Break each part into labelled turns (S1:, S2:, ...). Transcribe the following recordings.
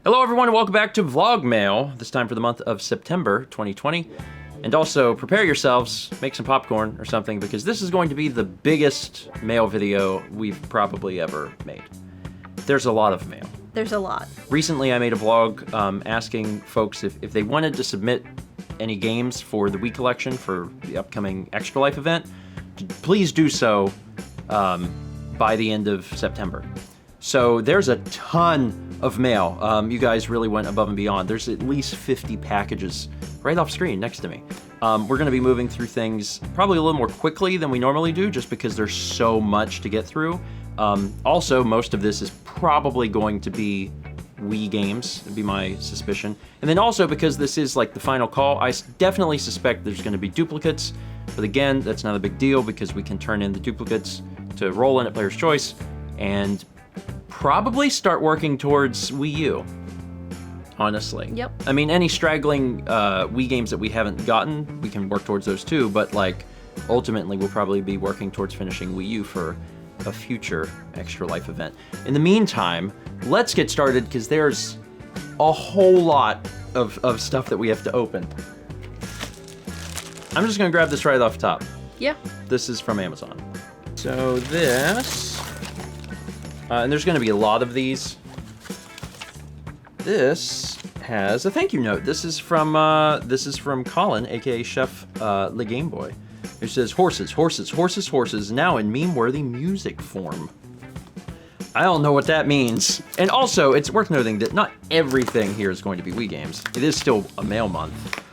S1: Hello everyone and welcome back to VlogMail, this time for the month of September 2020. And also prepare yourselves, make some popcorn or something, because this is going to be the biggest mail video we've probably ever made. There's a lot of mail.
S2: There's a lot.
S1: Recently I made a vlog asking folks if they wanted to submit any games for the Wii collection for the upcoming Extra Life event. Please do so by the end of September. So there's a ton of mail. You guys really went above and beyond. There's at least 50 packages right off screen next to me. We're going to be moving through things probably a little more quickly than we normally do, just because there's so much to get through. Also, most of this is probably going to be Wii games, would be my suspicion. And then also, because this is like the final call, I definitely suspect there's going to be duplicates. But again, that's not a big deal because we can turn in the duplicates to roll in at Player's Choice and probably start working towards Wii U, honestly.
S2: Yep.
S1: I mean, any straggling Wii games that we haven't gotten, we can work towards those too, but like, ultimately we'll probably be working towards finishing Wii U for a future Extra Life event. In the meantime, let's get started, because there's a whole lot of stuff that we have to open. I'm just gonna grab this right off the top.
S2: Yeah.
S1: This is from Amazon. So this, and there's gonna be a lot of these. This has a thank you note. This is from Colin, aka Chef Le Game Boy, who says, horses, horses, horses, horses, now in meme-worthy music form. I don't know what that means. And also, it's worth noting that not everything here is going to be Wii games. It is still a mail month.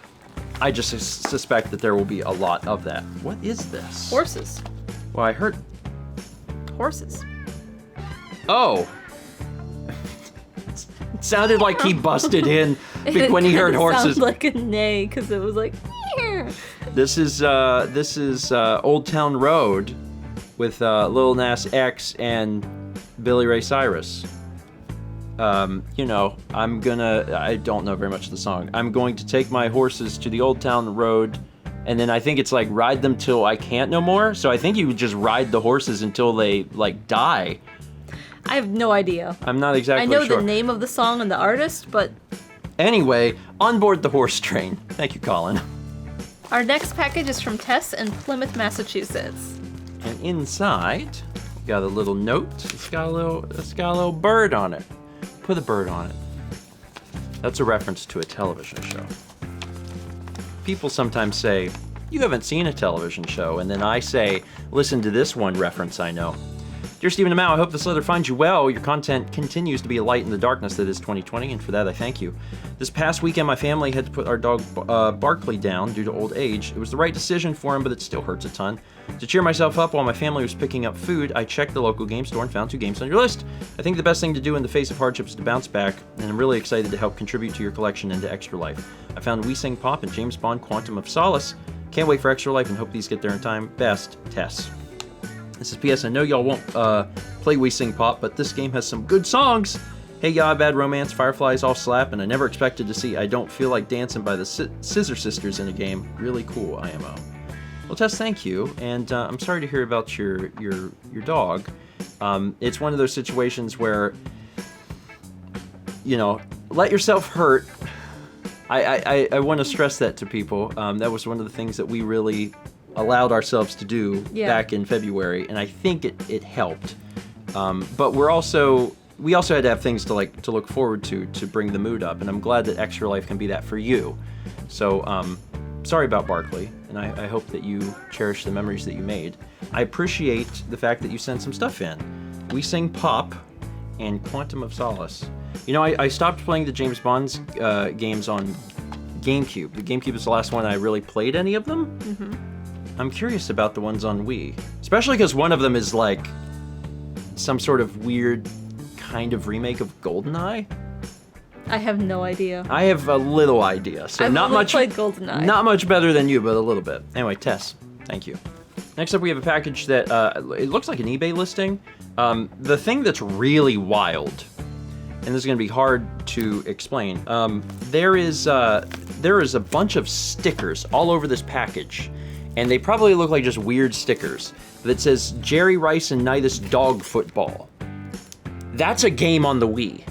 S1: I just suspect that there will be a lot of that. What is this?
S2: Horses.
S1: Well, I heard...
S2: Horses.
S1: Oh! It sounded like he busted in when he heard horses.
S2: It sounded like a neigh, because it was like...
S1: This is Old Town Road with Lil Nas X and Billy Ray Cyrus. You know, I don't know very much of the song. I'm going to take my horses to the Old Town Road, and then I think it's like ride them till I can't no more. So I think you just ride the horses until they like die.
S2: I have no idea.
S1: I'm not exactly
S2: sure. I know
S1: sure.
S2: the name of the song and the artist, but...
S1: Anyway, on board the horse train. Thank you, Colin.
S2: Our next package is from Tess in Plymouth, Massachusetts.
S1: And inside, we got a little note. It's got a little bird on it. Put a bird on it. That's a reference to a television show. People sometimes say, you haven't seen a television show, and then I say, listen to this one reference I know. Dear Stephen and Mao, I hope this letter finds you well. Your content continues to be a light in the darkness that is 2020, and for that I thank you. This past weekend, my family had to put our dog Barkley down due to old age. It was the right decision for him, but it still hurts a ton. To cheer myself up while my family was picking up food, I checked the local game store and found 2 games on your list. I think the best thing to do in the face of hardships is to bounce back, and I'm really excited to help contribute to your collection and to Extra Life. I found We Sing Pop and James Bond Quantum of Solace. Can't wait for Extra Life and hope these get there in time. Best, Tess. This is P.S. I know y'all won't play We Sing Pop, but this game has some good songs. Hey Ya, Bad Romance, Fireflies all slap, and I never expected to see I Don't Feel Like Dancing by the Scissor Sisters in a game. Really cool, IMO. Well, Tess, thank you, and I'm sorry to hear about your dog. It's one of those situations where, you know, let yourself hurt. I want to stress that to people. That was one of the things that we really allowed ourselves to do back in February, and I think it helped. But we also had to have things to look forward to bring the mood up, and I'm glad that Extra Life can be that for you. So sorry about Barkley, and I hope that you cherish the memories that you made. I appreciate the fact that you sent some stuff in. We Sing Pop and Quantum of Solace. You know, I stopped playing the James Bond's games on GameCube. The GameCube is the last one I really played any of them.
S2: Mm-hmm.
S1: I'm curious about the ones on Wii, especially because one of them is like some sort of weird kind of remake of GoldenEye.
S2: I have no idea.
S1: I have a little idea, so
S2: I've
S1: not
S2: only
S1: much.
S2: played GoldenEye.
S1: Not much better than you, but a little bit. Anyway, Tess, thank you. Next up, we have a package that it looks like an eBay listing. The thing that's really wild, and this is going to be hard to explain. There is a bunch of stickers all over this package. And they probably look like just weird stickers that says Jerry Rice and Nidus Dog Football. That's a game on the Wii.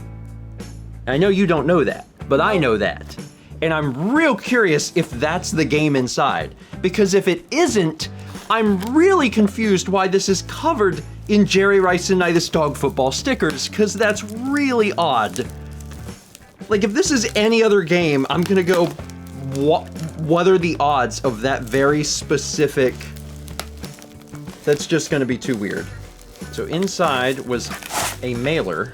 S1: I know you don't know that, but I know that. And I'm real curious if that's the game inside. Because if it isn't, I'm really confused why this is covered in Jerry Rice-initis dog football stickers, because that's really odd. Like, if this is any other game, I'm gonna go, what are the odds of that very specific... That's just gonna be too weird. So inside was a mailer,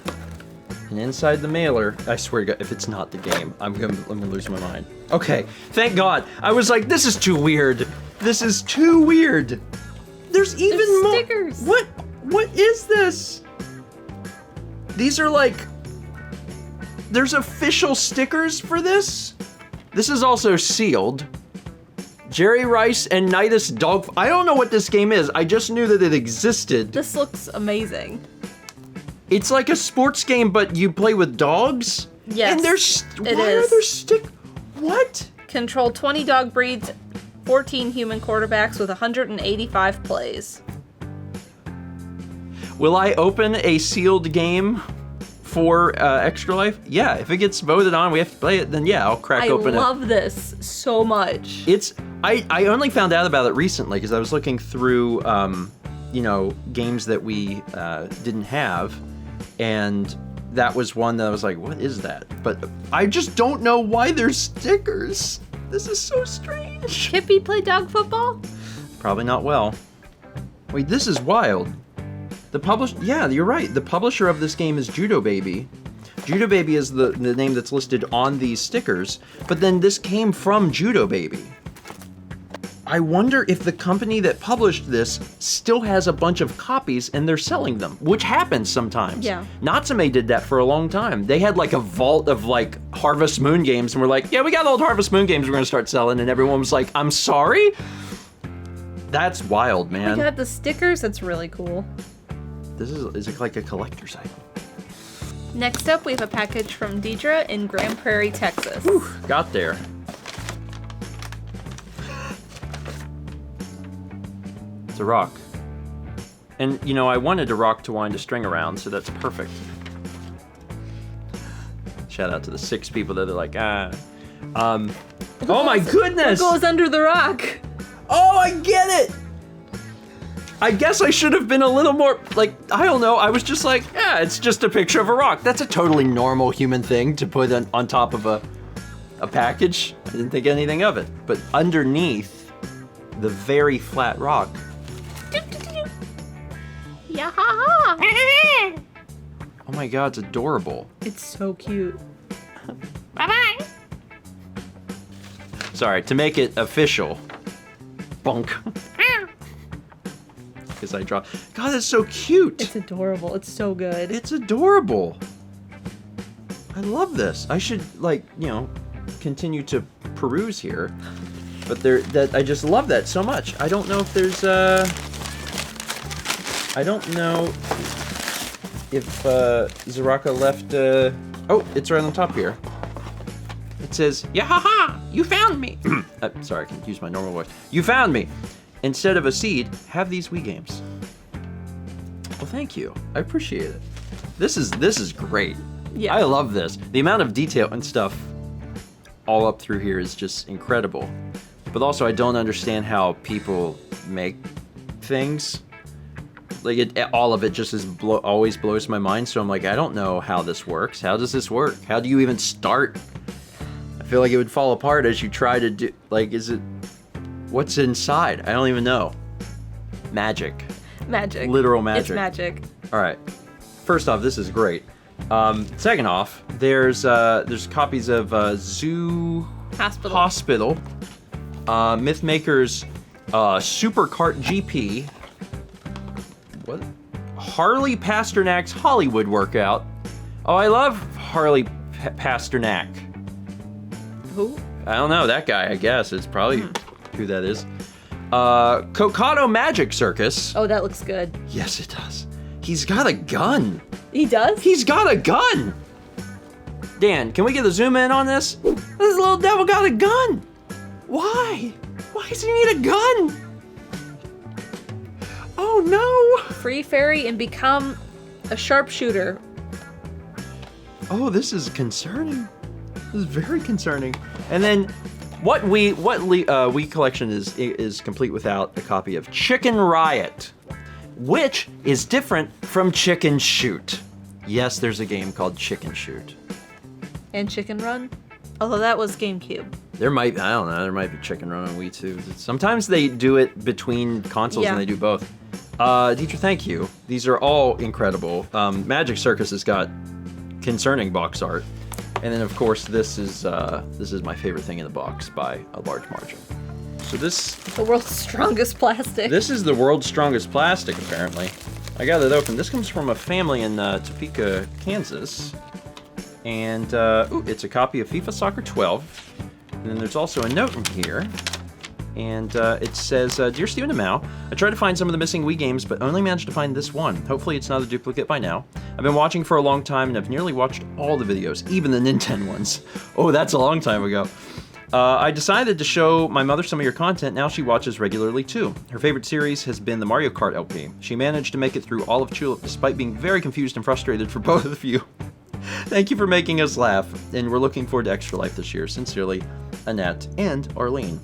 S1: and inside the mailer, I swear to God, if it's not the game, I'm gonna lose my mind. Okay, thank God. I was like, this is too weird. This is too weird. There's even more
S2: stickers.
S1: What is this? These are like, there's official stickers for this? This is also sealed. Jerry Rice-initis dog. I don't know what this game is. I just knew that it existed.
S2: This looks amazing.
S1: It's like a sports game, but you play with dogs?
S2: Yes,
S1: and there's
S2: it
S1: why
S2: is.
S1: are there what?
S2: Control 20 dog breeds, 14 human quarterbacks with 185 plays.
S1: Will I open a sealed game for Extra Life? Yeah, if it gets voted on, we have to play it, then yeah, I'll crack open it.
S2: I love this so much.
S1: I only found out about it recently because I was looking through, you know, games that we didn't have, and that was one that I was like, what is that? But I just don't know why there's stickers. This is so strange.
S2: Kippy play dog football?
S1: Probably not well. Wait, this is wild. Yeah, you're right. The publisher of this game is Judo Baby. Judo Baby is the name that's listed on these stickers, but then this came from Judo Baby. I wonder if the company that published this still has a bunch of copies and they're selling them, which happens sometimes.
S2: Yeah.
S1: Natsume did that for a long time. They had like a vault of like Harvest Moon games and were like, yeah, we got old Harvest Moon games we're gonna start selling, and everyone was like, I'm sorry? That's wild, man.
S2: We got the stickers, that's really cool.
S1: This is like a collector's item.
S2: Next up, we have a package from Deidre in Grand Prairie, Texas.
S1: Whew, got there. It's a rock. And, you know, I wanted a rock to wind a string around, so that's perfect. Shout out to the 6 people that are like, oh my goodness!
S2: What goes under the rock?
S1: Oh, I get it! I guess I should have been a little more, like, I don't know, I was just like, yeah, it's just a picture of a rock. That's a totally normal human thing to put on top of a package. I didn't think anything of it. But underneath the very flat rock.
S2: Yeah.
S1: Oh my God, it's adorable.
S2: It's so cute.
S3: Bye-bye.
S1: Sorry, to make it official. Bonk. Because I draw. God, that's so cute.
S2: It's adorable. It's so good.
S1: It's adorable. I love this. I should, like, you know, continue to peruse here. But I just love that so much. I don't know if there's I don't know if Zaraka left oh, it's right on top here. It says, "Yahaha, you found me." Sorry, I can use my normal voice. You found me. Instead of a seed, have these Wii games. Well, thank you. I appreciate it. This is great.
S2: Yeah.
S1: I love this. The amount of detail and stuff all up through here is just incredible. But also, I don't understand how people make things. Like, all of it just always blows my mind. So I'm like, I don't know how this works. How does this work? How do you even start? I feel like it would fall apart as you try to do. Like, is it? What's inside? I don't even know. Magic.
S2: Magic.
S1: Literal magic.
S2: It's magic.
S1: All right. First off, this is great. Second off, there's copies of Zoo Hospital, Mythmaker's Super Kart GP, what? Harley Pasternak's Hollywood Workout. Oh, I love Harley Pasternak.
S2: Who?
S1: I don't know, that guy, I guess. It's probably who that is. Kokado Magic Circus.
S2: Oh, that looks good.
S1: Yes, it does. He's got a gun.
S2: He does?
S1: He's got a gun. Dan, can we get a zoom in on this? This little devil got a gun. Why? Why does he need a gun? Oh no.
S2: Free fairy and become a sharpshooter.
S1: Oh, this is concerning. This is very concerning. And then, what Wii collection is complete without a copy of Chicken Riot, which is different from Chicken Shoot. Yes, there's a game called Chicken Shoot.
S2: And Chicken Run? Although that was GameCube.
S1: There might be Chicken Run on Wii too. Sometimes they do it between consoles and they do both. Deidre, thank you. These are all incredible. Magic Circus has got concerning box art. And then of course this is my favorite thing in the box by a large margin. So the
S2: world's strongest plastic.
S1: This is the world's strongest plastic, apparently. I got it open. This comes from a family in Topeka, Kansas. And it's a copy of FIFA Soccer 12. And then there's also a note in here. And it says, Dear Stephen and Mal, I tried to find some of the missing Wii games, but only managed to find this one. Hopefully it's not a duplicate by now. I've been watching for a long time, and I've nearly watched all the videos, even the Nintendo ones. Oh, that's a long time ago. I decided to show my mother some of your content. Now she watches regularly too. Her favorite series has been the Mario Kart LP. She managed to make it through all of Tulip despite being very confused and frustrated for both of you. Thank you for making us laugh, and we're looking forward to Extra Life this year. Sincerely, Annette and Arlene.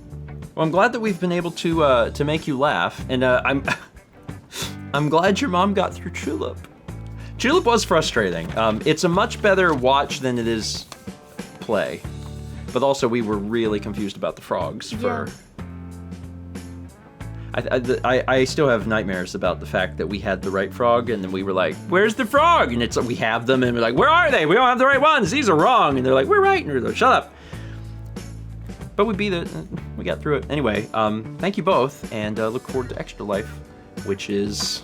S1: Well, I'm glad that we've been able to make you laugh, and I'm glad your mom got through Tulip. Tulip was frustrating. It's a much better watch than it is play. But also, we were really confused about the frogs for... Yeah. I still have nightmares about the fact that we had the right frog, and then we were like, where's the frog? And it's like, we have them, and we're like, where are they? We don't have the right ones. These are wrong. And they're like, we're right. And we're like, shut up. But we got through it. Anyway, thank you both, and look forward to Extra Life, which is,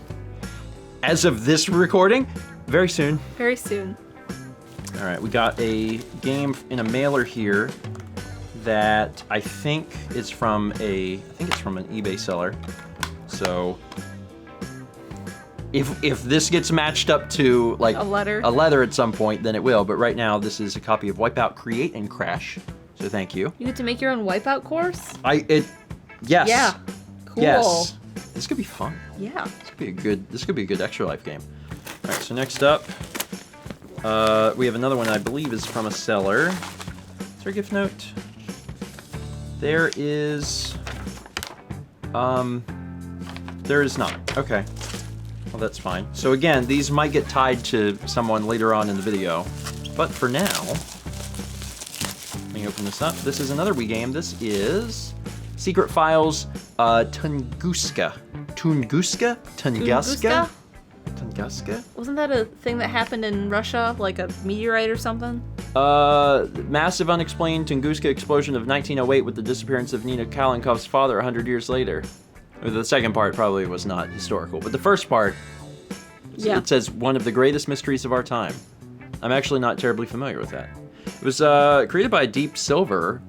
S1: as of this recording, very soon.
S2: Very soon.
S1: All right, we got a game in a mailer here that I think is from an eBay seller. So if this gets matched up to like
S2: a letter
S1: at some point, then it will. But right now, this is a copy of Wipeout Create and Crash. So thank you.
S2: You get to make your own Wipeout course?
S1: Yes.
S2: Yeah. Cool.
S1: Yes. This could be fun.
S2: Yeah.
S1: This could be a good Extra Life game. All right. So next up. We have another one I believe is from a seller. Is there a gift note? There is... there is not. Okay. Well, that's fine. So again, these might get tied to someone later on in the video. But for now... Let me open this up. This is another Wii game. This is... Secret Files, Tunguska. Tunguska? Tunguska? Tunguska?
S2: Wasn't that a thing that happened in Russia, like a meteorite or something?
S1: Massive unexplained Tunguska explosion of 1908 with the disappearance of Nina Kalinkov's father 100 years later. The second part probably was not historical, but the first part, it says one of the greatest mysteries of our time. I'm actually not terribly familiar with that. It was created by Deep Silver,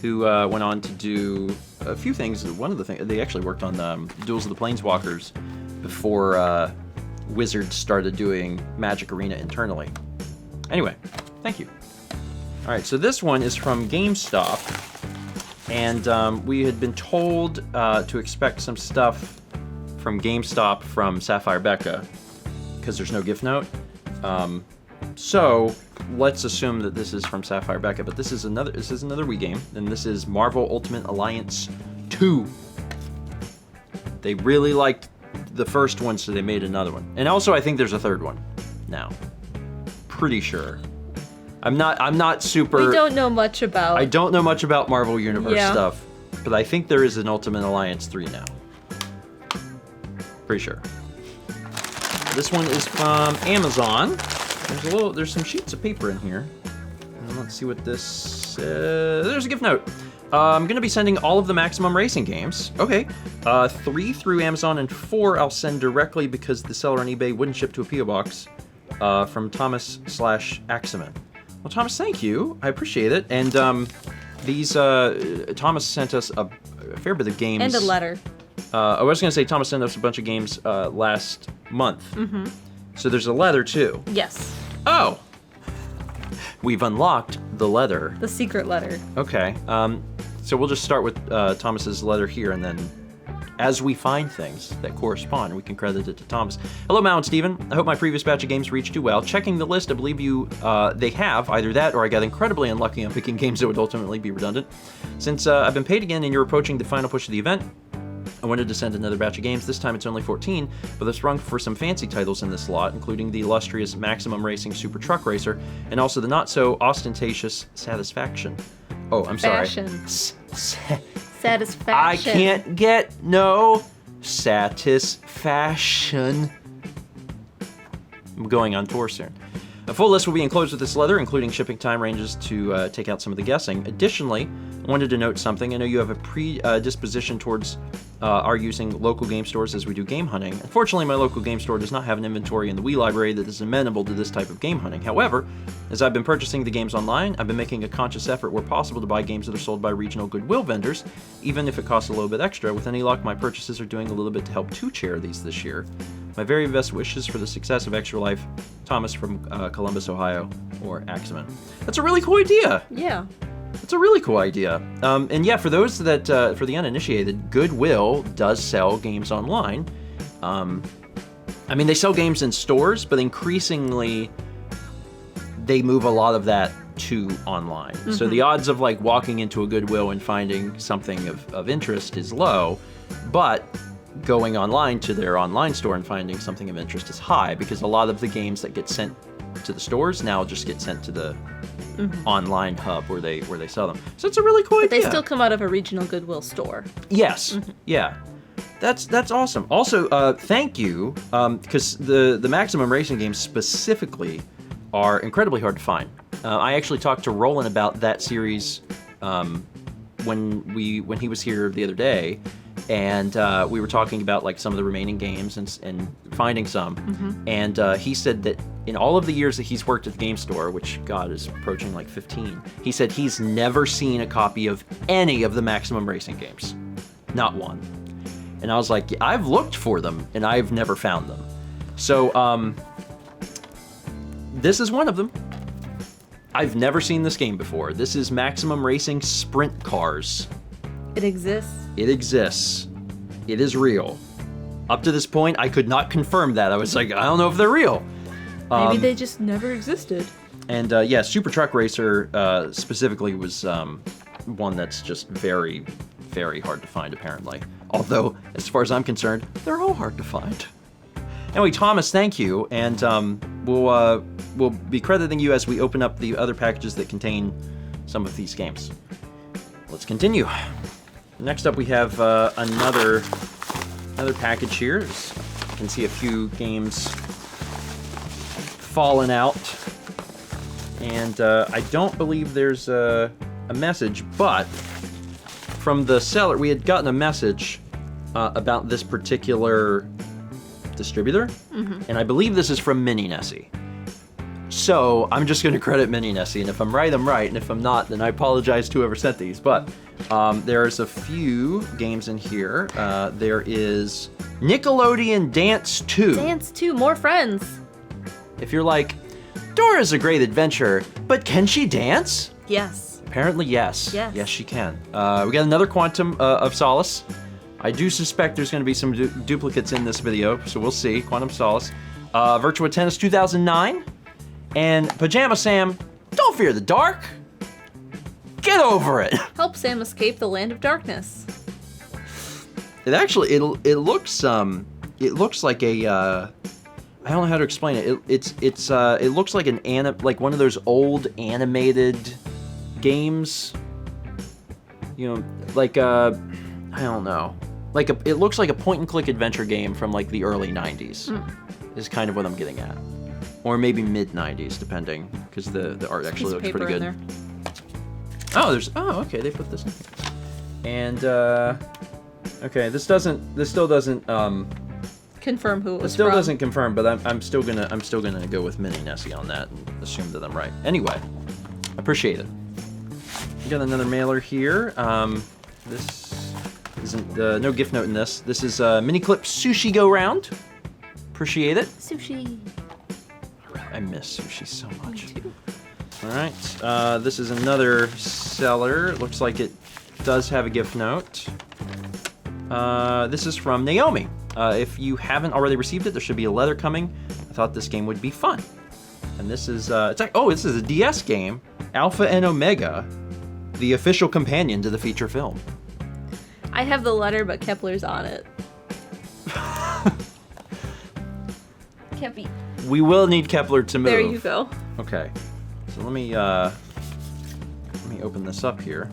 S1: who went on to do a few things. One of the things, they actually worked on Duels of the Planeswalkers before Wizards started doing Magic Arena internally. Anyway, thank you. All right, so this one is from GameStop, and we had been told to expect some stuff from GameStop from SapphireBecca, because there's no gift note. So let's assume that this is from SapphireBecca, but this is another Wii game, and this is Marvel Ultimate Alliance 2. They really liked the first one, so they made another one. And also, I think there's a third one now. Pretty sure. I'm not super...
S2: We don't know much about...
S1: I don't know much about Marvel Universe stuff, but I think there is an Ultimate Alliance 3 now. Pretty sure. This one is from Amazon. There's some sheets of paper in here. And let's see what this says. There's a gift note. I'm going to be sending all of the Maximum Racing games. Okay. 3 through Amazon and 4 I'll send directly because the seller on eBay wouldn't ship to a P.O. box. From Thomas/Aximan. Well, Thomas, thank you. I appreciate it. And Thomas sent us a fair bit of games.
S2: And a letter.
S1: I was going to say Thomas sent us a bunch of games last month. Mm-hmm. So there's a letter, too.
S2: Yes.
S1: Oh! We've unlocked the letter.
S2: The secret letter.
S1: Okay. So we'll just start with Thomas's letter here and then as we find things that correspond, we can credit it to Thomas. Hello, Mal and Steven. I hope my previous batch of games reached you well. Checking the list, I believe they have. Either that or I got incredibly unlucky on picking games that would ultimately be redundant. Since I've been paid again and you're approaching the final push of the event, I wanted to send another batch of games. This time it's only 14, but I've sprung for some fancy titles in this lot, including the illustrious Maximum Racing Super Truck Racer, and also the not-so-ostentatious Satisfaction. Oh, I'm sorry.
S2: Satisfaction.
S1: I can't get no satisfaction. I'm going on tour soon. A full list will be enclosed with this letter, including shipping time ranges to take out some of the guessing. Additionally, I wanted to note something. I know you have a predisposition towards our using local game stores as we do game hunting. Unfortunately, my local game store does not have an inventory in the Wii library that is amenable to this type of game hunting. However, as I've been purchasing the games online, I've been making a conscious effort where possible to buy games that are sold by regional Goodwill vendors, even if it costs a little bit extra. With any luck, my purchases are doing a little bit to help chair these this year. My very best wishes for the success of Extra Life, Thomas from Columbus, Ohio, or Axeman. That's a really cool idea.
S2: Yeah.
S1: It's a really cool idea. And yeah, for those that, for the uninitiated, Goodwill does sell games online. I mean, they sell games in stores, but increasingly they move a lot of that to online. Mm-hmm. So the odds of like walking into a Goodwill and finding something of interest is low, but going online to their online store and finding something of interest is high, because a lot of the games that get sent to the stores now just get sent to the online hub where they sell them. So it's a really cool idea.
S2: They still come out of a regional Goodwill store.
S1: Yes. Yeah. That's awesome. Also, thank you, because the Maximum Racing games specifically are incredibly hard to find. I actually talked to Roland about that series when he was here the other day, and we were talking about like some of the remaining games and finding some. And he said that in all of the years that he's worked at the game store, which God is approaching like 15, he said he's never seen a copy of any of the Maximum Racing games, not one. And I was like, I've looked for them and I've never found them. So this is one of them. I've never seen this game before. This is Maximum Racing Sprint Cars.
S2: It exists.
S1: It exists. It is real. Up to this point, I could not confirm that. I was like, I don't know if they're real.
S2: Maybe they just never existed.
S1: And yeah, Super Truck Racer specifically was one that's just very, very hard to find, apparently. Although, as far as I'm concerned, they're all hard to find. Anyway, Thomas, thank you. And we'll be crediting you as we open up the other packages that contain some of these games. Let's continue. Next up, we have another package here. You can see a few games fallen out, and I don't believe there's a message, but from the seller, we had gotten a message about this particular distributor, and I believe this is from Mini Nessie. So I'm just going to credit Mini Nessie, and if I'm right, I'm right, and if I'm not, then I apologize to whoever sent these. But there's a few games in here. There is Nickelodeon Dance 2.
S2: Dance 2, more friends.
S1: If you're like, Dora's a great adventure, but can she dance?
S2: Yes.
S1: Apparently, yes.
S2: Yes.
S1: Yes, she can. We got another Quantum of Solace. I do suspect there's going to be some duplicates in this video, so we'll see. Quantum Solace. Virtua Tennis 2009. And Pajama Sam, don't fear the dark. Get over it.
S2: Help Sam escape the land of darkness.
S1: It actually, it looks like a, I don't know how to explain it. It looks like like one of those old animated games. You know, like I don't know. Like it looks like a point and click adventure game from like the early 90s. Is kind of what I'm getting at. Or maybe mid 90s, depending, because the art actually looks pretty good. Oh, okay, they put this in here. And okay, this still doesn't
S2: confirm who it was
S1: It still
S2: from.
S1: doesn't confirm, but I'm still gonna go with Mini Nessie on that and assume that I'm right. Anyway, appreciate it. We got another mailer here. This isn't no gift note in this. This is Mini Clip Sushi Go Round. Appreciate it.
S2: Sushi.
S1: I miss sushi so much.
S2: Me too.
S1: All right, this is another seller. It looks like it does have a gift note. This is from Naomi. If you haven't already received it, there should be a letter coming. I thought this game would be fun. And this is, this is a DS game, Alpha and Omega, the official companion to the feature film.
S2: I have the letter, but Kepler's on it. Can't be.
S1: We will need Kepler to move.
S2: There you go.
S1: Okay. So let me open this up here.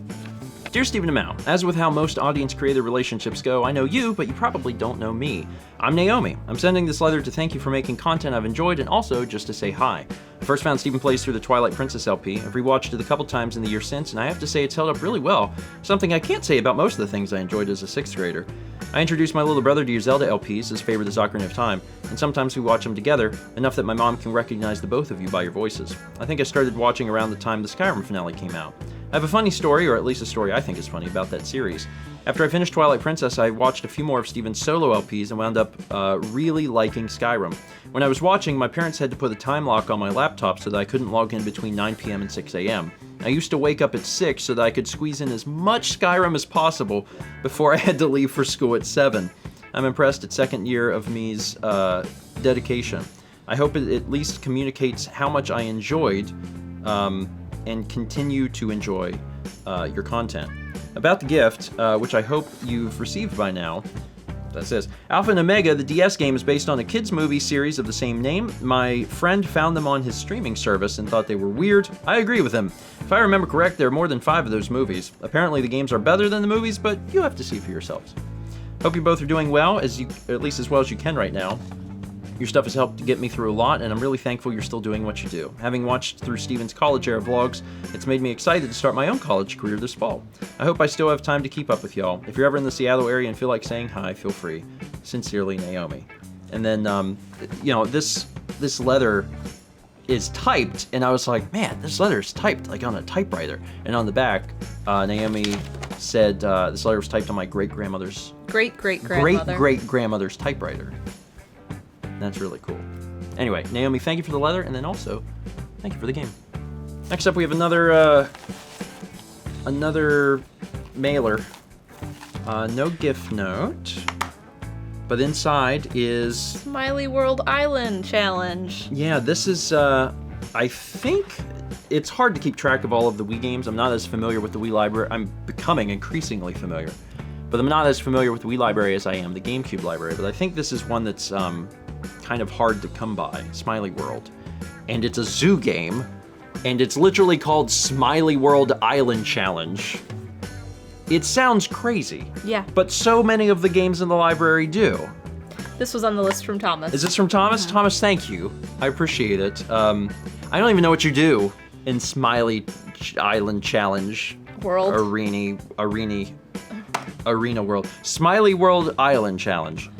S1: Dear Stephen and Mal, as with how most audience-creator relationships go, I know you, but you probably don't know me. I'm Naomi. I'm sending this letter to thank you for making content I've enjoyed and also just to say hi. I first found Stephen Plays through the Twilight Princess LP. I've rewatched it a couple times in the year since, and I have to say it's held up really well, something I can't say about most of the things I enjoyed as a 6th grader. I introduced my little brother to your Zelda LPs, his favorite is Ocarina of Time, and sometimes we watch them together, enough that my mom can recognize the both of you by your voices. I think I started watching around the time the Skyrim finale came out. I have a funny story, or at least a story I think is funny, about that series. After I finished Twilight Princess, I watched a few more of Stephen's solo LPs and wound up really liking Skyrim. When I was watching, my parents had to put a time lock on my laptop so that I couldn't log in between 9 p.m. and 6 a.m. I used to wake up at 6 so that I could squeeze in as much Skyrim as possible before I had to leave for school at 7. I'm impressed at second year of me's dedication. I hope it at least communicates how much I enjoyed and continue to enjoy your content. About the gift, which I hope you've received by now, that says, Alpha and Omega, the DS game, is based on a kids' movie series of the same name. My friend found them on his streaming service and thought they were weird. I agree with him. If I remember correct, there are more than 5 of those movies. Apparently the games are better than the movies, but you have to see for yourselves. Hope you both are doing well, at least as well as you can right now. Your stuff has helped to get me through a lot, and I'm really thankful you're still doing what you do. Having watched through Stephen's college-era vlogs, it's made me excited to start my own college career this fall. I hope I still have time to keep up with y'all. If you're ever in the Seattle area and feel like saying hi, feel free. Sincerely, Naomi. And then, this letter is typed, and I was like, man, this letter is typed like on a typewriter. And on the back, Naomi said this letter was typed on my great-grandmother's...
S2: Great-great-grandmother.
S1: Great-great-grandmother's typewriter. That's really cool. Anyway, Naomi, thank you for the letter, and then also, thank you for the game. Next up, we have another mailer. No gift note, but inside is...
S2: Smiley World Island Challenge.
S1: Yeah, this is, I think it's hard to keep track of all of the Wii games. I'm not as familiar with the Wii library. I'm becoming increasingly familiar. But I'm not as familiar with the Wii library as I am the GameCube library. But I think this is one that's kind of hard to come by, Smiley World. And it's a zoo game, and it's literally called Smiley World Island Challenge. It sounds crazy.
S2: Yeah.
S1: But so many of the games in the library do.
S2: This was on the list from Thomas.
S1: Is this from Thomas?
S2: Uh-huh.
S1: Thomas, thank you. I appreciate it. I don't even know what you do in Smiley Island Challenge.
S2: World.
S1: Arena World. Smiley World Island Challenge.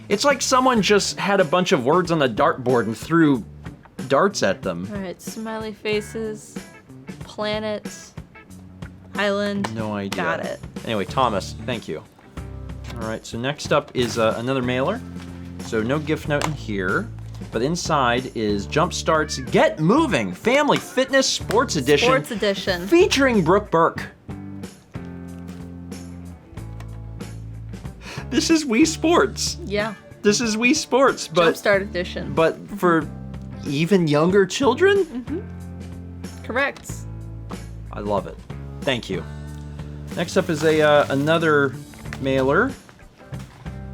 S1: It's like someone just had a bunch of words on the dartboard and threw darts at them.
S2: Alright, smiley faces, planets, island.
S1: No idea.
S2: Got it.
S1: Anyway, Thomas, thank you. Alright, so next up is another mailer. So no gift note in here. But inside is Jumpstart's Get Moving! Family Fitness Sports Edition.
S2: Sports Edition.
S1: Featuring Brooke Burke. This is Wii Sports.
S2: Yeah.
S1: This is Wii Sports, but
S2: Jumpstart Edition.
S1: But for even younger children?
S2: Mm-hmm. Correct.
S1: I love it. Thank you. Next up is another mailer.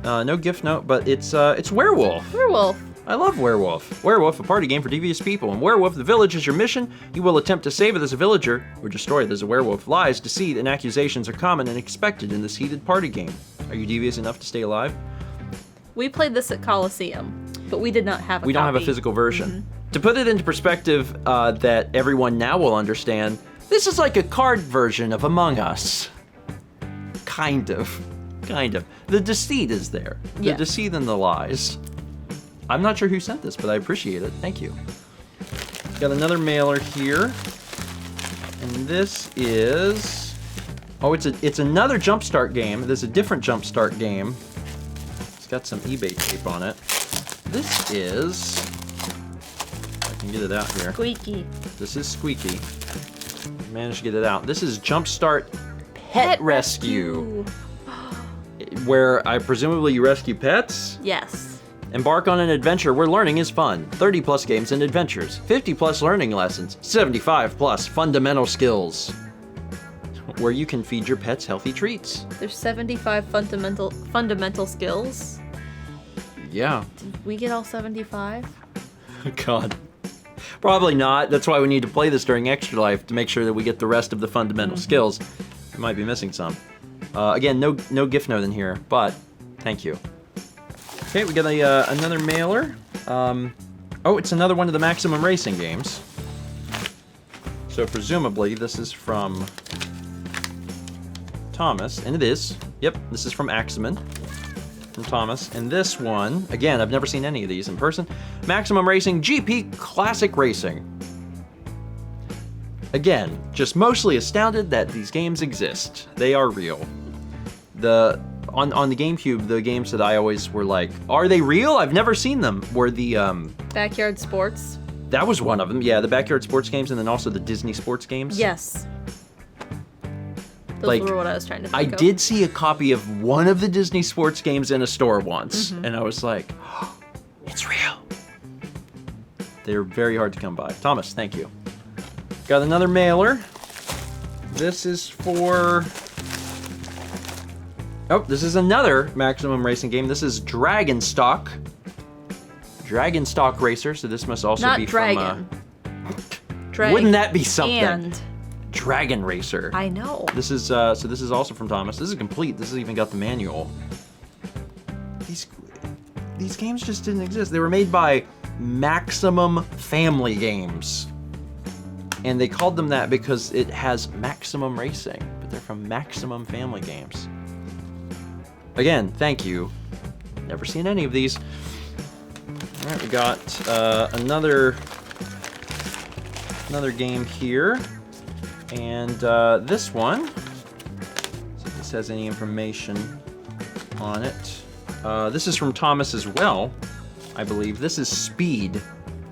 S1: No gift note, but it's Werewolf.
S2: Werewolf.
S1: I love Werewolf. Werewolf, a party game for devious people. In Werewolf, the village is your mission. You will attempt to save it as a villager, or destroy it as a werewolf. Lies, deceit, and accusations are common and expected in this heated party game. Are you devious enough to stay alive?
S2: We played this at Coliseum, but we did not have a
S1: We don't have a
S2: copy.
S1: physical version.
S2: Mm-hmm.
S1: To put it into perspective that everyone now will understand, this is like a card version of Among Us. Kind of. The deceit is there.
S2: Yeah.
S1: The deceit and the lies. I'm not sure who sent this, but I appreciate it. Thank you. Got another mailer here. And this is... Oh, it's another Jumpstart game. This is a different Jumpstart game. It's got some eBay tape on it. This is... I can get it out here.
S2: Squeaky.
S1: This is Squeaky. Managed to get it out. This is Jumpstart Pet Rescue. where I presumably you rescue pets.
S2: Yes.
S1: Embark on an adventure where learning is fun. 30 plus games and adventures. 50 plus learning lessons. 75 plus fundamental skills. Where you can feed your pets healthy treats.
S2: There's 75 fundamental skills.
S1: Yeah.
S2: Did we get all 75?
S1: God. Probably not. That's why we need to play this during Extra Life to make sure that we get the rest of the fundamental skills. We might be missing some. Again, no gift note in here, but thank you. Okay, we got another mailer. Oh, it's another one of the Maximum Racing games. So presumably this is from Thomas, and it is. Yep, this is from Axeman. From Thomas. And this one, again, I've never seen any of these in person. Maximum Racing GP Classic Racing. Again, just mostly astounded that these games exist. They are real. On the GameCube, the games that I always were like, are they real? I've never seen them. Were the
S2: Backyard Sports.
S1: That was one of them. Yeah, the Backyard Sports games, and then also the Disney Sports games.
S2: Yes. Those were what I was trying to think of.
S1: I did see a copy of one of the Disney Sports games in a store once, and I was like, oh, it's real. They're very hard to come by. Thomas, thank you. Got another mailer. This is for... Oh, this is another Maximum Racing game. This is Dragonstock. Dragonstock Racer, so this must also be
S2: Dragon.
S1: from...
S2: Dragon.
S1: Wouldn't that be something?
S2: And...
S1: Dragon Racer.
S2: I know.
S1: This is so this is also from Thomas. This is complete. This has even got the manual. These games just didn't exist. They were made by Maximum Family Games. And they called them that because it has Maximum Racing, but they're from Maximum Family Games. Again, thank you. Never seen any of these. All right, we got another game here. And this one, see if this has any information on it. This is from Thomas as well, I believe. This is Speed,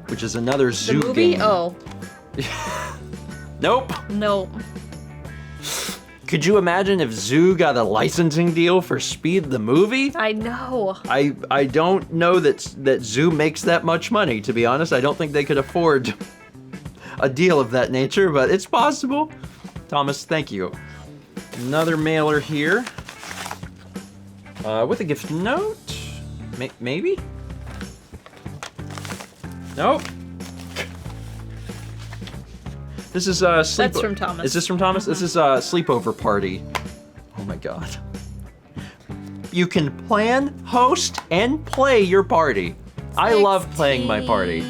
S1: which is another zoo
S2: the movie?
S1: game.
S2: Oh.
S1: Nope.
S2: Nope.
S1: Could you imagine if Zoo got a licensing deal for Speed the movie?
S2: I know.
S1: I don't know that Zoo makes that much money, to be honest. I don't think they could afford a deal of that nature, but it's possible. Thomas, thank you. Another mailer here. With a gift note? Maybe? Nope. This is
S2: That's from Thomas.
S1: Is this from Thomas? This is a sleepover party. Oh my god. You can plan, host, and play your party. I love playing my party.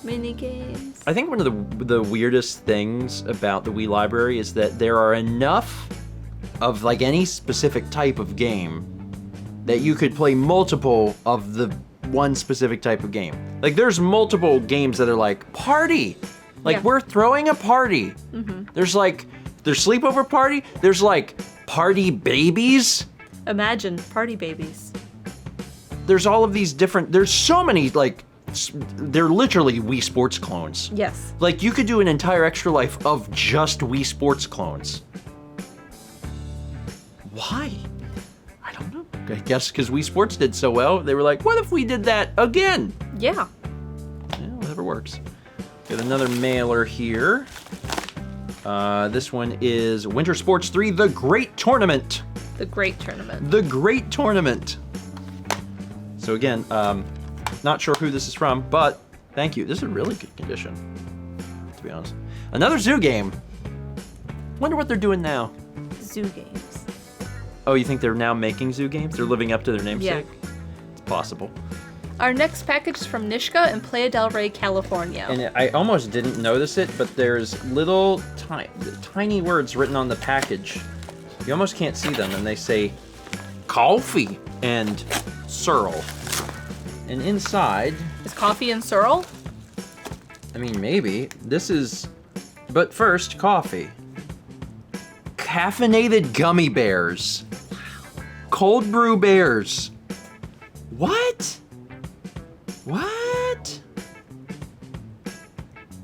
S2: Mini games.
S1: I think one of the weirdest things about the Wii library is that there are enough of like any specific type of game that you could play multiple of the one specific type of game. Like there's multiple games that are like party. Like we're throwing a party. There's sleepover party. There's like party babies.
S2: Imagine party babies.
S1: There's all of these different, there's so many like, they're literally Wii Sports clones.
S2: Yes.
S1: Like you could do an entire Extra Life of just Wii Sports clones. Why? I don't know. I guess because Wii Sports did so well, they were like, what if we did that again?
S2: Yeah.
S1: Yeah, whatever works. Got another mailer here. This one is Winter Sports 3, The Great Tournament.
S2: The Great Tournament.
S1: The Great Tournament. So again, not sure who this is from, but thank you. This is a really good condition, to be honest. Another zoo game. Wonder what they're doing now.
S2: Zoo games.
S1: Oh, you think they're now making zoo games? They're living up to their namesake?
S2: Yeah.
S1: It's possible.
S2: Our next package is from Nishka in Playa del Rey, California.
S1: And I almost didn't notice it, but there's little tiny words written on the package. You almost can't see them, and they say coffee and Searle. And inside...
S2: Is coffee and Searle?
S1: I mean, maybe. This is... But first, coffee. Caffeinated gummy bears. Cold brew bears. What? What?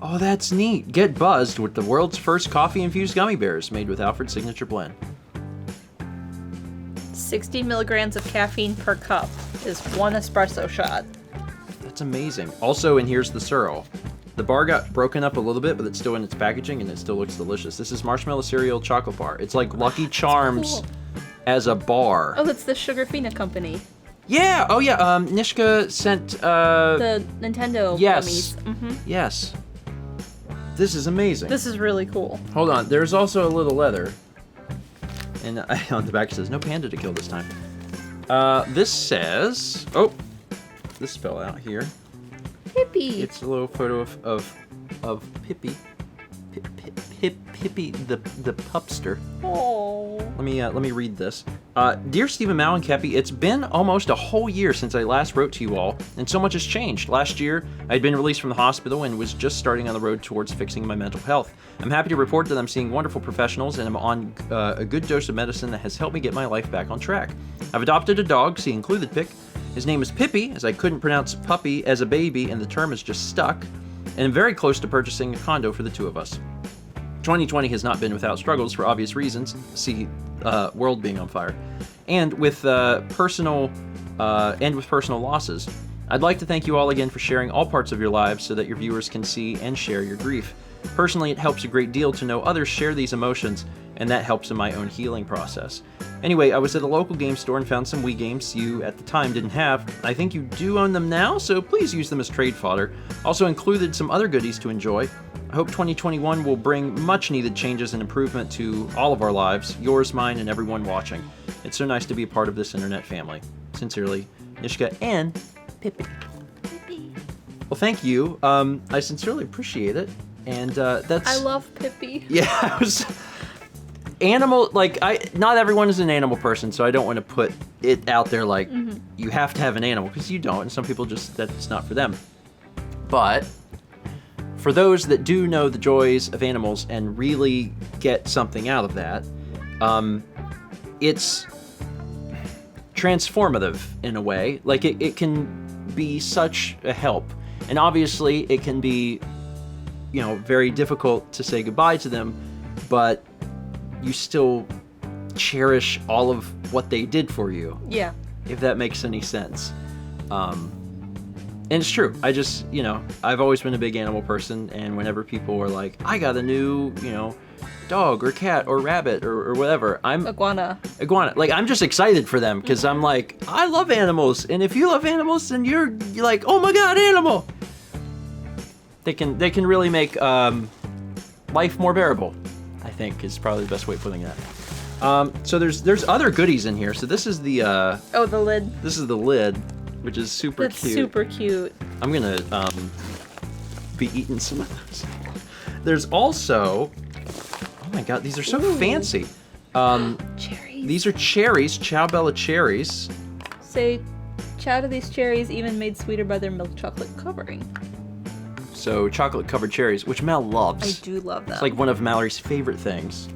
S1: Oh, that's neat. Get buzzed with the world's first coffee-infused gummy bears made with Alfred's signature blend.
S2: 60 milligrams of caffeine per cup is 1 espresso shot.
S1: That's amazing. Also, and here's the Searle. The bar got broken up a little bit, but it's still in its packaging, and it still looks delicious. This is marshmallow cereal chocolate bar. It's like Lucky Charms
S2: cool.
S1: as a bar.
S2: Oh, that's the Sugarfina company.
S1: Yeah. Oh, yeah. Nishka sent.
S2: The Nintendo
S1: yes.
S2: gummies. Mm-hmm.
S1: Yes. This is amazing.
S2: This is really cool.
S1: Hold on. There's also a little leather, and on the back it says no panda to kill this time. This says. Oh, this fell out here.
S2: Pippi.
S1: It's a little photo of Pippi. Pippi the pupster.
S2: Oh.
S1: Let me read this. Dear Stephen, Mal, and Kepi, it's been almost a whole year since I last wrote to you all, and so much has changed. Last year, I'd been released from the hospital and was just starting on the road towards fixing my mental health. I'm happy to report that I'm seeing wonderful professionals and I'm on a good dose of medicine that has helped me get my life back on track. I've adopted a dog, see included pic. His name is Pippi, as I couldn't pronounce puppy as a baby and the term is just stuck, and I'm very close to purchasing a condo for the two of us. 2020 has not been without struggles for obvious reasons, see world being on fire, and with personal losses. I'd like to thank you all again for sharing all parts of your lives so that your viewers can see and share your grief. Personally, it helps a great deal to know others share these emotions, and that helps in my own healing process. Anyway, I was at a local game store and found some Wii games you at the time didn't have. I think you do own them now, so please use them as trade fodder. Also included some other goodies to enjoy. I hope 2021 will bring much needed changes and improvement to all of our lives, yours, mine, and everyone watching. It's so nice to be a part of this internet family. Sincerely, Nishka and Pippi. Well, thank you. I sincerely appreciate it. And that's...
S2: I love Pippi.
S1: Yeah, I was... Animal, like, not everyone is an animal person, so I don't want to put it out there like you have to have an animal, because you don't, and some people just, that's not for them. But for those that do know the joys of animals and really get something out of that, it's transformative in a way. Like, it can be such a help. And obviously, it can be, you know, very difficult to say goodbye to them, but you still cherish all of what they did for you. Yeah. If that makes any sense. And it's true. I just, you know, I've always been a big animal person, and whenever people are like, I got a new, you know, dog or cat or rabbit or whatever, I'm... Iguana. Like, I'm just excited for them, because I'm like, I love animals, and if you love animals, then you're like, oh my god, animal! They can really make life more bearable, I think, is probably the best way of putting that. So there's other goodies in here. So this is the
S2: oh, the lid.
S1: This is the lid, which is super cute.
S2: That's super cute.
S1: I'm gonna be eating some of those. There's also, oh my god, these are so fancy.
S2: Cherries.
S1: These are cherries, Ciao Bella cherries.
S2: Say ciao to these cherries, even made sweeter by their milk chocolate covering.
S1: So chocolate covered cherries, which Mal loves.
S2: I do love them.
S1: It's like one of Mallory's favorite things.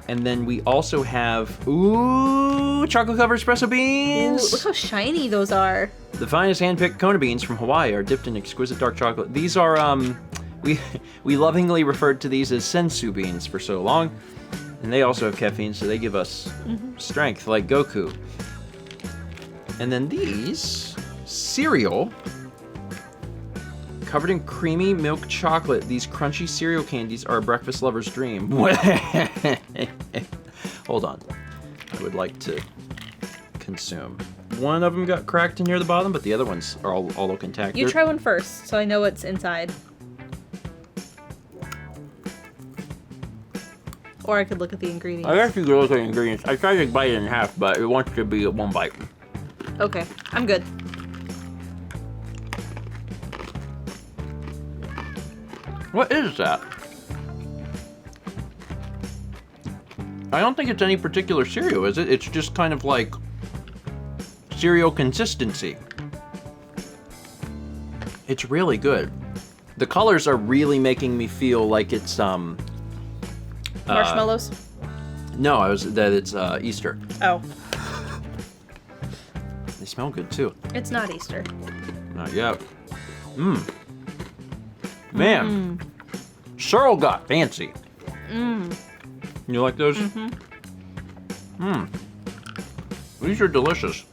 S1: And then we also have, ooh, chocolate covered espresso beans.
S2: Ooh, look how shiny those are.
S1: The finest hand-picked Kona beans from Hawaii are dipped in exquisite dark chocolate. These are, we lovingly referred to these as sensu beans for so long. And they also have caffeine, so they give us strength, like Goku. And then these, cereal, covered in creamy milk chocolate. These crunchy cereal candies are a breakfast lover's dream. Hold on. I would like to consume. One of them got cracked in near the bottom, but the other ones are all look intact.
S2: You try one first, so I know what's inside. Or I could look at the ingredients.
S1: I actually could look at the ingredients. I tried to bite it in half, but it wants to be one bite.
S2: Okay, I'm good.
S1: What is that? I don't think it's any particular cereal, is it? It's just kind of like cereal consistency. It's really good. The colors are really making me feel like it's
S2: marshmallows?
S1: No, it's Easter.
S2: Oh.
S1: They smell good too.
S2: It's not Easter.
S1: Not yet. Man, Searle got fancy. You like those? These are delicious.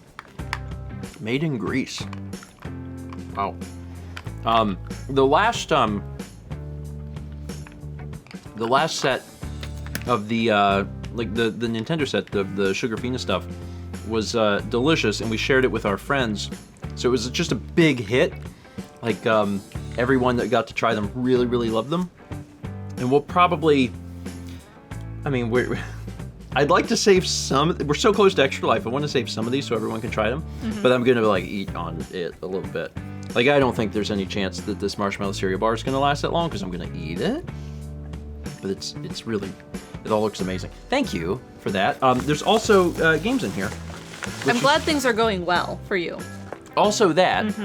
S1: Made in Greece. Wow. The last set of the like the Nintendo set, the Sugar Fina stuff, was delicious, and we shared it with our friends. So it was just a big hit. Like everyone that got to try them really, really loved them. And we'll probably, I mean, I'd like to save some. We're so close to Extra Life. I want to save some of these so everyone can try them. But I'm gonna like eat on it a little bit. Like I don't think there's any chance that this marshmallow cereal bar is gonna last that long because I'm gonna eat it. But it's really, it all looks amazing. Thank you for that. There's also games in here.
S2: I'm glad things are going well for you.
S1: Also that,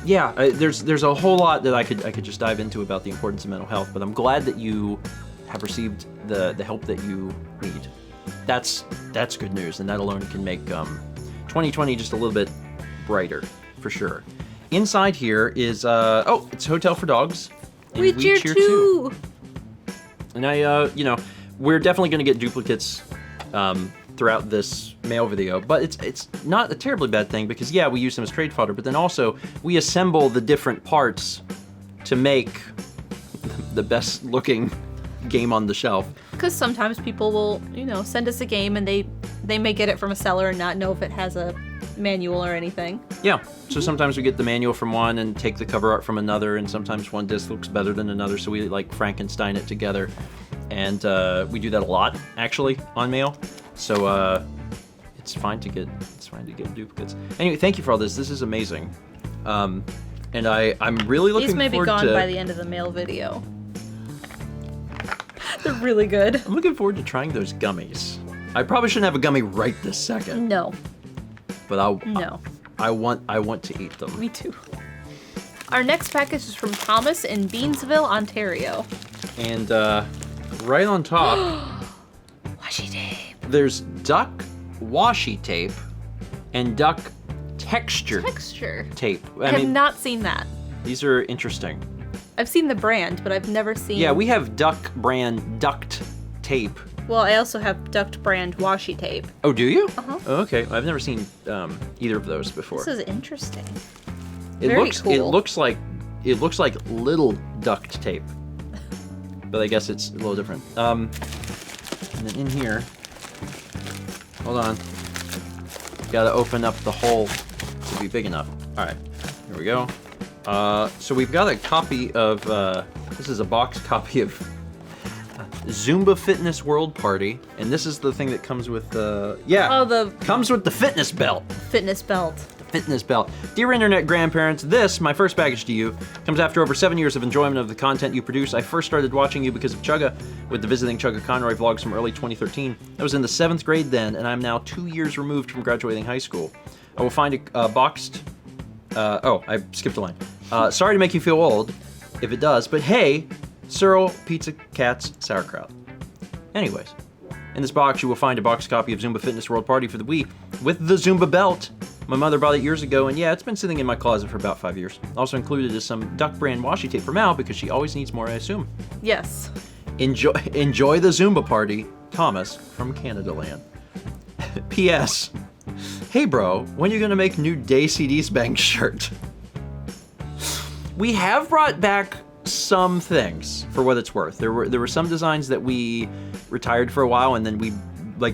S1: there's a whole lot that I could just dive into about the importance of mental health, but I'm glad that you have received the help that you need. That's good news, and that alone can make 2020 just a little bit brighter, for sure. Inside here is, it's Hotel for Dogs. And
S2: We cheer too!
S1: And we're definitely going to get duplicates throughout this mail video, but it's not a terribly bad thing because we use them as trade fodder, but then also we assemble the different parts to make the best looking game on the shelf.
S2: Because sometimes people will, send us a game and they may get it from a seller and not know if it has a manual or anything.
S1: Yeah, so sometimes we get the manual from one and take the cover art from another, and sometimes one disc looks better than another, so we like Frankenstein it together. And we do that a lot, actually, on mail. So it's fine to get duplicates. Anyway, thank you for all this. This is amazing. And I'm really looking forward to...
S2: These may be gone by the end of the mail video. They're really good.
S1: I'm looking forward to trying those gummies. I probably shouldn't have a gummy right this second.
S2: No.
S1: But I want to eat them.
S2: Me too. Our next package is from Thomas in Beansville, Ontario.
S1: And right on top...
S2: Washi tape.
S1: There's duck washi tape and duck texture tape.
S2: I have not seen that.
S1: These are interesting.
S2: I've seen the brand, but I've never seen...
S1: Yeah, we have duck brand duct tape.
S2: Well, I also have duct brand washi tape.
S1: Oh, do you?
S2: Uh-huh.
S1: Oh, okay. I've never seen either of those before.
S2: This is interesting.
S1: It looks like little duct tape. But I guess it's a little different. And then in here, hold on. Gotta open up the hole to be big enough. All right, here we go. So we've got a copy of, this is a box copy of Zumba Fitness World Party, and this is the thing that comes with comes with the fitness belt.
S2: Fitness belt.
S1: Fitness belt. Dear internet grandparents, this, my first package to you, comes after over 7 years of enjoyment of the content you produce. I first started watching you because of Chugga, with the Visiting Chugga Conroy vlogs from early 2013. I was in the 7th grade then, and I'm now 2 years removed from graduating high school. I will find a boxed... I skipped a line. Sorry to make you feel old, if it does, but hey, Searle, Pizza, Cats, Sauerkraut. Anyways, in this box you will find a boxed copy of Zumba Fitness World Party for the Wii, with the Zumba belt. My mother bought it years ago, and it's been sitting in my closet for about 5 years. Also included is some duck brand washi tape for Mal, because she always needs more, I assume.
S2: Yes.
S1: Enjoy the Zumba party, Thomas from Canada Land. P.S. Hey bro, when are you gonna make new Day CDs Bang shirt? We have brought back some things, for what it's worth. There were some designs that we retired for a while, and then we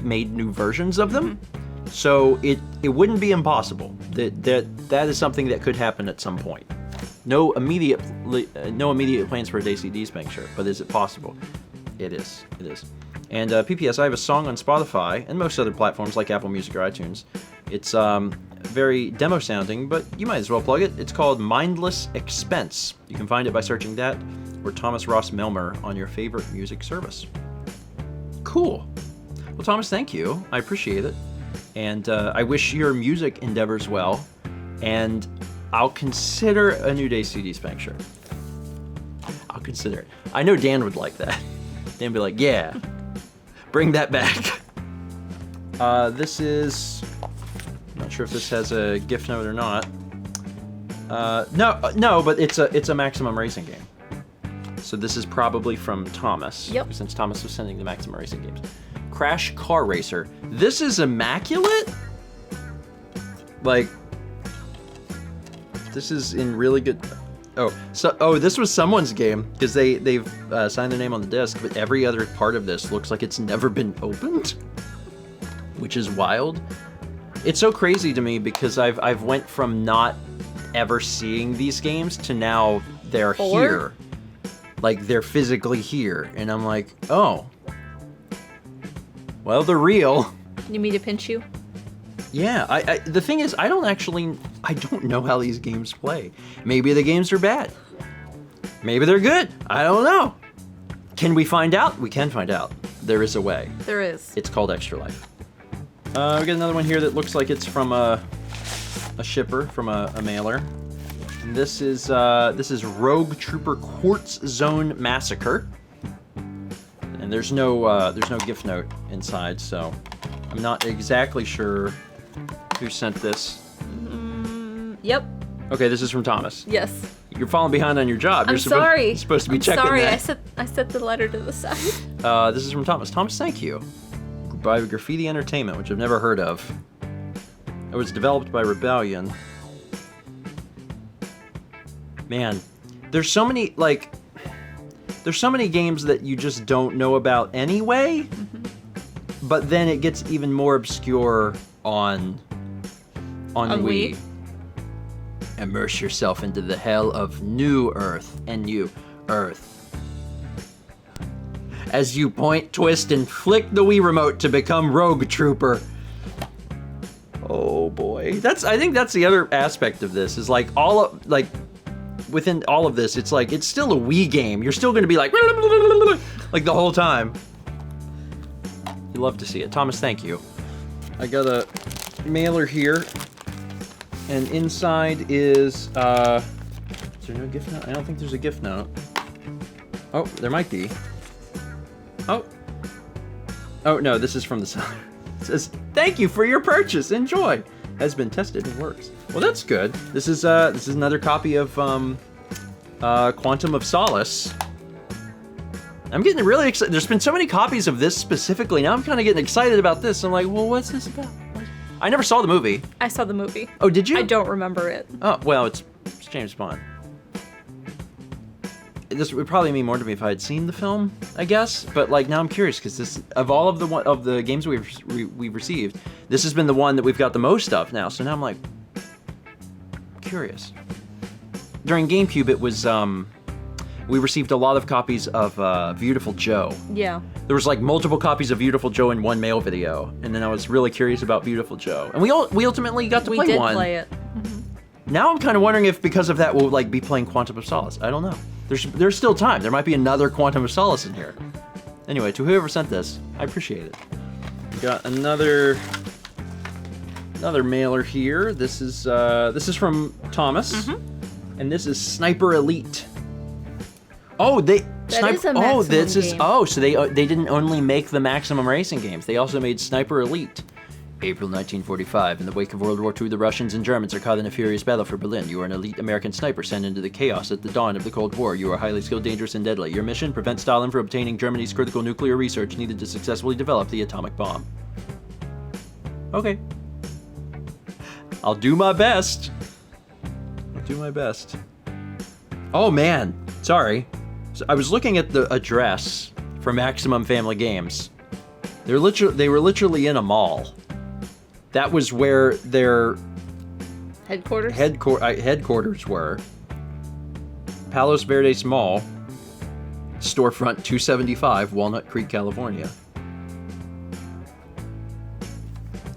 S1: made new versions of them. So it wouldn't be impossible. That is something that could happen at some point. No immediate plans for a Day CDs Bang shirt, but is it possible? It is. And PPS, I have a song on Spotify and most other platforms like Apple Music or iTunes. It's very demo sounding, but you might as well plug it. It's called Mindless Expense. You can find it by searching that or Thomas Ross Melmer on your favorite music service. Cool. Well, Thomas, thank you. I appreciate it. And I wish your music endeavors well. And I'll consider a new Day CDs Bang shirt. I'll consider it. I know Dan would like that. Dan would be like, yeah, bring that back. This is... I'm not sure if this has a gift note or not. No, but it's a Maximum Racing game. So this is probably from Thomas.
S2: Yep.
S1: Since Thomas was sending the Maximum Racing games. Crash Car Racer. This is immaculate? Like, this is in really good... this was someone's game, because they've signed their name on the disc, but every other part of this looks like it's never been opened, which is wild. It's so crazy to me because I've went from not ever seeing these games to now they're here. Like, they're physically here, and I'm like, oh. Well, they're real.
S2: You need me to pinch you?
S1: Yeah, I the thing is, I don't know how these games play. Maybe the games are bad. Maybe they're good. I don't know. Can we find out? We can find out. There is a way.
S2: There is.
S1: It's called Extra Life. We got another one here that looks like it's from a shipper, from a mailer. And this is Rogue Trooper Quartz Zone Massacre. And there's no gift note inside, so I'm not exactly sure who sent this.
S2: Yep.
S1: Okay, this is from Thomas.
S2: Yes.
S1: You're falling behind on your job.
S2: I'm sorry.
S1: You're supposed to be
S2: I'm
S1: checking
S2: sorry.
S1: that.
S2: I set the letter to the side.
S1: This is from Thomas. Thomas, thank you. By Graffiti Entertainment, which I've never heard of. It was developed by Rebellion. Man, there's so many games that you just don't know about anyway. Mm-hmm. But then it gets even more obscure on Wii. Immerse yourself into the hell of New Earth and New Earth. As you point, twist, and flick the Wii remote to become Rogue Trooper. Oh boy. I think that's the other aspect of this, is like within all of this, it's like, it's still a Wii game. You're still gonna be like the whole time. You love to see it. Thomas, thank you. I got a mailer here, and inside is there no gift note? I don't think there's a gift note. Oh, there might be. Oh no, this is from the seller. It says, thank you for your purchase. Enjoy. Has been tested and works. Well, that's good. This is another copy of Quantum of Solace. I'm getting really excited. There's been so many copies of this specifically. Now I'm kind of getting excited about this. I'm like, well, what's this about? I never saw the movie.
S2: I saw the movie.
S1: Oh, did you?
S2: I don't remember it.
S1: Oh, well, it's James Bond. This would probably mean more to me if I had seen the film, I guess. But like, now I'm curious, because this, of all of the games we've received, this has been the one that we've got the most of now. So now I'm like curious. During GameCube, it was we received a lot of copies of Beautiful Joe. Yeah. There was like multiple copies of Beautiful Joe in one mail video, and then I was really curious about Beautiful Joe, and we ultimately got to play one. We did play it. Mm-hmm. Now I'm kind of wondering if because of that we'll like be playing Quantum of Solace. I don't know. There's still time. There might be another Quantum of Solace in here. Anyway, to whoever sent this, I appreciate it. We got another mailer here. This is from Thomas, and this is Sniper Elite. Oh, so they didn't only make the Maximum Racing games. They also made Sniper Elite. April 1945. In the wake of World War II, the Russians and Germans are caught in a furious battle for Berlin. You are an elite American sniper sent into the chaos at the dawn of the Cold War. You are highly skilled, dangerous, and deadly. Your mission: prevent Stalin from obtaining Germany's critical nuclear research needed to successfully develop the atomic bomb. Okay. I'll do my best. Oh man, sorry. So I was looking at the address for Maximum Family Games. They were literally in a mall. That was where their headquarters were. Palos Verdes Mall, storefront 275, Walnut Creek, California.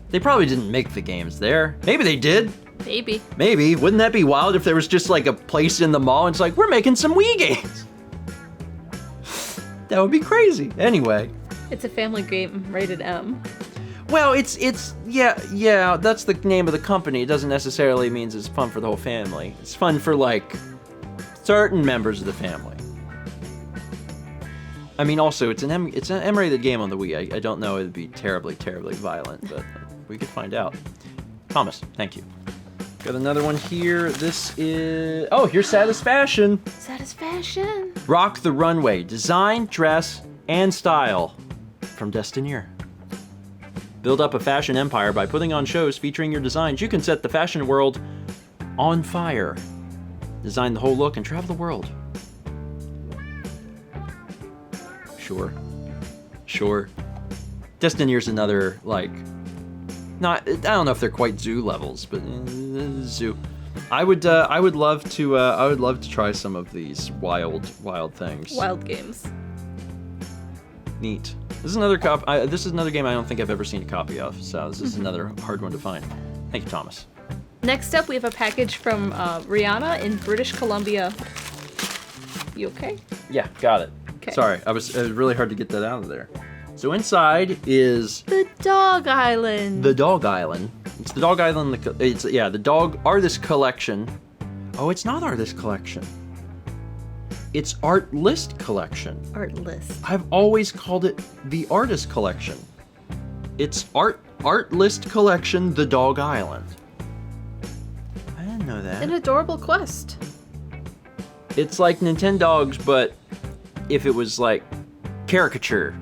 S1: They probably didn't make the games there. Maybe they did. Maybe. Wouldn't that be wild if there was just like a place in the mall and it's like, we're making some Wii games? That would be crazy. Anyway.
S2: It's a family game, rated M.
S1: Well, yeah, that's the name of the company. It doesn't necessarily mean it's fun for the whole family. It's fun for, like, certain members of the family. I mean, also, it's an M-rated game on the Wii. I don't know it'd be terribly, terribly violent, but we could find out. Thomas, thank you. Got another one here. This is... Oh, here's Satisfaction.
S2: Satisfaction.
S1: Rock the Runway. Design, dress, and style. From Destineer. Build up a fashion empire by putting on shows featuring your designs. You can set the fashion world on fire. Design the whole look and travel the world. Sure. Destineer's another, like, not, I don't know if they're quite zoo levels, but zoo. I would love to try some of these wild things.
S2: Wild games.
S1: Neat. This is another this is another game I don't think I've ever seen a copy of, so this is another hard one to find. Thank you, Thomas.
S2: Next up, we have a package from Rihanna in British Columbia. You okay?
S1: Yeah, got it.
S2: Okay.
S1: Sorry, it was really hard to get that out of there. So inside is
S2: The Dog Island.
S1: the Dog Island. It's the Dog Island. The Dog Artist Collection. Oh, it's not Artist Collection. It's Art List Collection.
S2: Art list.
S1: I've always called it the Artist Collection. It's Art List Collection, the Dog Island. I didn't know that.
S2: An adorable quest.
S1: It's like Nintendogs, but if it was like caricature.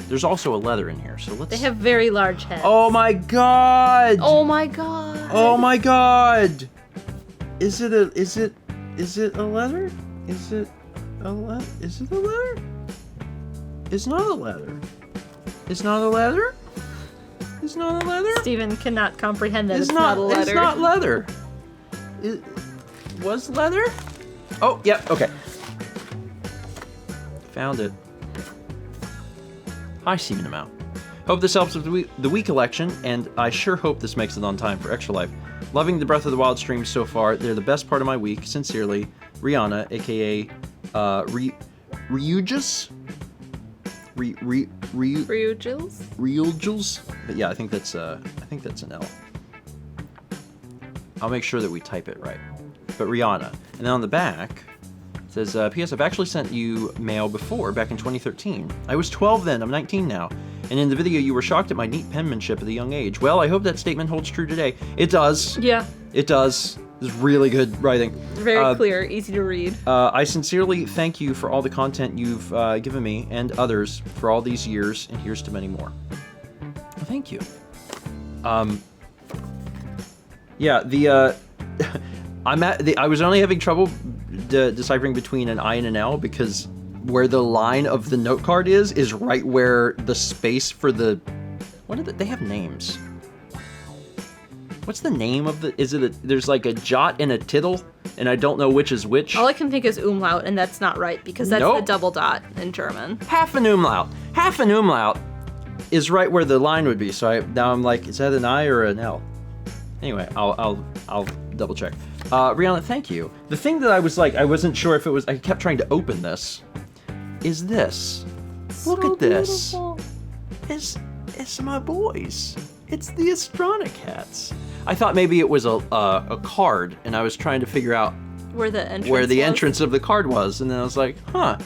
S1: There's also a leather in here, so let's...
S2: They have very large heads.
S1: Oh my god!
S2: Oh my god!
S1: Oh my god! Is it a leather? Is it a leather? Is it a leather? It's not a leather. It's not a leather? It's not a leather?
S2: Steven cannot comprehend that it's not a leather.
S1: It's not leather. It was leather? Oh, yep, okay. Found it. Hi, Steven Amount. Hope this helps with the Wii collection, and I sure hope this makes it on time for Extra Life. Loving the Breath of the Wild streams so far. They're the best part of my week. Sincerely, Rihanna, aka Ryujus? Ryujils? But yeah, I think that's an L. I'll make sure that we type it right. But Rihanna. And then on the back, it says, P.S. I've actually sent you mail before, back in 2013. I was 12 then, I'm 19 now. And in the video, you were shocked at my neat penmanship at a young age. Well, I hope that statement holds true today. It does.
S2: Yeah.
S1: It does. It's really good writing.
S2: Very clear, easy to read.
S1: I sincerely thank you for all the content you've given me and others for all these years, and here's to many more. Well, thank you. Yeah, I was only having trouble deciphering between an I and an L because where the line of the note card is right where the space for the... They have names. What's the name of the... there's like a jot and a tittle, and I don't know which is which.
S2: All I can think is umlaut, and that's not right, because that's the double dot in German.
S1: Half an umlaut. Half an umlaut is right where the line would be, so now I'm like, is that an I or an L? Anyway, I'll double check. Rihanna, thank you. The thing that I was like, I wasn't sure if it was... I kept trying to open this. Is this. Look at this.
S2: Beautiful.
S1: It's my boys. It's the Astronic hats. I thought maybe it was a card, and I was trying to figure out
S2: where the entrance
S1: of the card was, and then I was like, huh,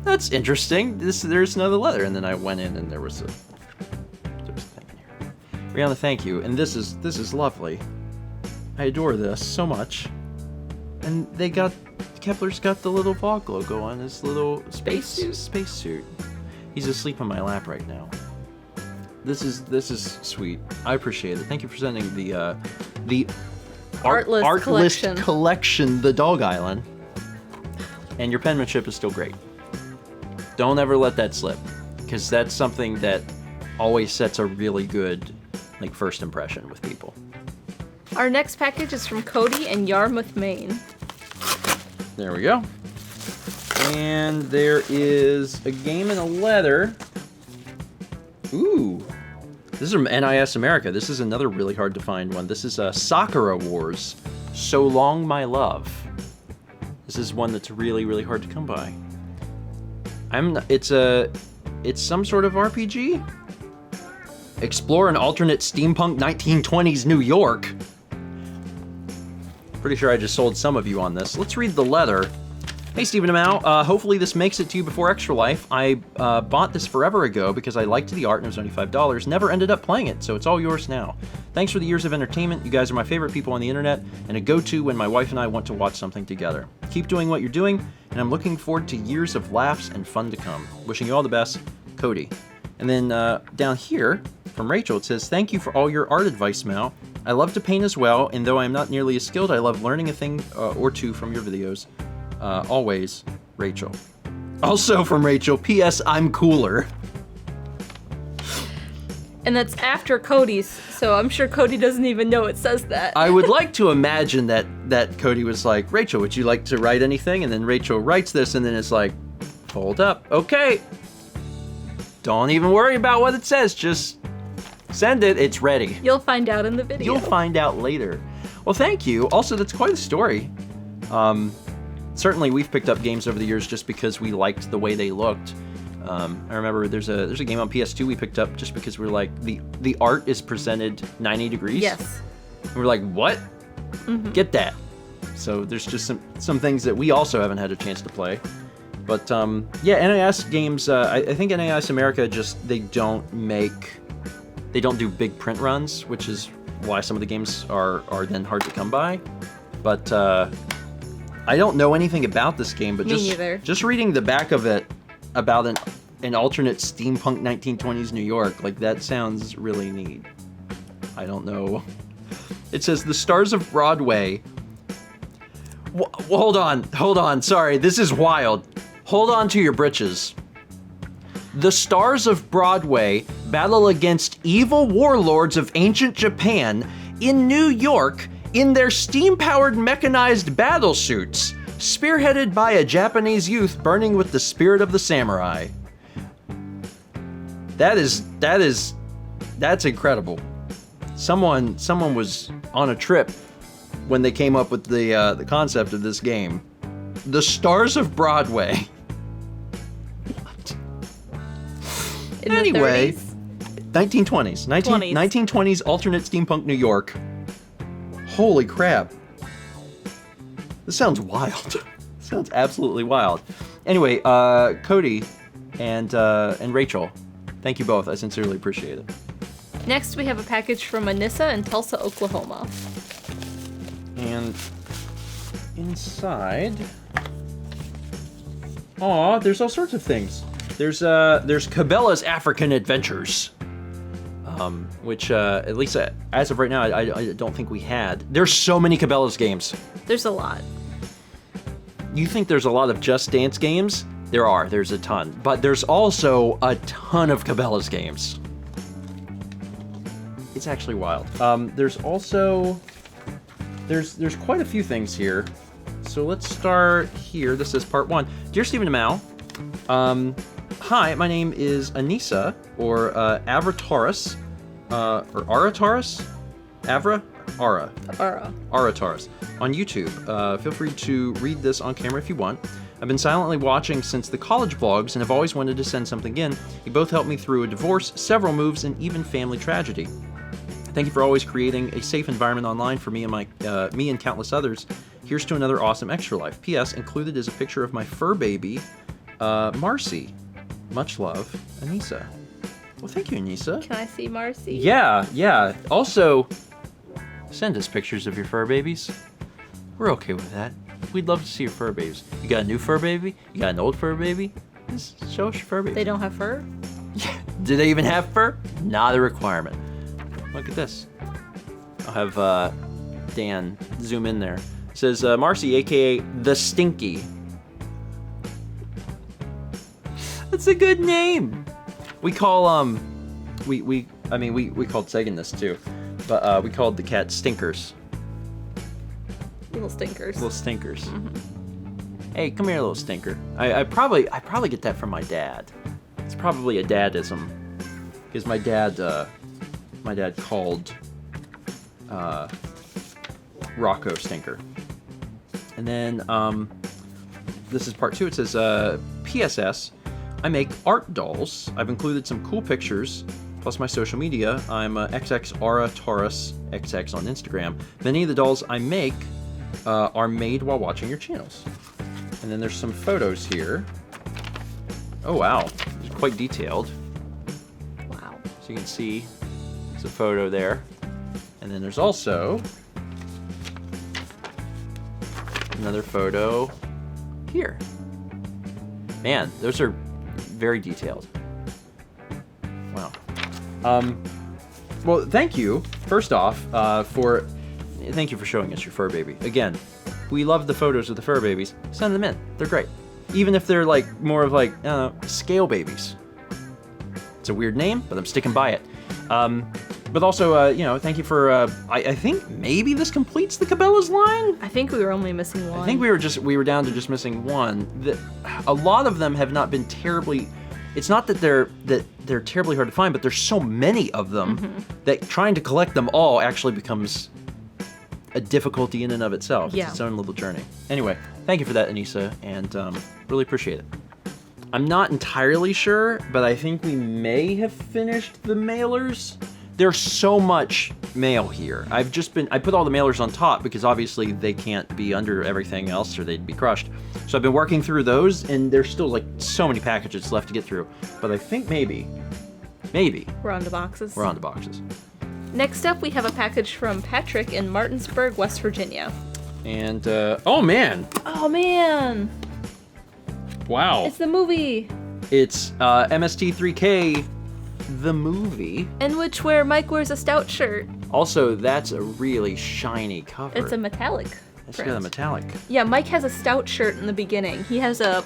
S1: that's interesting. There's another leather, and then I went in, and there was a thing in here. Rihanna, thank you, and this is lovely. I adore this so much, and Kepler's got the little Vogue logo on his little spacesuit. He's asleep on my lap right now. This is sweet. I appreciate it. Thank you for sending the
S2: Art List
S1: collection, the Dog Island. And your penmanship is still great. Don't ever let that slip, because that's something that always sets a really good first impression with people.
S2: Our next package is from Cody in Yarmouth, Maine.
S1: There we go. And there is a game in a leather. Ooh. This is from NIS America. This is another really hard to find one. This is Sakura Wars. So Long My Love. This is one that's really, really hard to come by. It's some sort of RPG? Explore an alternate steampunk 1920s New York. Pretty sure I just sold some of you on this. Let's read the letter. Hey, Stephen Amau. Hopefully this makes it to you before Extra Life. I bought this forever ago because I liked the art and it was only $5. Never ended up playing it, so it's all yours now. Thanks for the years of entertainment. You guys are my favorite people on the internet and a go-to when my wife and I want to watch something together. Keep doing what you're doing, and I'm looking forward to years of laughs and fun to come. Wishing you all the best, Cody. And then down here from Rachel, it says, "Thank you for all your art advice, Mal. I love to paint as well, and though I'm not nearly as skilled, I love learning a thing or two from your videos. Always, Rachel." Also from Rachel, "P.S. I'm cooler."
S2: And that's after Cody's, so I'm sure Cody doesn't even know it says that.
S1: I would like to imagine that Cody was like, "Rachel, would you like to write anything?" And then Rachel writes this, and then it's like, "Hold up, okay. Don't even worry about what it says, just send it, it's ready."
S2: You'll find out in the video.
S1: You'll find out later. Well, thank you. Also, that's quite a story. Certainly, we've picked up games over the years just because we liked the way they looked. I remember there's a game on PS2 we picked up just because we were like, the art is presented 90 degrees.
S2: Yes.
S1: And we're like, what? Mm-hmm. Get that. So there's just some things that we also haven't had a chance to play. But yeah, NIS games, I think NIS America they don't do big print runs, which is why some of the games are then hard to come by. But I don't know anything about this game, but
S2: Me neither.
S1: just reading the back of it about an alternate steampunk 1920s New York, like that sounds really neat. I don't know. It says, "The stars of Broadway." Hold on, sorry, this is wild. Hold on to your britches. "The stars of Broadway battle against evil warlords of ancient Japan in New York in their steam-powered mechanized battle suits, spearheaded by a Japanese youth burning with the spirit of the samurai." That's incredible. Someone was on a trip when they came up with the concept of this game. The Stars of Broadway. What?
S2: In
S1: Anyway,
S2: the
S1: 1920s. 1920s alternate steampunk New York. Holy crap. This sounds wild. Sounds absolutely wild. Anyway, Cody and Rachel, thank you both. I sincerely appreciate it.
S2: 30s. Next, we have a package from Anissa in Tulsa, Oklahoma.
S1: And inside, there's all sorts of things. There's Cabela's African Adventures, which at least as of right now, I don't think we had. There's so many Cabela's games.
S2: There's a lot.
S1: You think there's a lot of Just Dance games? There's a ton. But there's also a ton of Cabela's games. It's actually wild. There's also, there's quite a few things here. So let's start here. This is part 1. Dear Stephen and Mal, hi, my name is Anissa, or Avrataurus, or Arataurus? Arataurus on YouTube. Feel free to read this on camera if you want. I've been silently watching since the college vlogs and have always wanted to send something in. You both helped me through a divorce, several moves, and even family tragedy. Thank you for always creating a safe environment online for me and me and countless others. Here's to another awesome extra life. P.S. Included is a picture of my fur baby, Marcy. Much love, Anissa. Well, thank you, Anissa.
S2: Can I see Marcy?
S1: Yeah. Also, send us pictures of your fur babies. We're okay with that. We'd love to see your fur babies. You got a new fur baby? You got an old fur baby? Just show us your fur baby.
S2: They don't have fur?
S1: Yeah. Do they even have fur? Not a requirement. Look at this. I'll have Dan zoom in there. It says Marcy, aka the Stinky. That's a good name. We call we called Sagan this too, but we called the cat Stinkers.
S2: Little stinkers.
S1: Little stinkers. Mm-hmm. Hey, come here, little stinker. I probably get that from my dad. It's probably a dadism, because my dad called Rocco Stinker. And then this is part 2. It says PSS. I make art dolls. I've included some cool pictures, plus my social media. I'm XXAuraTaurus XX on Instagram. Many of the dolls I make are made while watching your channels. And then there's some photos here. Oh wow, it's quite detailed.
S2: Wow.
S1: So you can see there's a photo there. And then there's also another photo here. Man, those are very detailed. Wow. Well, thank you, first off, thank you for showing us your fur baby. Again, we love the photos of the fur babies. Send them in. They're great. Even if they're like more of like, scale babies. It's a weird name, but I'm sticking by it. But also, thank you for, I think maybe this completes the Cabela's line?
S2: I think we were only missing one.
S1: I think we were down to just missing one. A lot of them have not been terribly, it's not that they're terribly hard to find, but there's so many of them that trying to collect them all actually becomes a difficulty in and of itself.
S2: Yeah.
S1: It's its own little journey. Anyway, thank you for that, Anissa, and really appreciate it. I'm not entirely sure, but I think we may have finished the mailers. There's so much mail here. I put all the mailers on top because obviously they can't be under everything else or they'd be crushed. So I've been working through those and there's still like so many packages left to get through. But I think maybe,
S2: we're on to boxes.
S1: we're on to boxes.
S2: Next up, we have a package from Patrick in Martinsburg, West Virginia.
S1: And, oh man,
S2: Oh man,
S1: wow.
S2: it's the movie
S1: It's MST3K, the movie.
S2: in where Mike wears a stout shirt.
S1: Also, that's a really shiny cover.
S2: It's a metallic
S1: It's
S2: print.
S1: got a metallic.
S2: Yeah, Mike has a stout shirt in the beginning. He has a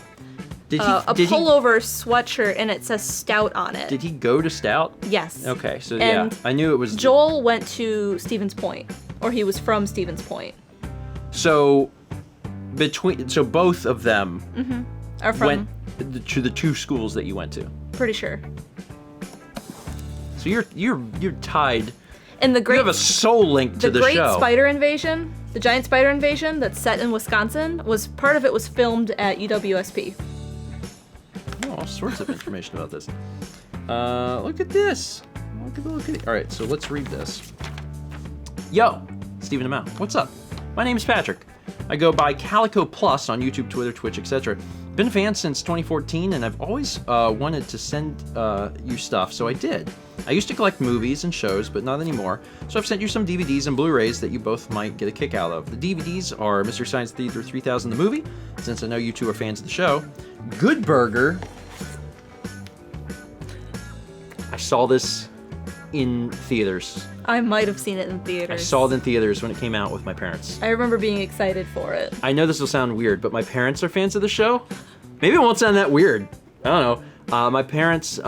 S1: Did
S2: pullover sweatshirt and it says stout on it.
S1: Did he go to Stout?
S2: Yes.
S1: Okay, so
S2: And
S1: yeah, I knew it was.
S2: Joel went to Stevens Point, or he was from Stevens Point.
S1: So both of them
S2: Or from,
S1: went to the two schools that you went to.
S2: pretty sure.
S1: So you're tied.
S2: And the
S1: You
S2: great
S1: have a soul link to the
S2: Great
S1: show.
S2: Spider Invasion, the giant spider invasion that's set in Wisconsin, part of it was filmed at UWSP.
S1: Oh, all sorts of information about this. Look at this. Look at it. All right, so let's read this. Yo, Stephen Amau, what's up? My name is Patrick. I go by Calico Plus on YouTube, Twitter, Twitch, etc. Been a fan since 2014, and I've always wanted to send you stuff, so I did. I used to collect movies and shows, but not anymore, so I've sent you some DVDs and Blu-rays that you both might get a kick out of. The DVDs are Mystery Science Theater 3000 the movie, since I know you two are fans of the show. Good Burger. I saw this in theaters.
S2: I might have seen it in theaters.
S1: I saw it in theaters when it came out with my parents.
S2: I remember being excited for it.
S1: I know this will sound weird, but my parents are fans of the show. Maybe it won't sound that weird. I don't know. My parents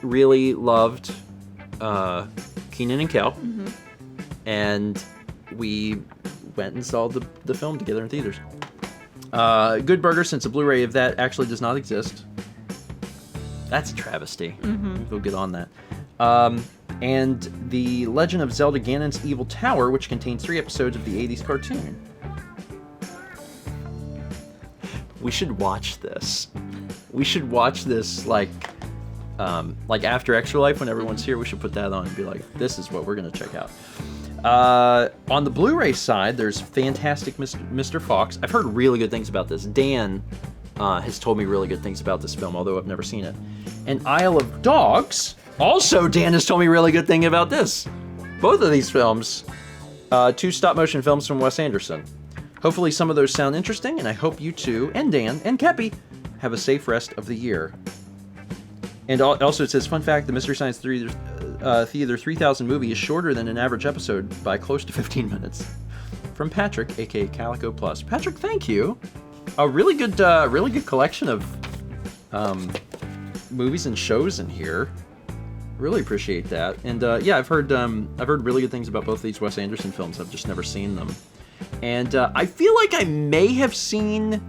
S1: really loved Kenan and Kel, and we went and saw the film together in theaters. Good Burger, since a Blu-ray of that actually does not exist. That's a travesty. We'll get on that. And The Legend of Zelda Ganon's Evil Tower, which contains 3 episodes of the 80s cartoon. We should watch this. We should watch this like after Extra Life when everyone's here. We should put that on and be like, this is what we're gonna check out. On the Blu-ray side, there's Fantastic Mr. Fox. I've heard really good things about this. Dan has told me really good things about this film, although I've never seen it. And Isle of Dogs. Also, Dan has told me really good thing about this. Both of these films, 2 stop-motion films from Wes Anderson. Hopefully some of those sound interesting, and I hope you two, and Dan, and Kepi, have a safe rest of the year. And also it says, fun fact, the Mystery Science Theater 3000 movie is shorter than an average episode by close to 15 minutes. From Patrick, aka Calico Plus. Patrick, thank you. A really good collection of movies and shows in here. Really appreciate that. And yeah, I've heard really good things about both of these Wes Anderson films. I've just never seen them. And I feel like I may have seen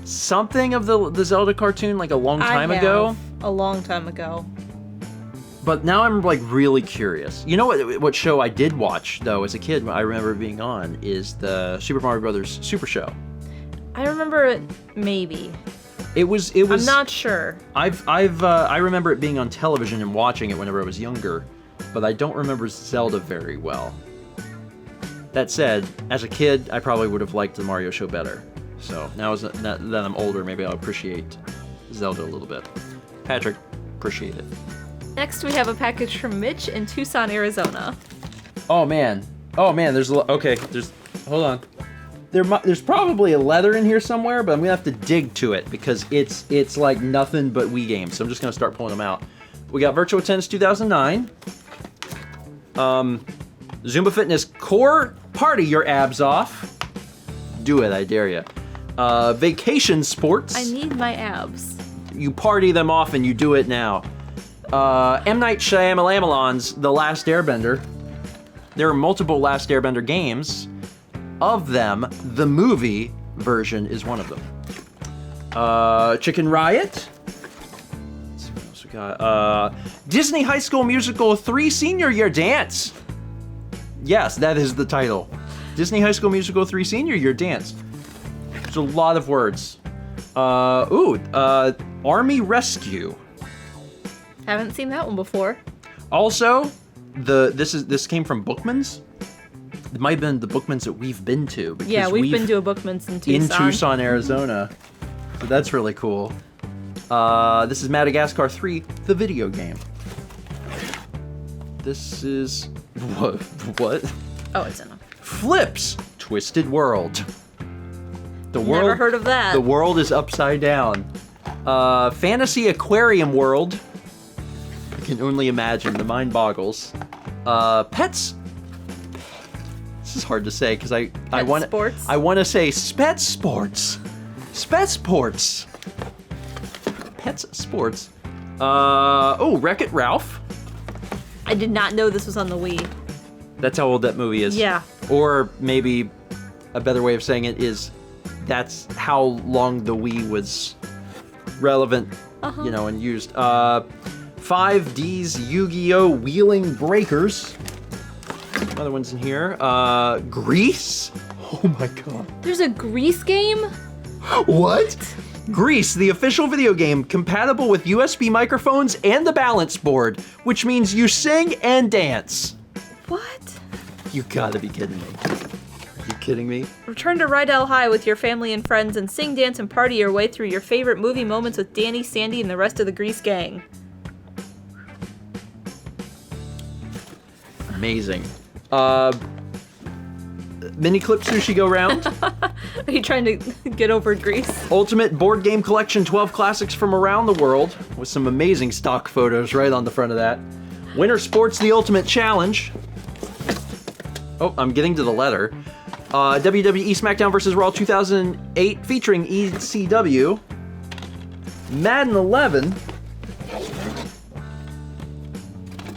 S1: something of the Zelda cartoon like a long time ago.
S2: A long time ago.
S1: But now I'm like really curious. You know what show I did watch though as a kid? I remember being on is the Super Mario Brothers Super Show.
S2: I remember it maybe.
S1: It was.
S2: I'm not sure.
S1: I remember it being on television and watching it whenever I was younger, but I don't remember Zelda very well. That said, as a kid, I probably would have liked the Mario show better. So now that I'm older, maybe I'll appreciate Zelda a little bit. Patrick, appreciate it.
S2: Next, we have a package from Mitch in Tucson, Arizona.
S1: Oh man, there's okay. Hold on. There's probably a leather in here somewhere, but I'm gonna have to dig to it because it's like nothing but Wii games. So I'm just gonna start pulling them out. We got Virtual Tennis 2009. Zumba Fitness Core Party Your Abs Off. Do it, I dare you. Vacation Sports.
S2: I need my abs.
S1: You party them off and you do it now. M. Night Shyamalan's The Last Airbender. There are multiple Last Airbender games. Of them, the movie version is one of them. Chicken Riot. Let's see what else we got. Disney High School Musical 3 Senior Year Dance. Yes, that is the title. Disney High School Musical 3 Senior Year Dance. There's a lot of words. Army Rescue.
S2: Haven't seen that one before.
S1: Also, this came from Bookman's. It might have been the Bookman's that we've been to. Because
S2: Yeah, we've been to a Bookman's in Tucson.
S1: In Tucson, Arizona. So that's really cool. This is Madagascar 3, the video game. This is... What?
S2: Oh, it's in a...
S1: Flips! Twisted World.
S2: Never heard of that.
S1: The world is upside down. Fantasy Aquarium World. I can only imagine. The mind boggles. Pets. This is hard to say because I want to say Spet Sports. Spet Sports. Pets Sports. Wreck-It Ralph.
S2: I did not know this was on the Wii.
S1: That's how old that movie is.
S2: Yeah.
S1: Or maybe a better way of saying it is that's how long the Wii was relevant, and used. 5D's Yu-Gi-Oh! Wheeling Breakers. Other ones in here. Grease. Oh my god.
S2: There's a Grease game?
S1: What? Grease, the official video game, compatible with USB microphones and the balance board, which means you sing and dance.
S2: What?
S1: You gotta be kidding me. Are you kidding me?
S2: Return to Rydell High with your family and friends and sing, dance, and party your way through your favorite movie moments with Danny, Sandy, and the rest of the Grease gang.
S1: Amazing. Mini Clip Sushi Go Round.
S2: Are you trying to get over Grease?
S1: Ultimate Board Game Collection 12 Classics from Around the World, with some amazing stock photos right on the front of that. Winter Sports The Ultimate Challenge. Oh, I'm getting to the letter. WWE SmackDown vs. Raw 2008 featuring ECW. Madden 11.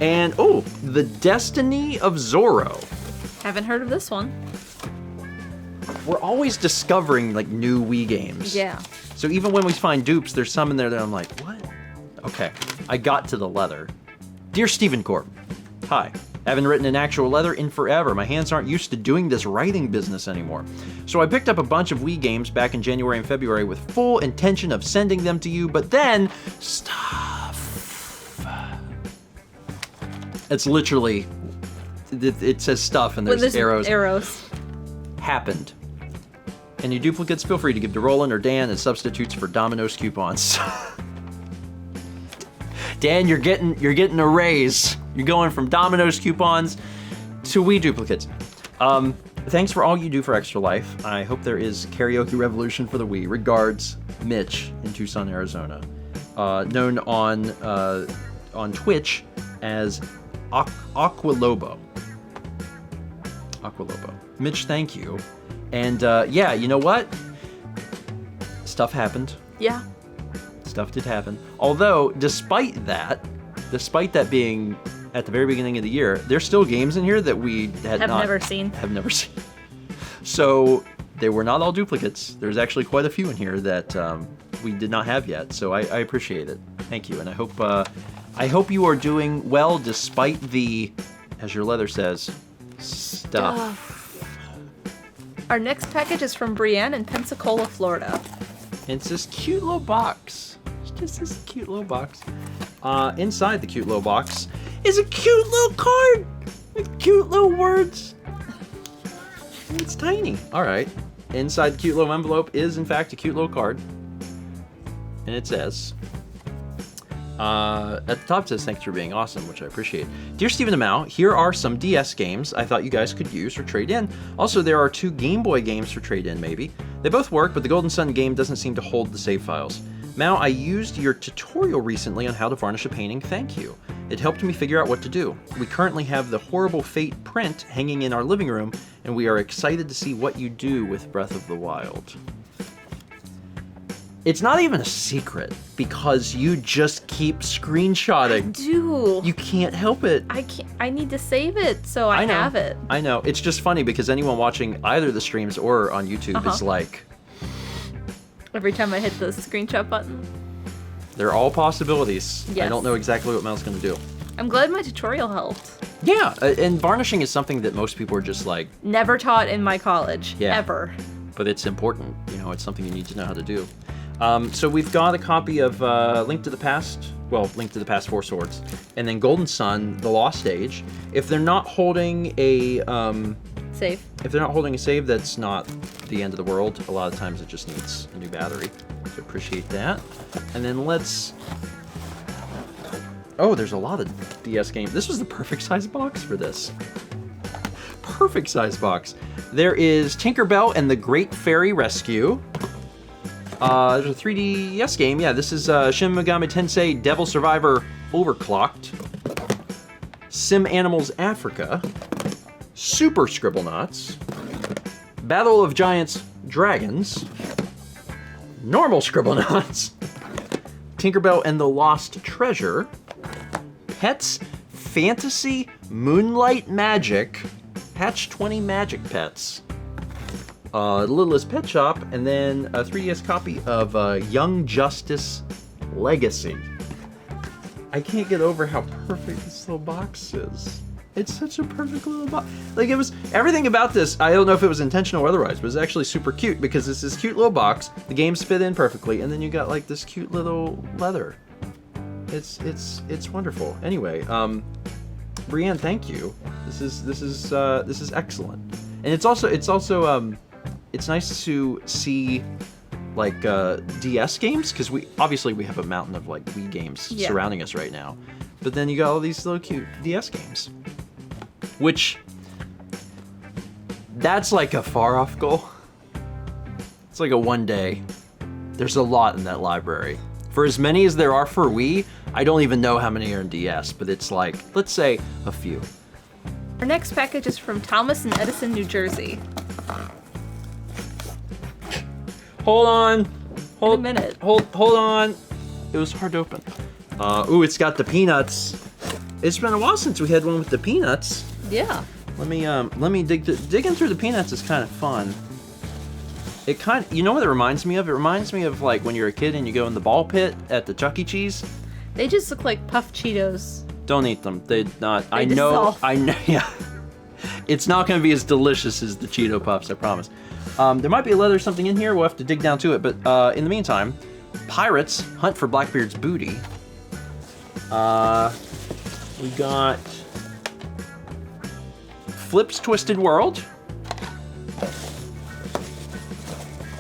S1: And, The Destiny of Zorro.
S2: Haven't heard of this one.
S1: We're always discovering, new Wii games.
S2: Yeah.
S1: So even when we find dupes, there's some in there that I'm like, what? Okay, I got to the leather. Dear Stephen Corp, hi. Haven't written an actual letter in forever. My hands aren't used to doing this writing business anymore. So I picked up a bunch of Wii games back in January and February with full intention of sending them to you, but then stuff. It's literally, it says stuff and there's arrows. Happened. Any duplicates, feel free to give to Roland or Dan as substitutes for Domino's coupons. Dan, you're getting a raise. You're going from Domino's coupons to Wii duplicates. Thanks for all you do for Extra Life. I hope there is karaoke revolution for the Wii. Regards, Mitch in Tucson, Arizona, known on Twitch as Aqualobo. Aqualobo. Mitch, thank you. And you know what? Stuff happened.
S2: Yeah.
S1: Stuff did happen. Although, despite that being at the very beginning of the year, there's still games in here that we have never seen. So they were not all duplicates. There's actually quite a few in here that we did not have yet. So I appreciate it. Thank you, and I hope you are doing well despite the, as your leather says, stuff.
S2: Our next package is from Brienne in Pensacola, Florida.
S1: And it's this cute little box. It's just this cute little box. Inside the cute little box is a cute little card with cute little words. It's tiny. All right. Inside the cute little envelope is, in fact, a cute little card. And it says, at the top it says, thanks for being awesome, which I appreciate. Dear Stephen Amau, here are some DS games I thought you guys could use or trade in. Also, there are 2 Game Boy games for trade in, maybe. They both work, but the Golden Sun game doesn't seem to hold the save files. Mal, I used your tutorial recently on how to varnish a painting. Thank you. It helped me figure out what to do. We currently have the Horrible Fate print hanging in our living room, and we are excited to see what you do with Breath of the Wild. It's not even a secret, because you just keep screenshotting.
S2: I do.
S1: You can't help it.
S2: I need to save it, so I have it.
S1: I know. It's just funny because anyone watching either the streams or on YouTube is like...
S2: Every time I hit the screenshot button.
S1: They're all possibilities.
S2: Yes.
S1: I don't know exactly what Mel's going to do.
S2: I'm glad my tutorial helped.
S1: Yeah, and varnishing is something that most people are just like...
S2: Never taught in my college.
S1: Yeah.
S2: Ever.
S1: But it's important. You know, it's something you need to know how to do. So we've got a copy of Link to the Past, well, Link to the Past 4 Swords, and then Golden Sun, The Lost Age. If they're not holding a...
S2: Save.
S1: If they're not holding a save, that's not the end of the world. A lot of times it just needs a new battery. So appreciate that. And then let's... Oh, there's a lot of DS games. This was the perfect size box for this. Perfect size box. There is Tinkerbell and the Great Fairy Rescue. There's a 3DS game. Yeah, this is Shin Megami Tensei Devil Survivor Overclocked. Sim Animals Africa. Super Scribblenauts. Battle of Giants Dragons. Normal Scribblenauts. Tinkerbell and the Lost Treasure. Pets Fantasy Moonlight Magic. Hatch 20 Magic Pets. Littlest Pet Shop, and then a 3DS copy of Young Justice Legacy. I can't get over how perfect this little box is. It's such a perfect little box. Like, it was, everything about this, I don't know if it was intentional or otherwise, but it's actually super cute because it's this cute little box, the games fit in perfectly, and then you got like this cute little leather. It's wonderful. Anyway, Brienne, thank you. This is excellent. And it's also it's nice to see like DS games, because we have a mountain of like Wii games surrounding us right now, but then you got all these little cute DS games, which that's like a far off goal. It's like a one day. There's a lot in that library. For as many as there are for Wii, I don't even know how many are in DS, but it's like, let's say a few.
S2: Our next package is from Thomas in Edison, New Jersey.
S1: Hold on.
S2: In a minute.
S1: Hold on. It was hard to open. Ooh, it's got the peanuts. It's been a while since we had one with the peanuts.
S2: Yeah.
S1: Let me digging through the peanuts is kind of fun. You know what it reminds me of? It reminds me of like when you're a kid and you go in the ball pit at the Chuck E. Cheese.
S2: They just look like puffed Cheetos.
S1: Don't eat them. They know.
S2: Dissolve.
S1: I know. Yeah. It's not going to be as delicious as the Cheeto Puffs, I promise. There might be a leather something in here. We'll have to dig down to it. But in the meantime, Pirates Hunt for Blackbeard's Booty. We got Flip's Twisted World.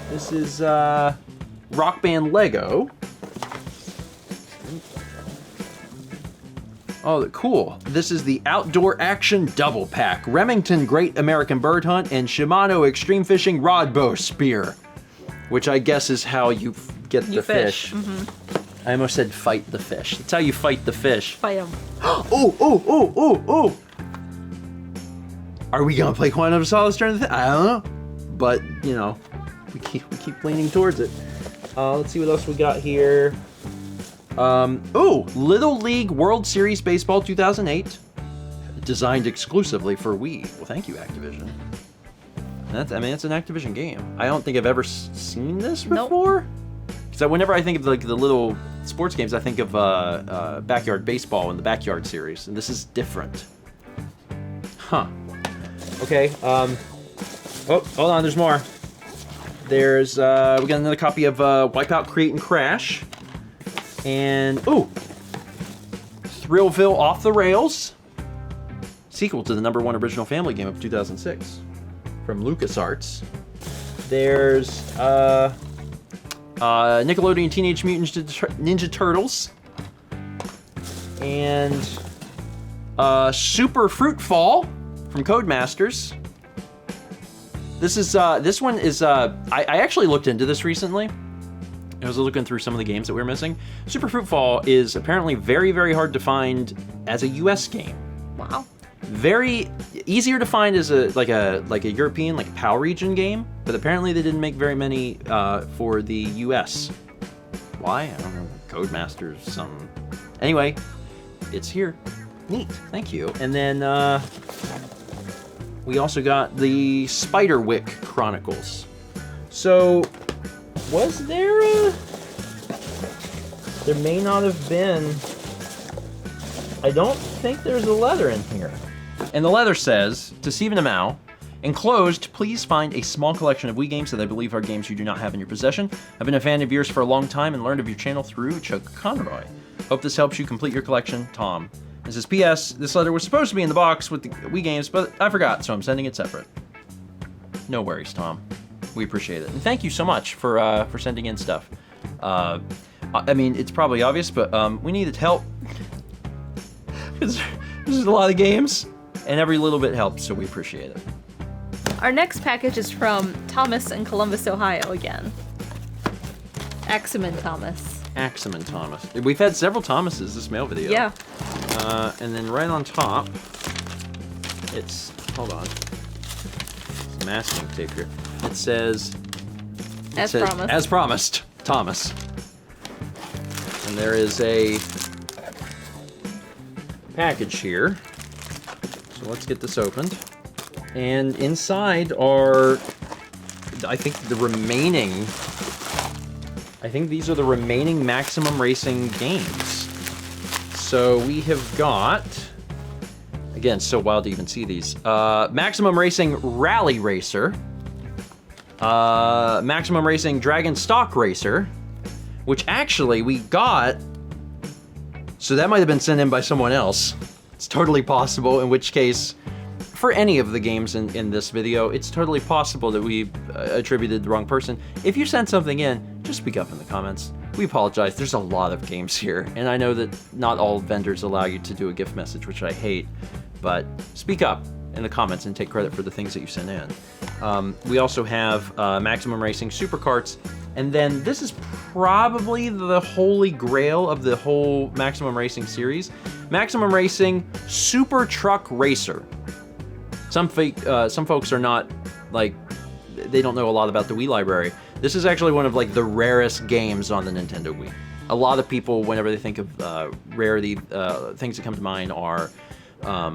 S1: This is Rock Band Lego. Oh, cool. This is the Outdoor Action Double Pack. Remington Great American Bird Hunt and Shimano Extreme Fishing Rod Bow Spear. Which I guess is how you get the fish. Mm-hmm. I almost said fight the fish. That's how you fight the fish.
S2: Fight them.
S1: Oh. Are we gonna play Quantum of Solace during the thing? I don't know. But, you know, we keep leaning towards it. Let's see what else we got here. Little League World Series Baseball 2008. Designed exclusively for Wii. Well, thank you, Activision. It's an Activision game. I don't think I've ever seen this before. Because whenever I think of like the little sports games, I think of Backyard Baseball and the Backyard series, and this is different. Huh. Okay. Oh, hold on. There's more. There's we got another copy of Wipeout, Create, and Crash. And, Thrillville Off the Rails, sequel to the #1 original family game of 2006 from LucasArts. There's Nickelodeon Teenage Mutant Ninja Turtles. And Super Fruit Fall from Codemasters. This one is, I actually looked into this recently. I was looking through some of the games that we were missing. Super Fruit Fall is apparently very, very hard to find as a US game.
S2: Wow.
S1: Very easier to find as a European, like PAL region game, but apparently they didn't make very many for the US. Why? I don't know. Codemasters, something. Anyway, it's here. Neat. Thank you. And then we also got the Spiderwick Chronicles. So, was there a... There may not have been... I don't think there's a letter in here. And the letter says, to Stephen Amau, enclosed, please find a small collection of Wii games that I believe are games you do not have in your possession. I've been a fan of yours for a long time and learned of your channel through Chuck Conroy. Hope this helps you complete your collection, Tom. It says, P.S. This letter was supposed to be in the box with the Wii games, but I forgot, so I'm sending it separate. No worries, Tom. We appreciate it. And thank you so much for sending in stuff. I mean, it's probably obvious, but we needed help. There's a lot of games, and every little bit helps, so we appreciate it.
S2: Our next package is from Thomas in Columbus, Ohio again. Axeman Thomas.
S1: Axeman Thomas. We've had several Thomases this mail video.
S2: Yeah.
S1: And then right on top, it's, hold on, it's masking tape here. It says,
S2: Promised.
S1: As promised, Thomas. And there is a package here. So let's get this opened. And inside are, I think these are the remaining Maximum Racing games. So we have got, again, so wild to even see these. Maximum Racing Rally Racer. Maximum Racing Dragon Stock Racer. Which actually we got, so that might have been sent in by someone else. It's totally possible, in which case, for any of the games in this video, it's totally possible that we attributed the wrong person. If you sent something in, just speak up in the comments. We apologize, there's a lot of games here, and I know that not all vendors allow you to do a gift message, which I hate, but speak up in the comments and take credit for the things that you sent in. We also have Maximum Racing Super Karts, and then this is probably the holy grail of the whole Maximum Racing series, Maximum Racing Super Truck Racer. Some folks are not, like, they don't know a lot about the Wii library. This is actually one of, like, the rarest games on the Nintendo Wii. A lot of people, whenever they think of rarity, things that come to mind are, I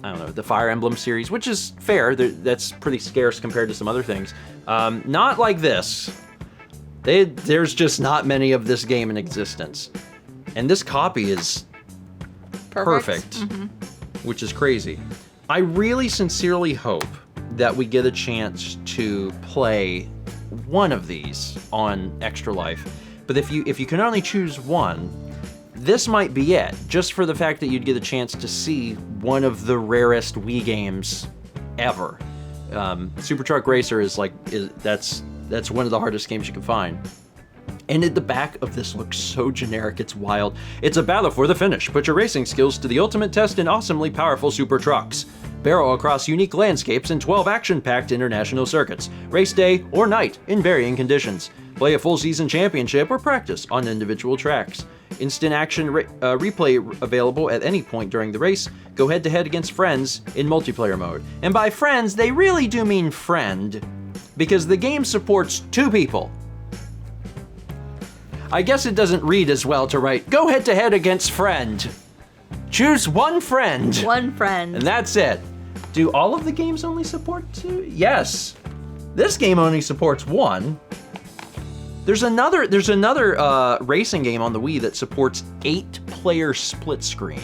S1: don't know, the Fire Emblem series, which is fair. That's pretty scarce compared to some other things. Not like this. There's just not many of this game in existence. And this copy is perfect. Mm-hmm. Which is crazy. I really sincerely hope that we get a chance to play one of these on Extra Life. But if you can only choose one, this might be it, just for the fact that you'd get a chance to see one of the rarest Wii games ever. Super Truck Racer that's one of the hardest games you can find. And the back of this looks so generic, it's wild. It's a battle for the finish. Put your racing skills to the ultimate test in awesomely powerful super trucks. Barrel across unique landscapes in 12 action-packed international circuits. Race day or night in varying conditions. Play a full season championship or practice on individual tracks. Instant action replay available at any point during the race. Go head-to-head against friends in multiplayer mode. And by friends, they really do mean friend, because the game supports 2 people. I guess it doesn't read as well to write, go head-to-head against friend. Choose one friend.
S2: One friend.
S1: And that's it. Do all of the games only support 2? Yes. This game only supports 1. There's another racing game on the Wii that supports 8-player split screen.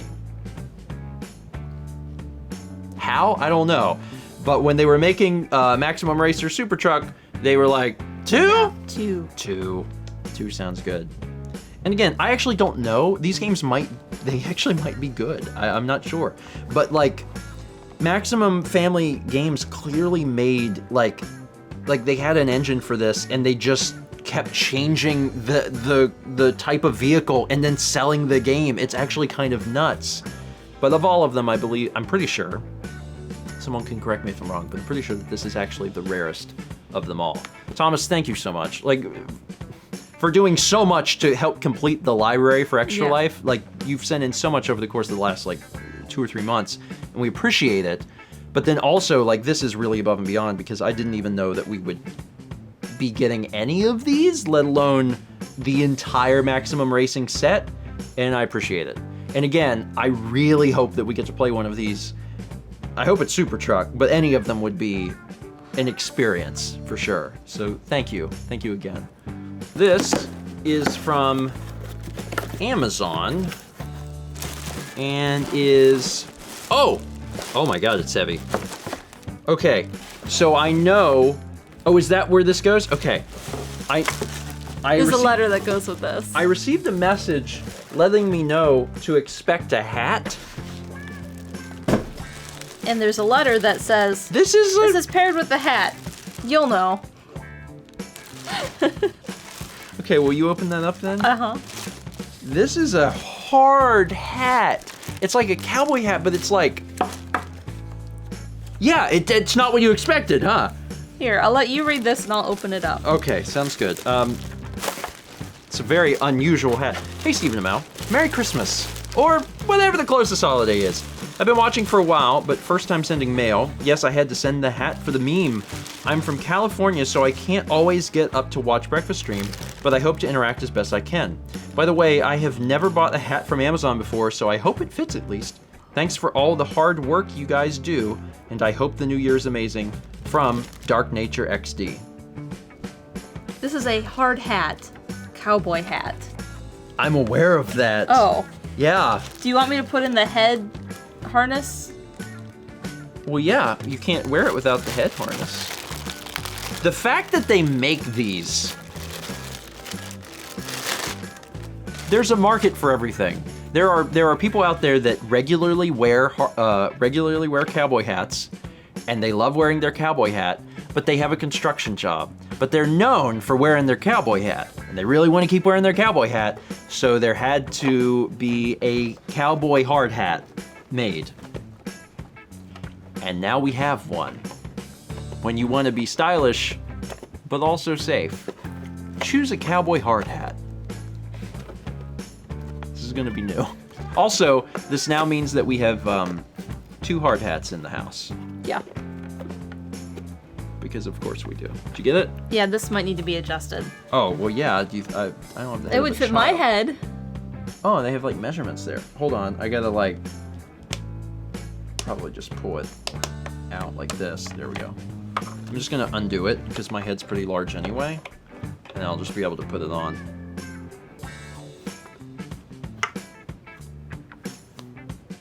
S1: How? I don't know. But when they were making Maximum Racer Super Truck, they were like, 2? 2 sounds good. And again, I actually don't know. These games they actually might be good. I'm not sure. But like, Maximum Family Games clearly made like they had an engine for this, and they just kept changing the type of vehicle and then selling the game. It's actually kind of nuts. But of all of them, I'm pretty sure, someone can correct me if I'm wrong, but I'm pretty sure that this is actually the rarest of them all. Thomas, thank you so much. Like, for doing so much to help complete the library for Extra
S2: Yeah.
S1: Life. Like, you've sent in so much over the course of the last, like, 2 or 3 months, and we appreciate it. But then also, like, this is really above and beyond because I didn't even know that we would be getting any of these, let alone the entire Maximum Racing set, and I appreciate it. And again, I really hope that we get to play one of these. I hope it's Super Truck, but any of them would be an experience for sure. So thank you again. This is from Amazon and is, oh my God, it's heavy. Okay, so I know, oh, is that where this goes? Okay,
S2: There's a letter that goes with this.
S1: I received a message letting me know to expect a hat.
S2: And there's a letter that says,
S1: This is
S2: paired with the hat. You'll know.
S1: Okay, will you open that up then?
S2: Uh-huh.
S1: This is a hard hat. It's like a cowboy hat, but it's like, yeah, it's not what you expected, huh?
S2: Here, I'll let you read this and I'll open it up.
S1: Okay, sounds good. It's a very unusual hat. Hey, Stephen and Mal, Merry Christmas. Or whatever the closest holiday is. I've been watching for a while, but first time sending mail. Yes, I had to send the hat for the meme. I'm from California, so I can't always get up to watch Breakfast Stream, but I hope to interact as best I can. By the way, I have never bought a hat from Amazon before, so I hope it fits at least. Thanks for all the hard work you guys do, and I hope the new year is amazing. From Dark Nature XD.
S2: This is a hard hat. Cowboy hat.
S1: I'm aware of that.
S2: Oh.
S1: Yeah.
S2: Do you want me to put in the head harness?
S1: Well, yeah, you can't wear it without the head harness. The fact that they make these, there's a market for everything. There are people out there that regularly wear cowboy hats, and they love wearing their cowboy hat, but they have a construction job. But they're known for wearing their cowboy hat, and they really want to keep wearing their cowboy hat, so there had to be a cowboy hard hat made. And now we have one. When you want to be stylish, but also safe, choose a cowboy hard hat. This is gonna be new. Also, this now means that we have 2 hard hats in the house.
S2: Yeah.
S1: Because of course we do. Did you get it?
S2: Yeah, this might need to be adjusted.
S1: Oh, well, yeah. I don't have the head
S2: It
S1: of
S2: would
S1: a
S2: fit my
S1: child.
S2: head.
S1: Oh, and they have like measurements there. Hold on, I gotta like probably just pull it out like this. There we go. I'm just gonna undo it because my head's pretty large anyway, and I'll just be able to put it on.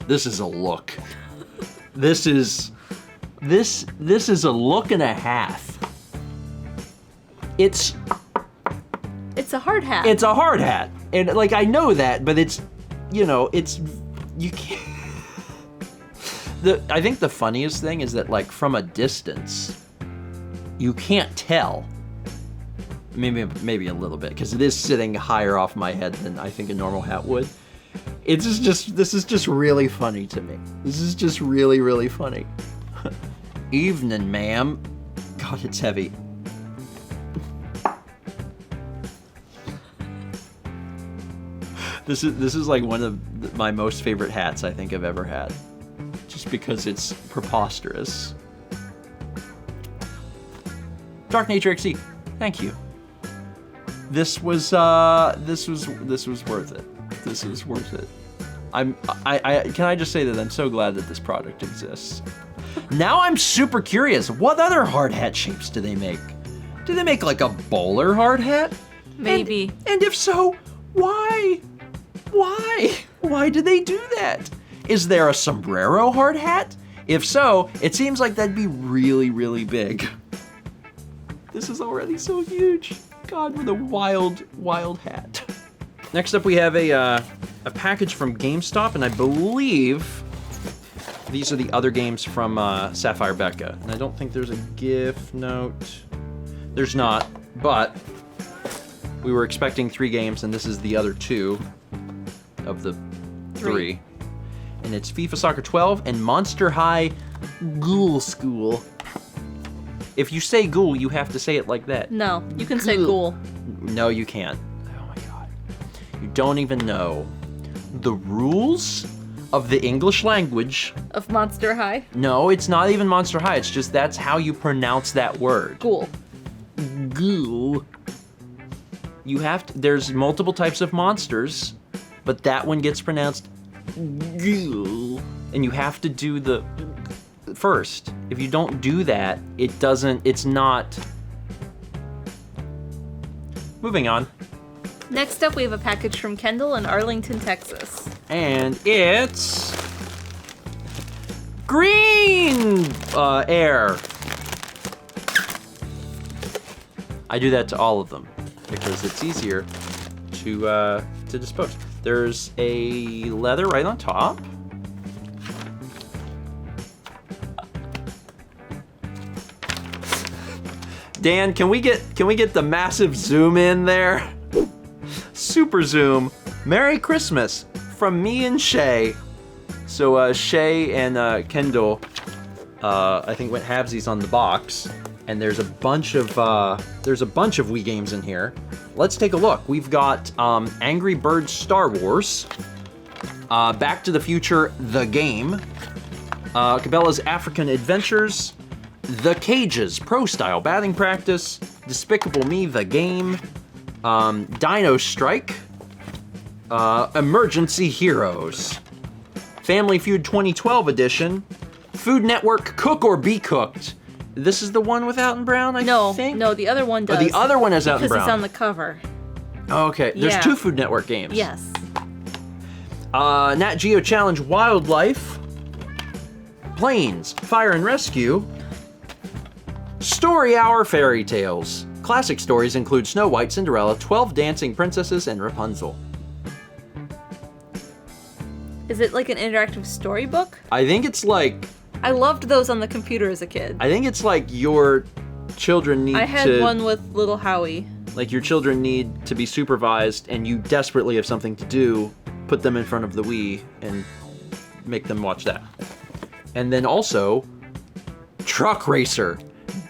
S1: This is a look. This is a look and a half. It's
S2: a hard hat.
S1: It's a hard hat. And like, I know that, but it's, you know, it's, you can't. I think the funniest thing is that like from a distance, you can't tell. Maybe a little bit, because it is sitting higher off my head than I think a normal hat would. This is just really funny to me. This is just really, really funny. Evening, ma'am. God, it's heavy. This is like one of my most favorite hats I think I've ever had. Just because it's preposterous. Dark Nature XC, thank you. This was worth it. This was worth it. Can I just say that I'm so glad that this product exists. Now I'm super curious. What other hard hat shapes do they make? Do they make like a bowler hard hat?
S2: Maybe.
S1: And if so, why? Why do they do that? Is there a sombrero hard hat? If so, it seems like that'd be really, really big. This is already so huge. God, what a wild, wild hat. Next up we have a package from GameStop, and I believe these are the other games from SapphireBecca. And I don't think there's a gift note. There's not, but we were expecting 3 games, and this is the other 2 of the 3. And it's FIFA Soccer 12 and Monster High Ghoul School. If you say ghoul, you have to say it like that.
S2: No, you can say ghoul.
S1: No, you can't. You don't even know the rules of the English language.
S2: Of Monster High?
S1: No, it's not even Monster High. It's just that's how you pronounce that word.
S2: Ghoul.
S1: Ghoul. You have to, there's multiple types of monsters, but that one gets pronounced ghoul. And you have to do the first. If you don't do that, it's not. Moving on.
S2: Next up, we have a package from Kendall in Arlington, Texas.
S1: And it's green air. I do that to all of them because it's easier to dispose. There's a leather right on top. Dan, can we get the massive zoom in there? Super zoom. Merry Christmas from me and Shay. So Shay and Kendall, I think went halvesies on the box, and there's a bunch of Wii games in here. Let's take a look. We've got Angry Birds Star Wars, Back to the Future the game, Cabela's African Adventures, The Cages Pro Style Batting Practice, Despicable Me the game, Dino Strike, Emergency Heroes, Family Feud 2012 edition, Food Network Cook or Be Cooked. This is the one with Alton Brown, I think?
S2: No, the other one does.
S1: Oh, the other one has Alton Brown.
S2: Because he's on the cover.
S1: Okay, there's
S2: Yeah.
S1: 2 Food Network games.
S2: Yes.
S1: Nat Geo Challenge Wildlife, Planes, Fire and Rescue, Story Hour Fairy Tales. Classic stories include Snow White, Cinderella, 12 Dancing Princesses, and Rapunzel.
S2: Is it like an interactive storybook?
S1: I think it's like...
S2: I loved those on the computer as a kid.
S1: I think it's like your children need
S2: I had one with little Howie.
S1: Like your children need to be supervised and you desperately have something to do, put them in front of the Wii and make them watch that. And then also, Truck Racer.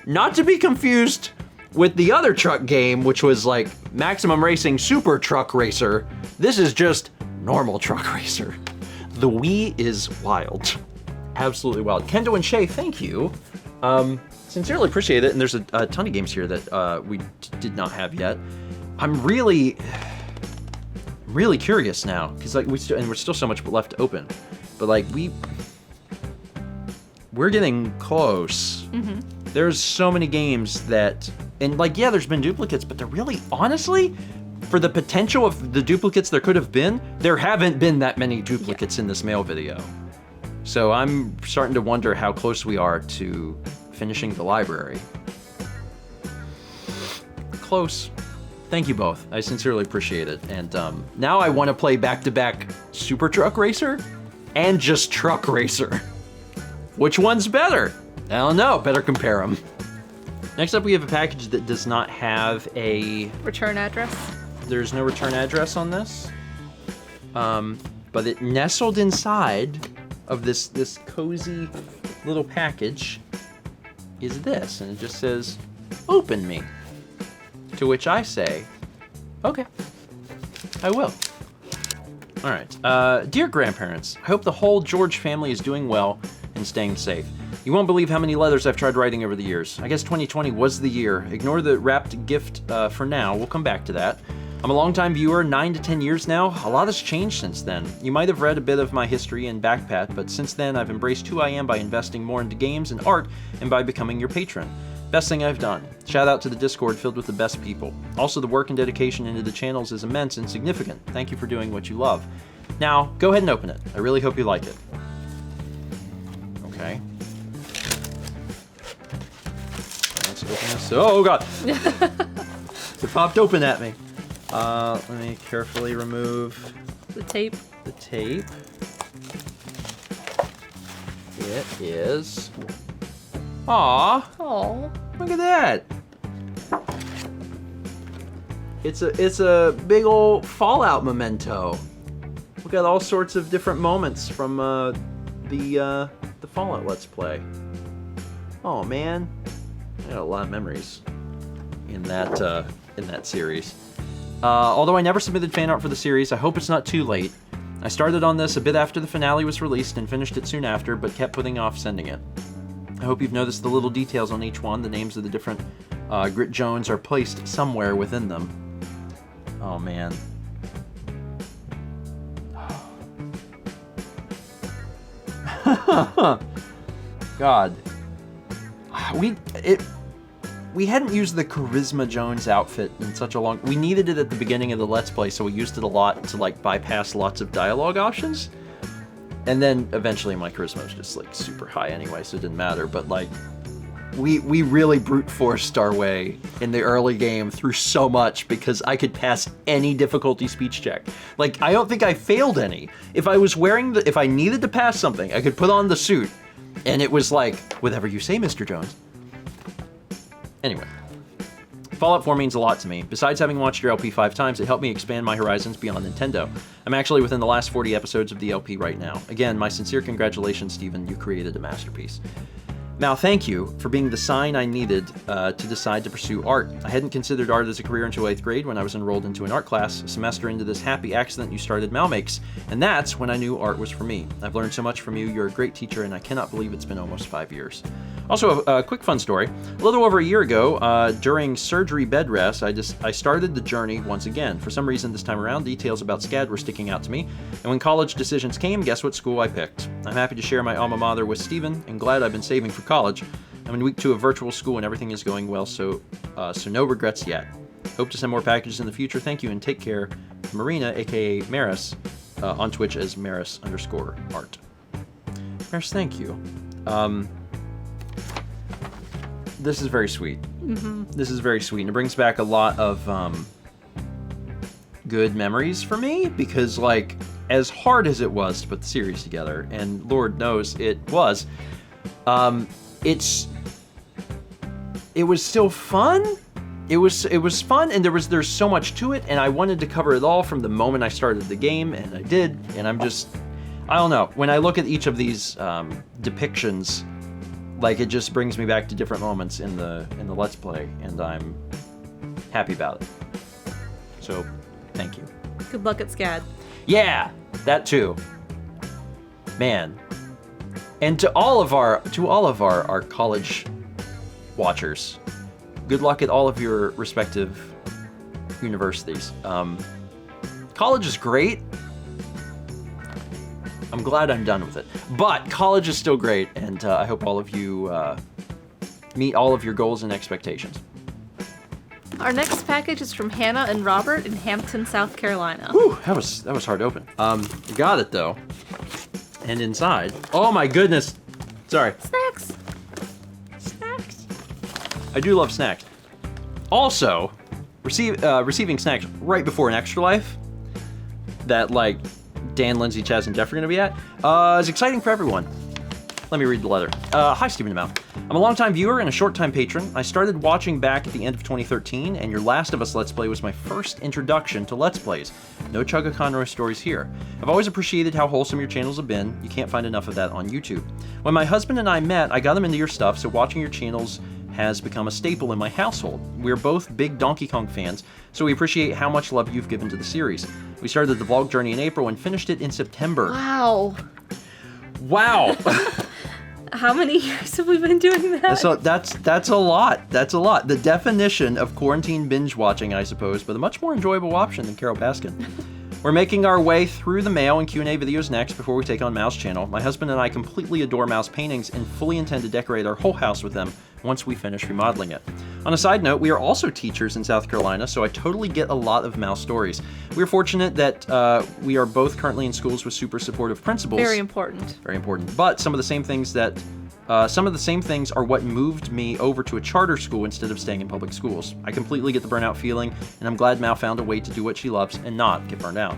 S1: Not to be confused with the other truck game, which was like Maximum Racing Super Truck Racer. This is just normal Truck Racer. The Wii is wild. Absolutely wild. Kendo and Shay, thank you. Sincerely appreciate it. And there's a ton of games here that we did not have yet. I'm really curious now because like we're still so much left to open, but like we're getting close. Mm-hmm. There's so many games that, and like yeah, there's been duplicates, but they're really honestly, for the potential of the duplicates there could have been, there haven't been that many duplicates in this mail video. So I'm starting to wonder how close we are to finishing the library. Close. Thank you both. I sincerely appreciate it. And now I want to play back-to-back Super Truck Racer and just Truck Racer. Which one's better? I don't know. Better compare them. Next up, we have a package that does not have a...
S2: return address?
S1: There's no return address on this. But it nestled inside of this cozy little package is this, and it just says, "Open me." To which I say, okay, I will. All right, dear grandparents, I hope the whole George family is doing well and staying safe. You won't believe how many letters I've tried writing over the years. I guess 2020 was the year. Ignore the wrapped gift for now. We'll come back to that. I'm a longtime viewer, 9 to 10 years now. A lot has changed since then. You might have read a bit of my history and backpat, but since then I've embraced who I am by investing more into games and art and by becoming your patron. Best thing I've done. Shout out to the Discord filled with the best people. Also, the work and dedication into the channels is immense and significant. Thank you for doing what you love. Now, go ahead and open it. I really hope you like it. Okay. Let's open this. Oh god! It popped open at me. Let me carefully remove
S2: The tape.
S1: the tape. It is. Aw,
S2: Oh.
S1: look at that. It's a big old Fallout memento. We got all sorts of different moments from the Fallout Let's Play. Oh man, I got a lot of memories in that series. Although I never submitted fan art for the series, I hope it's not too late. I started on this a bit after the finale was released and finished it soon after, but kept putting off sending it. I hope you've noticed the little details on each one. The names of the different Grit Jones are placed somewhere within them. Oh, man. God. We hadn't used the Charisma Jones outfit in such a long... We needed it at the beginning of the Let's Play, so we used it a lot to, like, bypass lots of dialogue options. And then, eventually, my Charisma was just, like, super high anyway, so it didn't matter. But, like, we really brute forced our way in the early game through so much because I could pass any difficulty speech check. Like, I don't think I failed any. If I was wearing if I needed to pass something, I could put on the suit, and it was like, whatever you say, Mr. Jones. Anyway, Fallout 4 means a lot to me. Besides having watched your LP 5 times, it helped me expand my horizons beyond Nintendo. I'm actually within the last 40 episodes of the LP right now. Again, my sincere congratulations, Stephen. You created a masterpiece. Now, thank you for being the sign I needed to decide to pursue art. I hadn't considered art as a career until 8th grade when I was enrolled into an art class. A semester into this happy accident, you started Malmakes, and that's when I knew art was for me. I've learned so much from you. You're a great teacher, and I cannot believe it's been almost 5 years. Also, a quick fun story. A little over a year ago, during surgery bed rest, I started the journey once again. For some reason this time around, details about SCAD were sticking out to me, and when college decisions came, guess what school I picked? I'm happy to share my alma mater with Stephen, and glad I've been saving for college. I'm in week 2 of virtual school, and everything is going well, so no regrets yet. Hope to send more packages in the future. Thank you, and take care. Marina, aka Maris, on Twitch as Maris_art. Maris, thank you. This is very sweet. Mm-hmm. This is very sweet, and it brings back a lot of good memories for me, because, like, as hard as it was to put the series together, and Lord knows it was, it was still fun. It was fun, and there's so much to it, and I wanted to cover it all from the moment I started the game, and I did, and I don't know. When I look at each of these depictions, like, it just brings me back to different moments in the Let's Play, and I'm happy about it. So, thank you.
S2: Good luck at SCAD.
S1: Yeah, that too. Man. And to all of our college watchers, good luck at all of your respective universities. College is great. I'm glad I'm done with it. But college is still great, and I hope all of you meet all of your goals and expectations.
S2: Our next package is from Hannah and Robert in Hampton, South Carolina.
S1: Whew, that was hard to open. Got it though. And inside, oh my goodness. Sorry.
S2: Snacks.
S1: I do love snacks. Also, receiving snacks right before an Extra Life that, like, Dan, Lindsay, Chaz, and Jeff are going to be at is exciting for everyone. Let me read the letter. Hi, Stephen DeMount. I'm a longtime viewer and a short-time patron. I started watching back at the end of 2013, and your Last of Us Let's Play was my first introduction to Let's Plays. No Chugga Conroy stories here. I've always appreciated how wholesome your channels have been. You can't find enough of that on YouTube. When my husband and I met, I got him into your stuff, so watching your channels has become a staple in my household. We're both big Donkey Kong fans, so we appreciate how much love you've given to the series. We started the vlog journey in April and finished it in September.
S2: Wow. How many years have we been doing that?
S1: So that's a lot. That's a lot. The definition of quarantine binge watching, I suppose, but a much more enjoyable option than Carol Baskin. We're making our way through the mail and Q&A videos next before we take on Mal's channel. My husband and I completely adore Mal's paintings and fully intend to decorate our whole house with them once we finish remodeling it. On a side note, we are also teachers in South Carolina, so I totally get a lot of Mal stories. We're fortunate that we are both currently in schools with super supportive principals.
S2: Very important. Very
S1: important. But some of the same things are what moved me over to a charter school instead of staying in public schools. I completely get the burnout feeling, and I'm glad Mal found a way to do what she loves and not get burned out.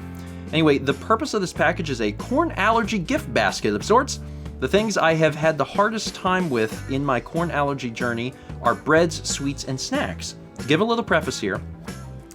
S1: Anyway, the purpose of this package is a corn allergy gift basket of sorts. The things I have had the hardest time with in my corn allergy journey are breads, sweets, and snacks. To give a little preface here,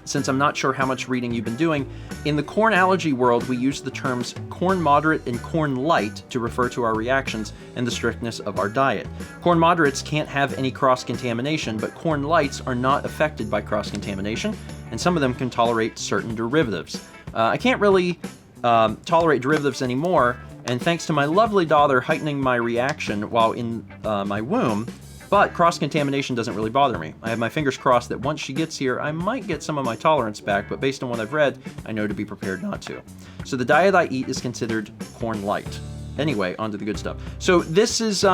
S1: since I'm not sure how much reading you've been doing, in the corn allergy world we use the terms corn moderate and corn light to refer to our reactions and the strictness of our diet. Corn moderates can't have any cross-contamination, but corn lights are not affected by cross-contamination. and some of them can tolerate certain derivatives. I can't really tolerate derivatives anymore, and thanks to my lovely daughter heightening my reaction while in my womb, but cross-contamination doesn't really bother me. I have my fingers crossed that once she gets here, I might get some of my tolerance back, but based on what I've read, I know to be prepared not to. So the diet I eat is considered corn light. Anyway, on to the good stuff. So this is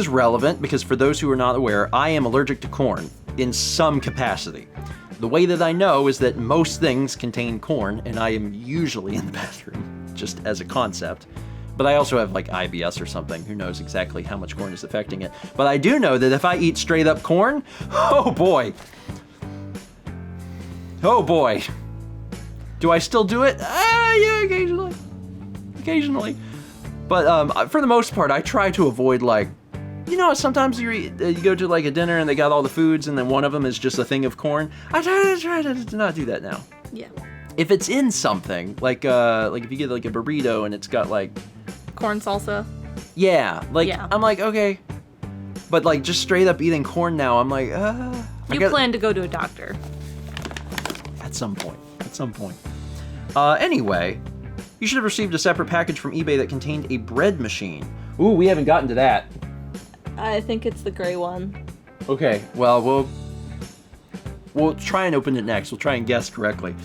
S1: relevant because for those who are not aware, I am allergic to corn in some capacity. The way that I know is that most things contain corn, and I am usually in the bathroom, just as a concept. But I also have like IBS or something. Who knows exactly how much corn is affecting it. But I do know that if I eat straight up corn, oh boy. Oh boy. Do I still do it? Yeah, occasionally. Occasionally. But for the most part, I try to avoid like, you know, sometimes you go to like a dinner and they got all the foods and then one of them is just a thing of corn. I try to not do that now.
S2: Yeah.
S1: If it's in something, like if you get like a burrito and it's got like
S2: Corn salsa.
S1: yeah, like
S2: Yeah.
S1: I'm like okay, but like just straight up eating corn now, I'm like
S2: You plan to go to a doctor.
S1: at some point. At some point. Anyway, you should have received a separate package from eBay that contained a bread machine. Ooh, we haven't gotten to that.
S2: I think it's the gray one.
S1: Okay, well we'll try and open it next. We'll try and guess correctly.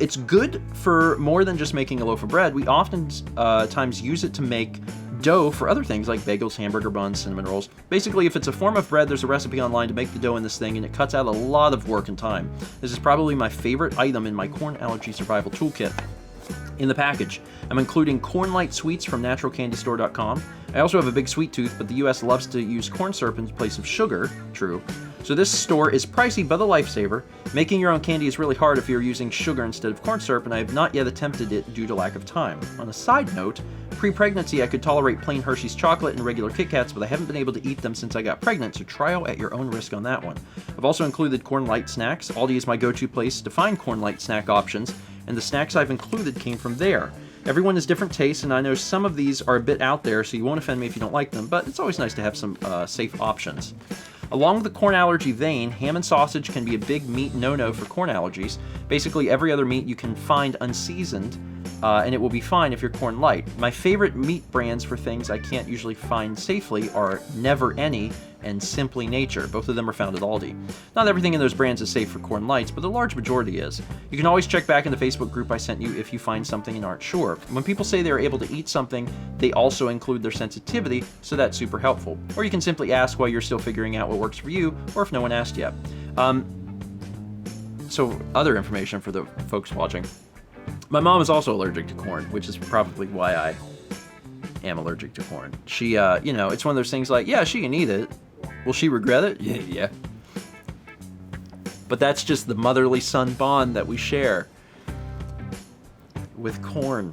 S1: It's good for more than just making a loaf of bread. We often times use it to make dough for other things like bagels, hamburger buns, cinnamon rolls. Basically, if it's a form of bread, there's a recipe online to make the dough in this thing, and it cuts out a lot of work and time. This is probably my favorite item in my corn allergy survival toolkit. In the package, I'm including corn light sweets from naturalcandystore.com. I also have a big sweet tooth, but the US loves to use corn syrup in place of sugar. True. So this store is pricey but a lifesaver. Making your own candy is really hard if you're using sugar instead of corn syrup, and I have not yet attempted it due to lack of time. On a side note, pre-pregnancy I could tolerate plain Hershey's chocolate and regular Kit Kats, but I haven't been able to eat them since I got pregnant, so trial at your own risk on that one. I've also included corn light snacks. Aldi is my go-to place to find corn light snack options, and the snacks I've included came from there. Everyone has different tastes, and I know some of these are a bit out there, so you won't offend me if you don't like them, but it's always nice to have some safe options. Along the corn allergy vein, ham and sausage can be a big meat no-no for corn allergies. Basically, every other meat you can find unseasoned, and it will be fine if you're corn light. My favorite meat brands for things I can't usually find safely are Never Any and Simply Nature. Both of them are found at Aldi. Not everything in those brands is safe for corn lights, but the large majority is. You can always check back in the Facebook group I sent you if you find something and aren't sure. When people say they are able to eat something, they also include their sensitivity, so that's super helpful. Or you can simply ask while you're still figuring out what works for you, or if no one asked yet. So other information for the folks watching. My mom is also allergic to corn, which is probably why I am allergic to corn. She, it's one of those things like, yeah, she can eat it. Will she regret it? Yeah. But that's just the motherly son bond that we share with corn.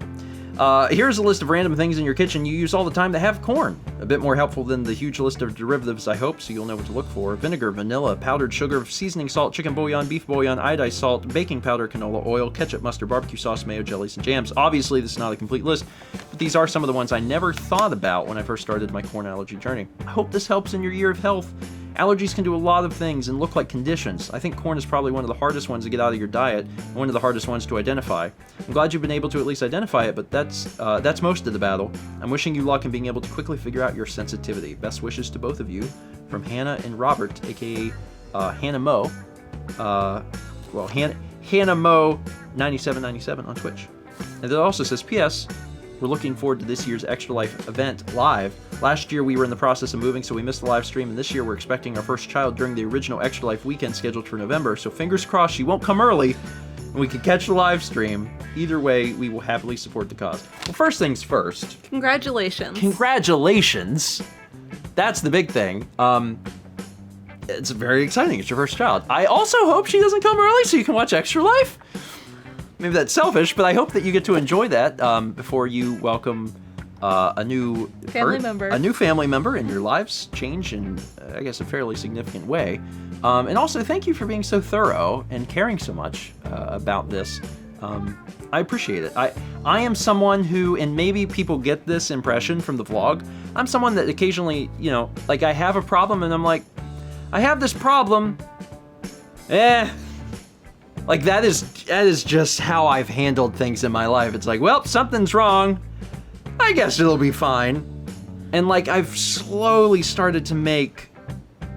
S1: Here's a list of random things in your kitchen you use all the time that have corn. A bit more helpful than the huge list of derivatives, I hope, so you'll know what to look for. Vinegar, vanilla, powdered sugar, seasoning salt, chicken bouillon, beef bouillon, iodized salt, baking powder, canola oil, ketchup, mustard, barbecue sauce, mayo, jellies, and jams. Obviously, this is not a complete list, but these are some of the ones I never thought about when I first started my corn allergy journey. I hope this helps in your year of health. Allergies can do a lot of things and look like conditions. I think corn is probably one of the hardest ones to get out of your diet, and one of the hardest ones to identify. I'm glad you've been able to at least identify it, but that's most of the battle. I'm wishing you luck in being able to quickly figure out your sensitivity. Best wishes to both of you, from Hannah and Robert, aka Hannah Mo. Hannah Mo 9797 on Twitch. And it also says, P.S. We're looking forward to this year's Extra Life event live. Last year we were in the process of moving, so we missed the live stream, and this year we're expecting our first child during the original Extra Life weekend scheduled for November, so fingers crossed she won't come early and we can catch the live stream. Either way, we will happily support the cause. Well, first things first.
S2: Congratulations.
S1: Congratulations. That's the big thing. It's very exciting. It's your first child. I also hope she doesn't come early so you can watch Extra Life. Maybe that's selfish, but I hope that you get to enjoy that before you welcome a new
S2: family member.
S1: A new family member, and your lives change in, I guess, a fairly significant way. And also, thank you for being so thorough and caring so much about this. I appreciate it. I am someone who, and maybe people get this impression from the vlog, I'm someone that occasionally, like I have a problem and I'm like, I have this problem. Like that is just how I've handled things in my life. It's like, well, something's wrong. I guess it'll be fine. And like I've slowly started to make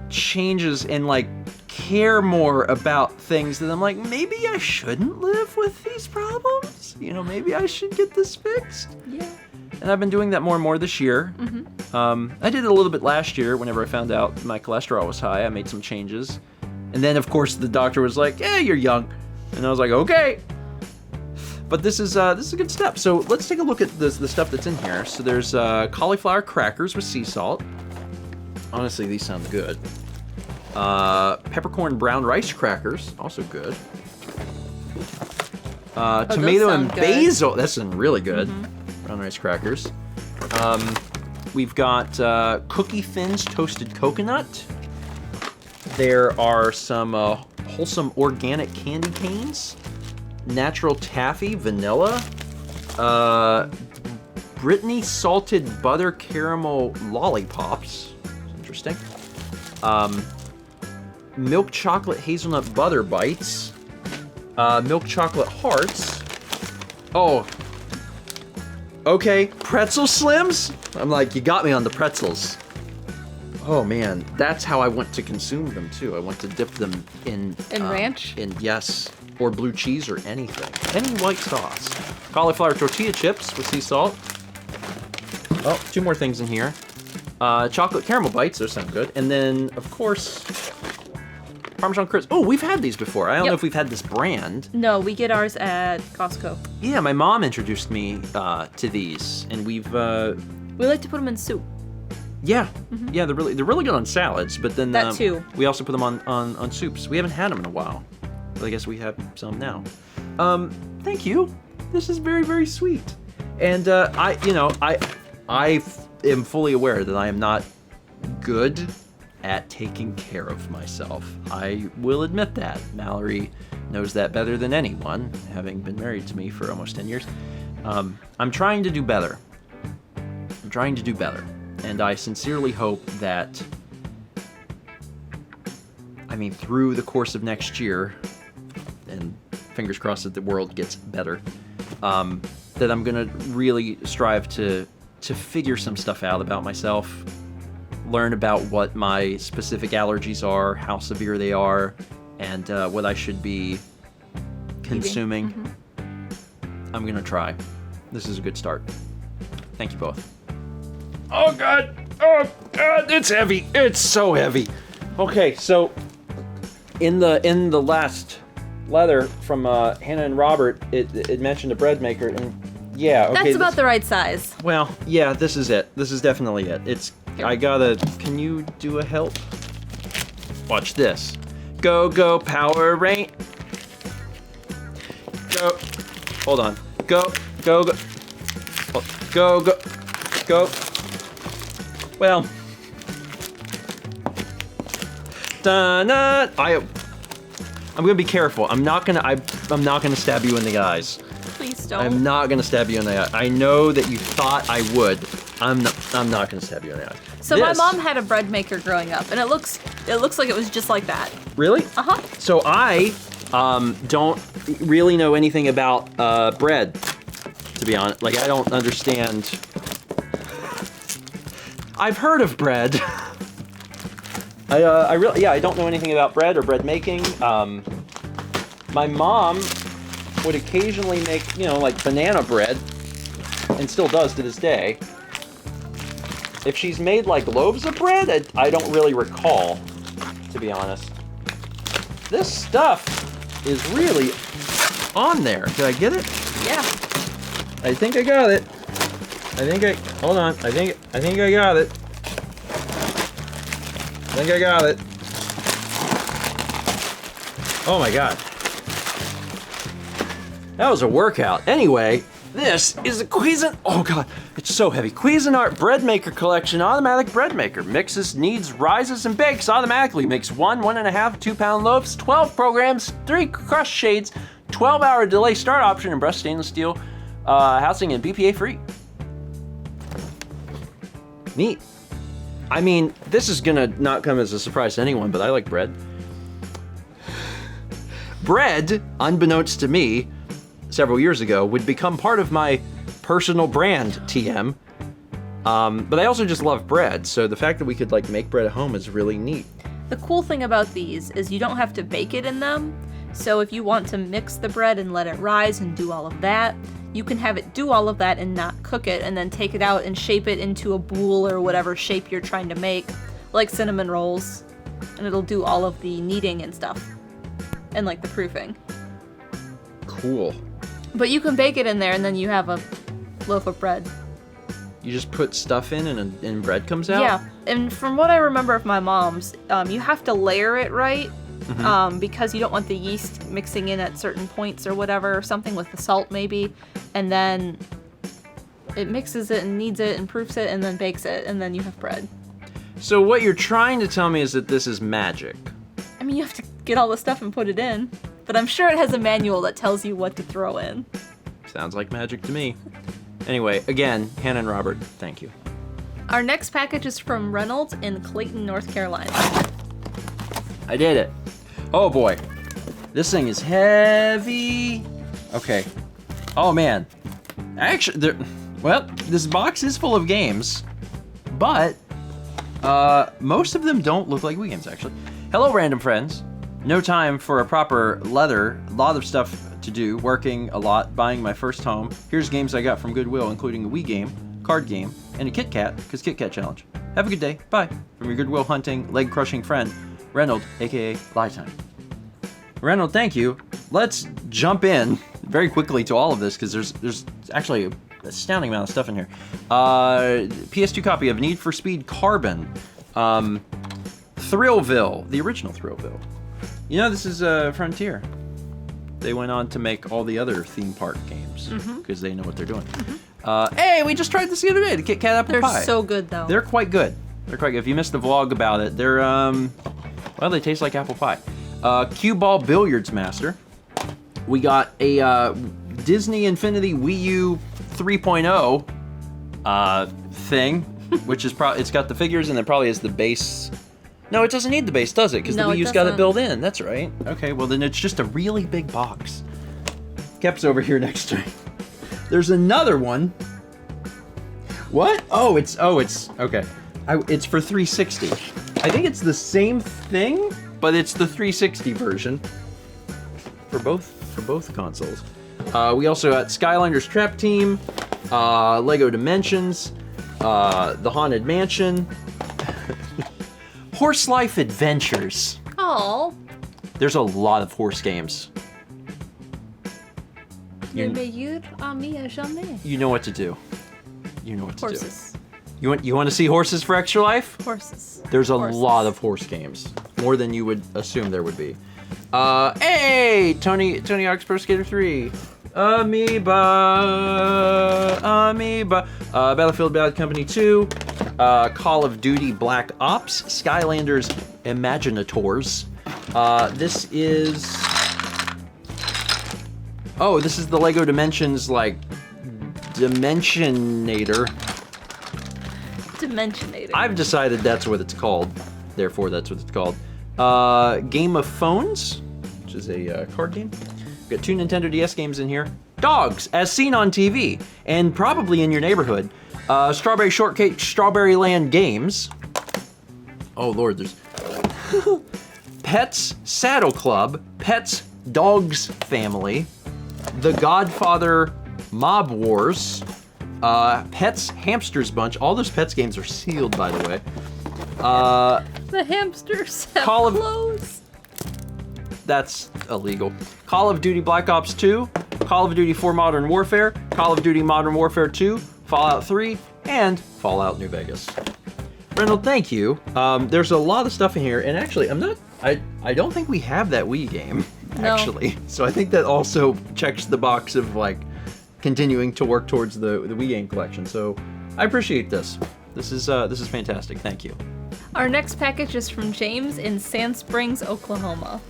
S1: changes and like care more about things that I'm like, maybe I shouldn't live with these problems. You know, maybe I should get this fixed.
S2: Yeah.
S1: And I've been doing that more and more this year. I did it a little bit last year whenever I found out my cholesterol was high. I made some changes. And then, of course, the doctor was like, "Yeah, you're young." And I was like, "Okay." But this is a good step. So let's take a look at the stuff that's in here. So there's cauliflower crackers with sea salt. Honestly, these sound good. Peppercorn brown rice crackers, also good. Tomato and basil. That's really good. Brown rice crackers. We've got Cookie Thins toasted coconut. There are some wholesome organic candy canes. Natural taffy, vanilla. Brittany salted butter caramel lollipops. Interesting. Milk chocolate hazelnut butter bites. Milk chocolate hearts. Oh. Okay, pretzel slims? I'm like, you got me on the pretzels. Oh man, that's how I want to consume them too. I want to dip them in
S2: ranch?
S1: Yes, or blue cheese or anything. Any white sauce. Cauliflower tortilla chips with sea salt. Oh, 2 more things in here. Chocolate caramel bites, those sound good. And then, of course, Parmesan crisp. Oh, we've had these before. I don't know if we've had this brand.
S2: No, we get ours at Costco.
S1: Yeah, my mom introduced me to these, and we've.
S2: We like to put them in soup.
S1: Yeah, yeah, they're really good on salads. But then
S2: That too.
S1: We also put them on soups. We haven't had them in a while, but I guess we have some now. Thank you. This is very, very sweet. And I am fully aware that I am not good at taking care of myself. I will admit that. Mallory knows that better than anyone, having been married to me for almost 10 years. I'm trying to do better. And I sincerely hope that, through the course of next year, and fingers crossed that the world gets better, that I'm gonna really strive to figure some stuff out about myself, learn about what my specific allergies are, how severe they are, and what I should be consuming. I'm gonna try. This is a good start. Thank you both. Oh God, it's heavy. It's so heavy. Okay, so in the last letter from Hannah and Robert, it mentioned a bread maker, and yeah, okay.
S2: That's about the right size.
S1: Well, yeah, this is it. This is definitely it. Can you do a help? Watch this. Go, Power Rain. Go. Hold on. Go. Well. I'm gonna be careful. I'm not gonna stab you in the eyes.
S2: Please don't.
S1: I'm not gonna stab you in the eye. I know that you thought I would. I'm not gonna stab you in the eye.
S2: So my mom had a bread maker growing up, and it looks like it was just like that.
S1: Really?
S2: Uh-huh.
S1: So I don't really know anything about bread, to be honest. Like, I don't understand. I've heard of bread. I don't know anything about bread or bread making. My mom would occasionally make, like banana bread, and still does to this day. If she's made like loaves of bread, I don't really recall, to be honest. This stuff is really on there. Did I get it?
S2: Yeah.
S1: I think I got it. Hold on. I think I got it. Oh my God. That was a workout. Anyway, this is a Cuisinart. Oh God, it's so heavy. Cuisinart Bread Maker Collection Automatic Bread Maker. Mixes, kneads, rises, and bakes automatically. Makes 1.5, 2 pound loaves, 12 programs, 3 crust shades, 12-hour delay start option, and brushed stainless steel housing, and BPA free. Neat. This is gonna not come as a surprise to anyone, but I like bread. bread, unbeknownst to me, several years ago, would become part of my personal brand, TM. But I also just love bread, so the fact that we could like make bread at home is really neat.
S2: The cool thing about these is you don't have to bake it in them. So if you want to mix the bread and let it rise and do all of that, you can have it do all of that and not cook it, and then take it out and shape it into a boule or whatever shape you're trying to make, like cinnamon rolls. And it'll do all of the kneading and stuff. And like the proofing.
S1: Cool.
S2: But you can bake it in there and then you have a loaf of bread.
S1: You just put stuff in and bread comes out?
S2: Yeah, and from what I remember of my mom's, you have to layer it right, because you don't want the yeast mixing in at certain points or whatever, or something with the salt maybe, and then it mixes it and kneads it and proofs it and then bakes it, and then you have bread.
S1: So what you're trying to tell me is that this is magic.
S2: I mean, you have to get all the stuff and put it in, but I'm sure it has a manual that tells you what to throw in.
S1: Sounds like magic to me. Anyway, again, Hannah and Robert, thank you.
S2: Our next package is from Reynolds in Clayton, North Carolina.
S1: I did it. Oh boy. This thing is heavy. Okay. Oh man. Actually, this box is full of games, but most of them don't look like Wii games, actually. Hello, random friends. No time for a proper leather. Lot of stuff to do, working a lot, buying my first home. Here's games I got from Goodwill, including a Wii game, card game, and a Kit Kat, because Kit Kat challenge. Have a good day. Bye. From your Goodwill hunting, leg-crushing friend, Reynold, aka Lie Time. Reynold, thank you. Let's jump in very quickly to all of this, because there's actually an astounding amount of stuff in here. PS2 copy of Need for Speed Carbon. Thrillville, the original Thrillville. You know, this is Frontier. They went on to make all the other theme park games because they know what they're doing. Hey, we just tried this the other day, the Kit Kat apple pie.
S2: They're so good, though.
S1: They're quite good. They're quite good. If you missed the vlog about it, they're, well, they taste like apple pie. Cue Ball Billiards Master. We got a Disney Infinity Wii U 3.0 thing, which is probably, it's got the figures and then probably has the base. No, it doesn't need the base, does it? Because the Wii U's got it built in. That's right. Okay, well then it's just a really big box. Kep's over here next to me. There's another one. What? Oh, it's okay. It's for 360. I think it's the same thing, but it's the 360 version for both consoles. We also got Skylanders Trap Team, Lego Dimensions, The Haunted Mansion. Horse Life Adventures.
S2: Oh.
S1: There's a lot of horse games. You know what to do. You know what to
S2: Horses.
S1: do. You want to see horses for Extra Life?
S2: Horses.
S1: There's a lot of horse games. More than you would assume there would be. Hey! Tony Hawk's Pro Skater 3. Amoeba. Battlefield Bad Company 2. Call of Duty Black Ops, Skylanders Imaginators. This is the Lego Dimensions, like, Dimensionator.
S2: Dimensionator.
S1: I've decided that's what it's called. Therefore, that's what it's called. Game of Phones, which is a card game. We've got 2 Nintendo DS games in here. Dogs, as seen on TV, and probably in your neighborhood. Strawberry Shortcake, Strawberry Land Games. Oh Lord, there's Pets Saddle Club, Pets Dogs Family, The Godfather Mob Wars, Pets Hamsters Bunch. All those Pets games are sealed, by the way.
S2: The hamsters have
S1: Call of-
S2: clothes.
S1: That's illegal. Call of Duty Black Ops 2, Call of Duty 4 Modern Warfare, Call of Duty Modern Warfare 2, Fallout 3, and Fallout New Vegas. Reynold, thank you. There's a lot of stuff in here, and actually, I don't think we have that Wii game, actually. So I think that also checks the box of, like, continuing to work towards the Wii game collection. So I appreciate this. This is fantastic. Thank you.
S2: Our next package is from James in Sand Springs, Oklahoma.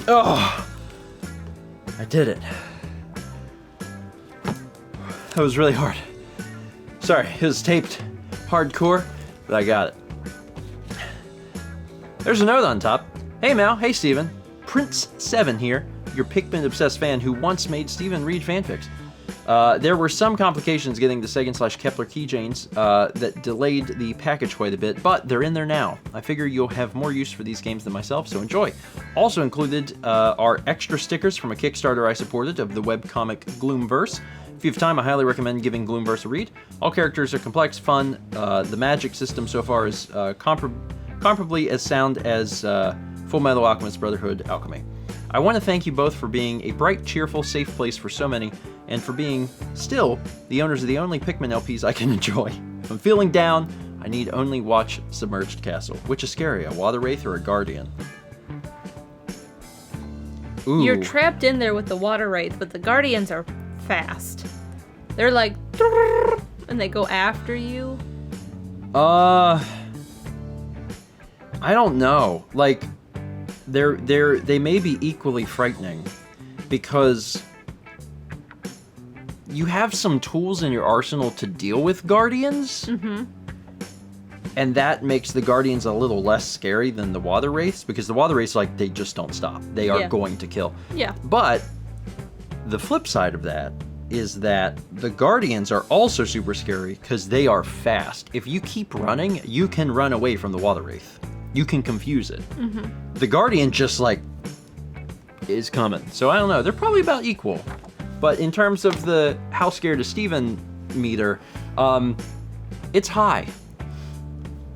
S1: Oh, I did it. That was really hard. Sorry, it was taped hardcore, but I got it. There's a note on top. Hey Mal, hey Steven. Prince7 here, your Pikmin-obsessed fan who once made Steven read fanfics. There were some complications getting the Sagan/Kepler keychains that delayed the package quite a bit, but they're in there now. I figure you'll have more use for these games than myself, so enjoy. Also included are extra stickers from a Kickstarter I supported of the webcomic Gloomverse. If you have time, I highly recommend giving Gloomverse a read. All characters are complex, fun. The magic system so far is comparably as sound as Full Metal Alchemist Brotherhood Alchemy. I want to thank you both for being a bright, cheerful, safe place for so many, and for being, still, the owners of the only Pikmin LPs I can enjoy. If I'm feeling down, I need only watch Submerged Castle. Which is scary, a Water Wraith or a Guardian? Ooh.
S2: You're trapped in there with the Water Wraith, but the Guardians are fast. They're like, and they go after you.
S1: I don't know. Like, they may be equally frightening, because you have some tools in your arsenal to deal with Guardians, and that makes the Guardians a little less scary than the Water Wraiths, because the Water Wraiths, like, they just don't stop. They are going to kill.
S2: Yeah.
S1: But the flip side of that is that the Guardians are also super scary because they are fast. If you keep running, you can run away from the Water Wraith. You can confuse it. The Guardian just, like, is coming. So I don't know. They're probably about equal. But in terms of the how scared is Steven meter, it's high.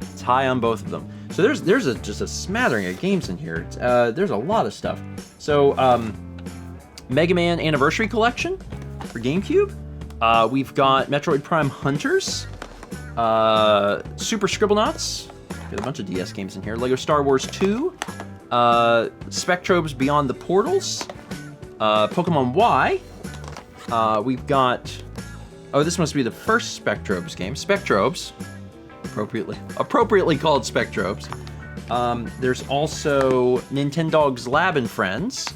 S1: It's high on both of them. So there's just a smattering of games in here. There's a lot of stuff. So Mega Man Anniversary Collection for GameCube. We've got Metroid Prime Hunters, Super Scribblenauts. Got a bunch of DS games in here. Lego Star Wars 2, Spectrobes Beyond the Portals, Pokemon Y. We've got, this must be the first Spectrobes game. Spectrobes, appropriately called Spectrobes. There's also Nintendogs Lab and Friends,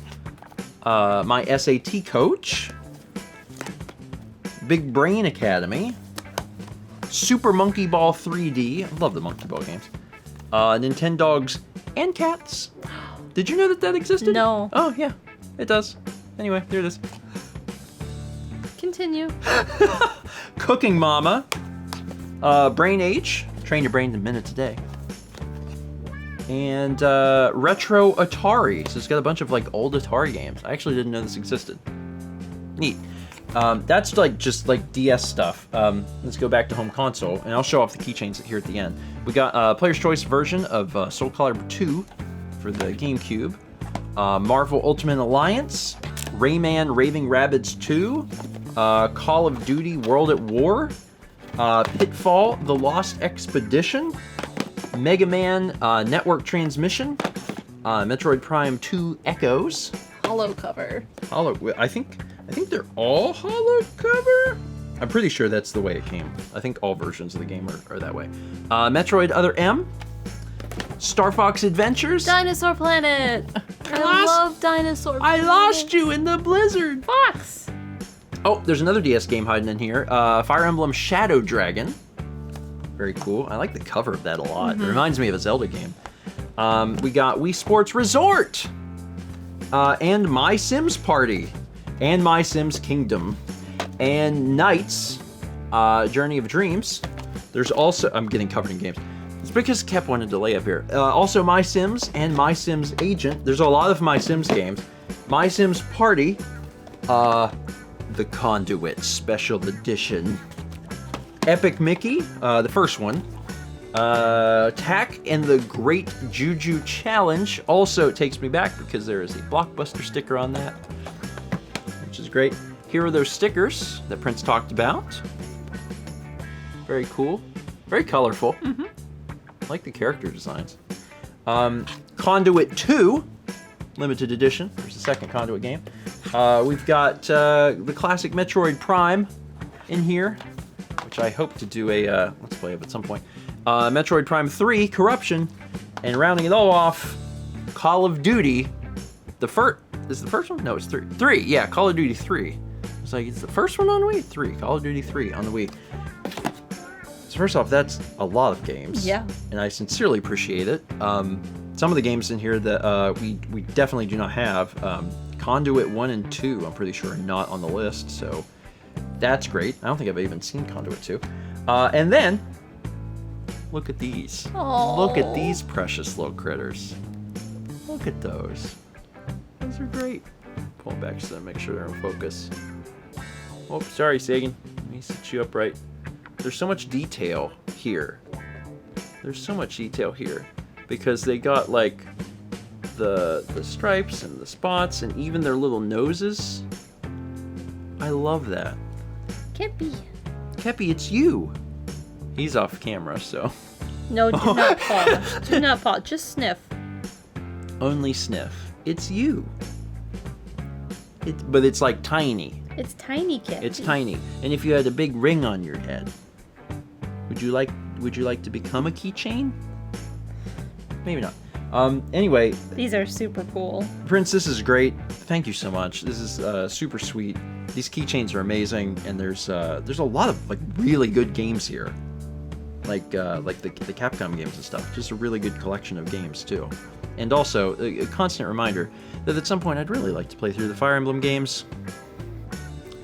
S1: My SAT Coach, Big Brain Academy, Super Monkey Ball 3D. I love the Monkey Ball games. Nintendogs and Cats. Did you know that existed?
S2: No.
S1: Oh, yeah, it does. Anyway, there it is.
S2: Continue.
S1: Cooking Mama. Brain Age. Train your brain in minutes a day. And Retro Atari. So it's got a bunch of, like, old Atari games. I actually didn't know this existed. Neat. That's just DS stuff. Let's go back to home console, and I'll show off the keychains here at the end. We got Player's Choice version of Soul Calibur 2 for the GameCube, Marvel Ultimate Alliance, Rayman Raving Rabbids 2, Call of Duty World at War, Pitfall: The Lost Expedition, Mega Man Network Transmission, Metroid Prime 2 Echoes.
S2: Hollow cover.
S1: I think they're all hollow cover. I'm pretty sure that's the way it came. I think all versions of the game are that way. Metroid Other M, Star Fox Adventures,
S2: Dinosaur Planet. I love Dinosaur Planet.
S1: I lost you in the blizzard.
S2: Fox.
S1: Oh, there's another DS game hiding in here. Fire Emblem Shadow Dragon. Very cool. I like the cover of that a lot. It reminds me of a Zelda game. We got Wii Sports Resort, and My Sims Party, and My Sims Kingdom, and Knights, Journey of Dreams. There's also, I'm getting covered in games. It's because Kep wanted to delay up here. Also My Sims and My Sims Agent. There's a lot of My Sims games. My Sims Party, The Conduit Special Edition, Epic Mickey, the first one, Tack and the Great Juju Challenge. Also takes me back because there is a Blockbuster sticker on that, which is great. Here are those stickers that Prince talked about. Very cool. Very colorful. I like the character designs. Conduit 2, limited edition. There's the second Conduit game. We've got the classic Metroid Prime in here, which I hope to do a Let's Play of at some point. Metroid Prime 3, Corruption, and rounding it all off, Call of Duty. Is the first one? No, it's 3. 3, yeah, Call of Duty 3. It's like, it's the first one on the Wii? 3, Call of Duty 3 on the Wii. So first off, that's a lot of games.
S2: Yeah.
S1: And I sincerely appreciate it. some of the games in here that we definitely do not have. Conduit 1 and 2, I'm pretty sure, are not on the list, so that's great. I don't think I've even seen Conduit 2. And then, look at these.
S2: Aww.
S1: Look at these precious little critters. Look at those. Those are great. Pull them back so that make sure they're in focus. Oh, sorry, Sagan. Let me set you up right. There's so much detail here. There's so much detail here. Because they got, like, the stripes and the spots and even their little noses. I love that.
S2: Kepi.
S1: Kepi, it's you. He's off camera, so.
S2: No, do not paw. Do not paw. Just sniff.
S1: Only sniff. It's you. But it's like tiny.
S2: It's tiny, Kepi.
S1: It's tiny. And if you had a big ring on your head, would you like to become a keychain? Maybe not. Anyway.
S2: These are super cool.
S1: Prince, this is great. Thank you so much. This is super sweet. These keychains are amazing, and there's a lot of like really good games here, like the Capcom games and stuff. Just a really good collection of games too, and also a constant reminder that at some point I'd really like to play through the Fire Emblem games.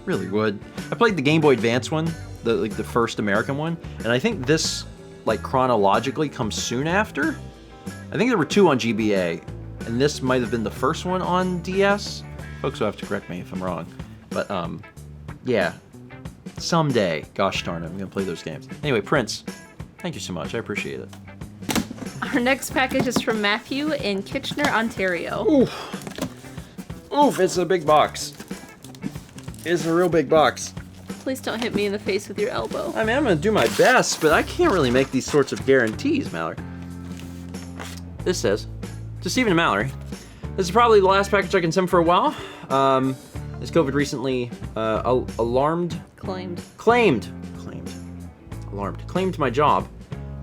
S1: Really would. I played the Game Boy Advance one, the first American one, and I think this like chronologically comes soon after. I think there were 2 on GBA, and this might have been the first one on DS. Folks will have to correct me if I'm wrong. But, yeah. Someday, gosh darn it, I'm going to play those games. Anyway, Prince, thank you so much. I appreciate it.
S2: Our next package is from Matthew in Kitchener, Ontario.
S1: Oof. Oof, it's a big box. It's a real big box.
S2: Please don't hit me in the face with your elbow.
S1: I mean, I'm going to do my best, but I can't really make these sorts of guarantees, Mallory. This says, to Stephen and Mallory, this is probably the last package I can send for a while. As COVID recently claimed my job.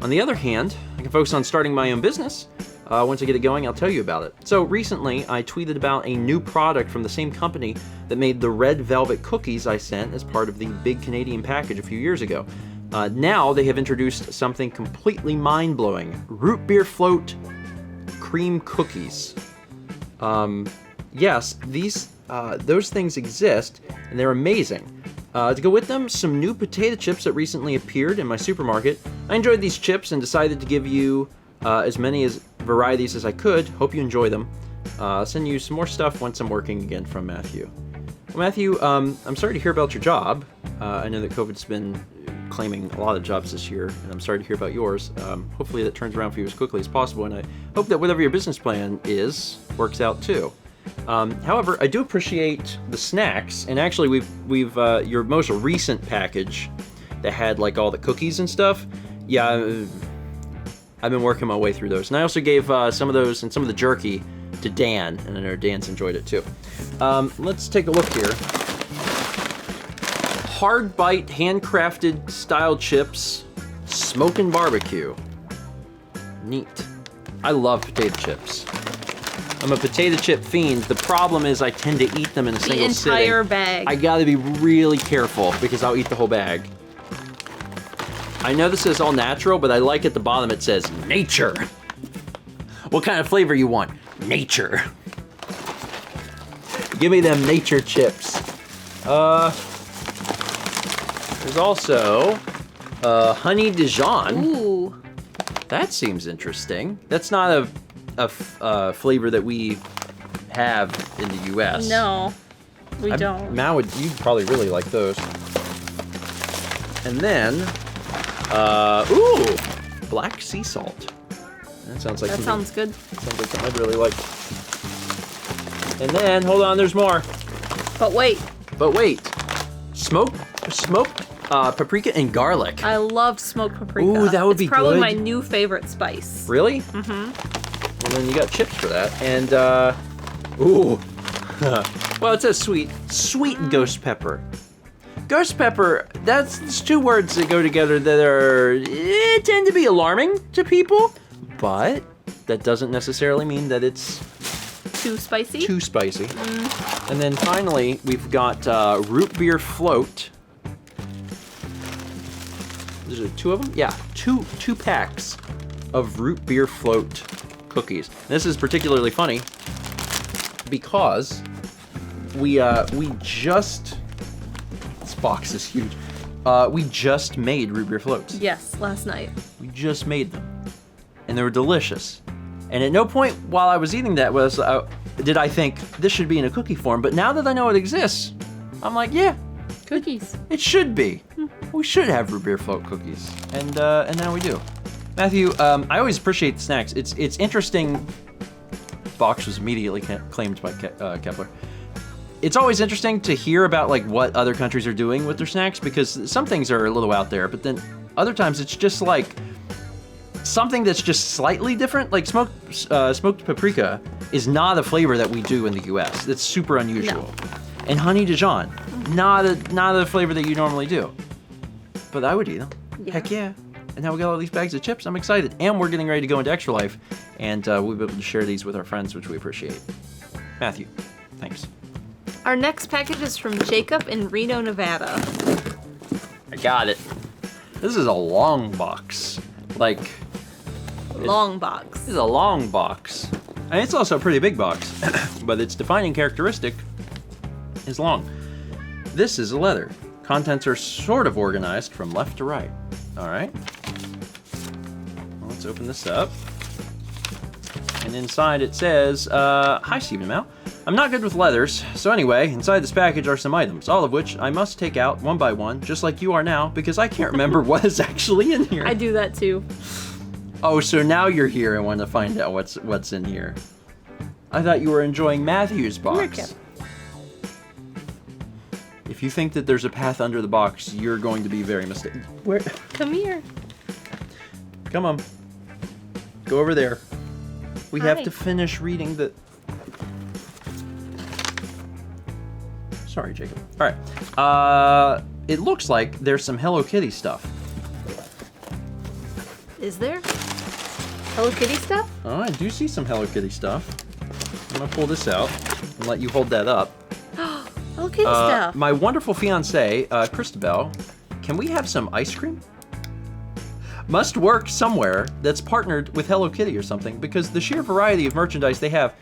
S1: On the other hand, I can focus on starting my own business. Once I get it going, I'll tell you about it. So recently, I tweeted about a new product from the same company that made the red velvet cookies I sent as part of the big Canadian package a few years ago. Now they have introduced something completely mind-blowing: root beer float cream cookies. Yes, those things exist, and they're amazing. To go with them, some new potato chips that recently appeared in my supermarket. I enjoyed these chips and decided to give you as many varieties as I could. Hope you enjoy them. I'll send you some more stuff once I'm working again, from Matthew. Well, Matthew, I'm sorry to hear about your job. I know that COVID's been claiming a lot of jobs this year, and I'm sorry to hear about yours. Hopefully that turns around for you as quickly as possible, and I hope that whatever your business plan is works out too. However, I do appreciate the snacks, and actually we've your most recent package that had like all the cookies and stuff. Yeah, I've been working my way through those, and I also gave some of those and some of the jerky to Dan, and I know Dan's enjoyed it too. Let's take a look here. Hard bite, handcrafted style chips, smokin' barbecue. Neat. I love potato chips. I'm a potato chip fiend. The problem is I tend to eat them in a single sitting.
S2: The entire bag.
S1: I gotta be really careful because I'll eat the whole bag. I know this is all natural, but I like at the bottom it says nature. What kind of flavor you want? Nature. Give me them nature chips. There's also honey Dijon.
S2: Ooh.
S1: That seems interesting. That's not a flavor that we have in the U.S.
S2: No, we don't.
S1: Mal, you'd probably really like those. And then, ooh, black sea salt. That sounds like
S2: That sounds good.
S1: Sounds like something I'd really like. And then, hold on, there's more.
S2: But wait.
S1: Smoked paprika and garlic.
S2: I love smoked paprika.
S1: Ooh, that would be
S2: It's probably
S1: good.
S2: my new favorite spice.
S1: Really? Mm-hmm. Well, then you got chips for that. And, ooh. Well, it says sweet. Sweet ghost pepper. Ghost pepper, that's 2 words that go together that tend to be alarming to people. But that doesn't necessarily mean that it's
S2: Too spicy?
S1: too spicy. And then finally, we've got root beer float. There's 2 of them? Yeah, two packs of root beer float cookies. This is particularly funny because we just, this box is huge. We just made root beer floats.
S2: Yes, last night.
S1: We just made them, and they were delicious. And at no point while I was eating that did I think this should be in a cookie form. But now that I know it exists, I'm like, yeah,
S2: Cookies.
S1: it should be. We should have root beer float cookies, and now we do. Matthew, I always appreciate the snacks. It's interesting. Box was immediately claimed by Kepler. It's always interesting to hear about like what other countries are doing with their snacks, because some things are a little out there, but then other times it's just like something that's just slightly different. Like smoked paprika is not a flavor that we do in the U.S. That's super unusual.
S2: No.
S1: And honey Dijon, not a flavor that you normally do. But I would eat them.
S2: Yeah.
S1: Heck yeah. And now we got all these bags of chips. I'm excited. And we're getting ready to go into Extra Life, and we'll be able to share these with our friends, which we appreciate. Matthew, thanks.
S2: Our next package is from Jacob in Reno, Nevada.
S1: I got it. This is a long box. Like,
S2: Long box.
S1: this is a long box. And it's also a pretty big box, but its defining characteristic is long. This is a letter. Contents are sort of organized from left to right. All right. Well, let's open this up. And inside it says, hi, Stephen and Mal. I'm not good with letters, so anyway, inside this package are some items, all of which I must take out one by one, just like you are now, because I can't remember what is actually in here.
S2: I do that too.
S1: Oh, so now you're here and want to find out what's in here. I thought you were enjoying Matthew's box.
S2: Here,
S1: If you think that there's a path under the box, you're going to be very mistaken. Where?
S2: Come here.
S1: Come on. Go over there. We have
S2: Hi.
S1: to finish reading the... Sorry, Jacob. All right. It looks like there's some Hello Kitty stuff.
S2: Is there? Hello Kitty stuff?
S1: Oh, I do see some Hello Kitty stuff. I'm gonna pull this out and let you hold that up.
S2: Hello Kitty stuff.
S1: My wonderful fiancée, Christabel, can we have some ice cream? Must work somewhere that's partnered with Hello Kitty or something, because the sheer variety of merchandise they have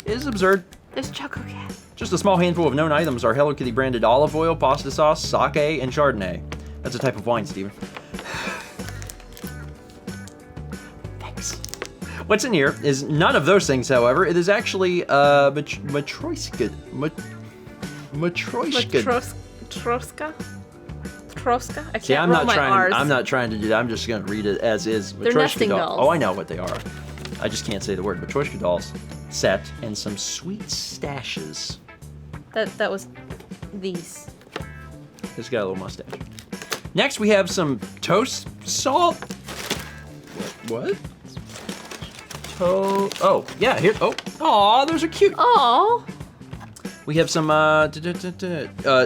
S1: is absurd.
S2: There's Choco Cat.
S1: Just a small handful of known items are Hello Kitty branded olive oil, pasta sauce, sake, and Chardonnay. That's a type of wine, Steven. Thanks. What's in here is none of those things, however. It is actually matryoshka. Matryoshka.
S2: Troska? Troska? I can't
S1: See, I'm
S2: roll my R's.
S1: I'm not trying to do that. I'm just going to read it as is.
S2: They're
S1: Matryoshka
S2: nesting dolls.
S1: Oh, I know what they are. I just can't say the word. Matryoshka dolls set and some sweet stashes.
S2: That was these.
S1: It's got a little mustache. Next, we have some toast salt. What? Oh, yeah, here. Oh, aw, those are cute.
S2: Oh.
S1: We have some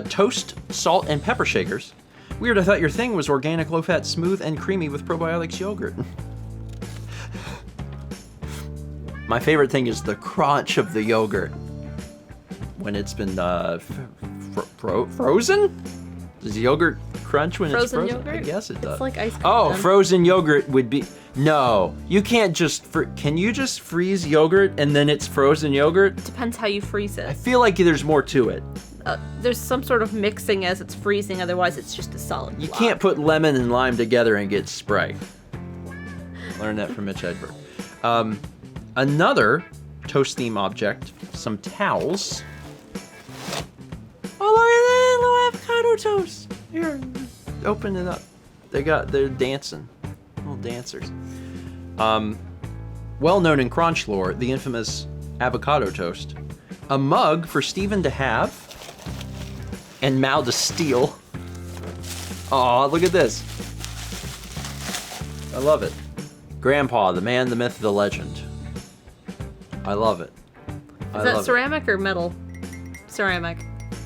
S1: toast, salt, and pepper shakers. Weird, I thought your thing was organic, low-fat, smooth, and creamy with probiotics yogurt. My favorite thing is the crunch of the yogurt when it's been frozen? Does yogurt crunch when it's frozen?
S2: Yogurt?
S1: I guess it does.
S2: It's like ice cream.
S1: Oh,
S2: then.
S1: frozen yogurt would be... No, you can't just... Can you just freeze yogurt and then it's frozen yogurt?
S2: Depends how you freeze
S1: I
S2: it.
S1: feel like there's more to it.
S2: There's some sort of mixing as it's freezing, otherwise it's just a solid
S1: You
S2: block.
S1: can't put lemon and lime together and get Sprite. Learned that from Mitch Hedberg. Another toast theme object, some towels. Oh, look at that little avocado toast. Here, open it up. They're dancing, little dancers. Well known in crunch lore, the infamous avocado toast. A mug for Steven to have and Mal to steal. Aw, look at this. I love it. Grandpa, the man, the myth, the legend. I love it.
S2: Is that ceramic or metal? Ceramic.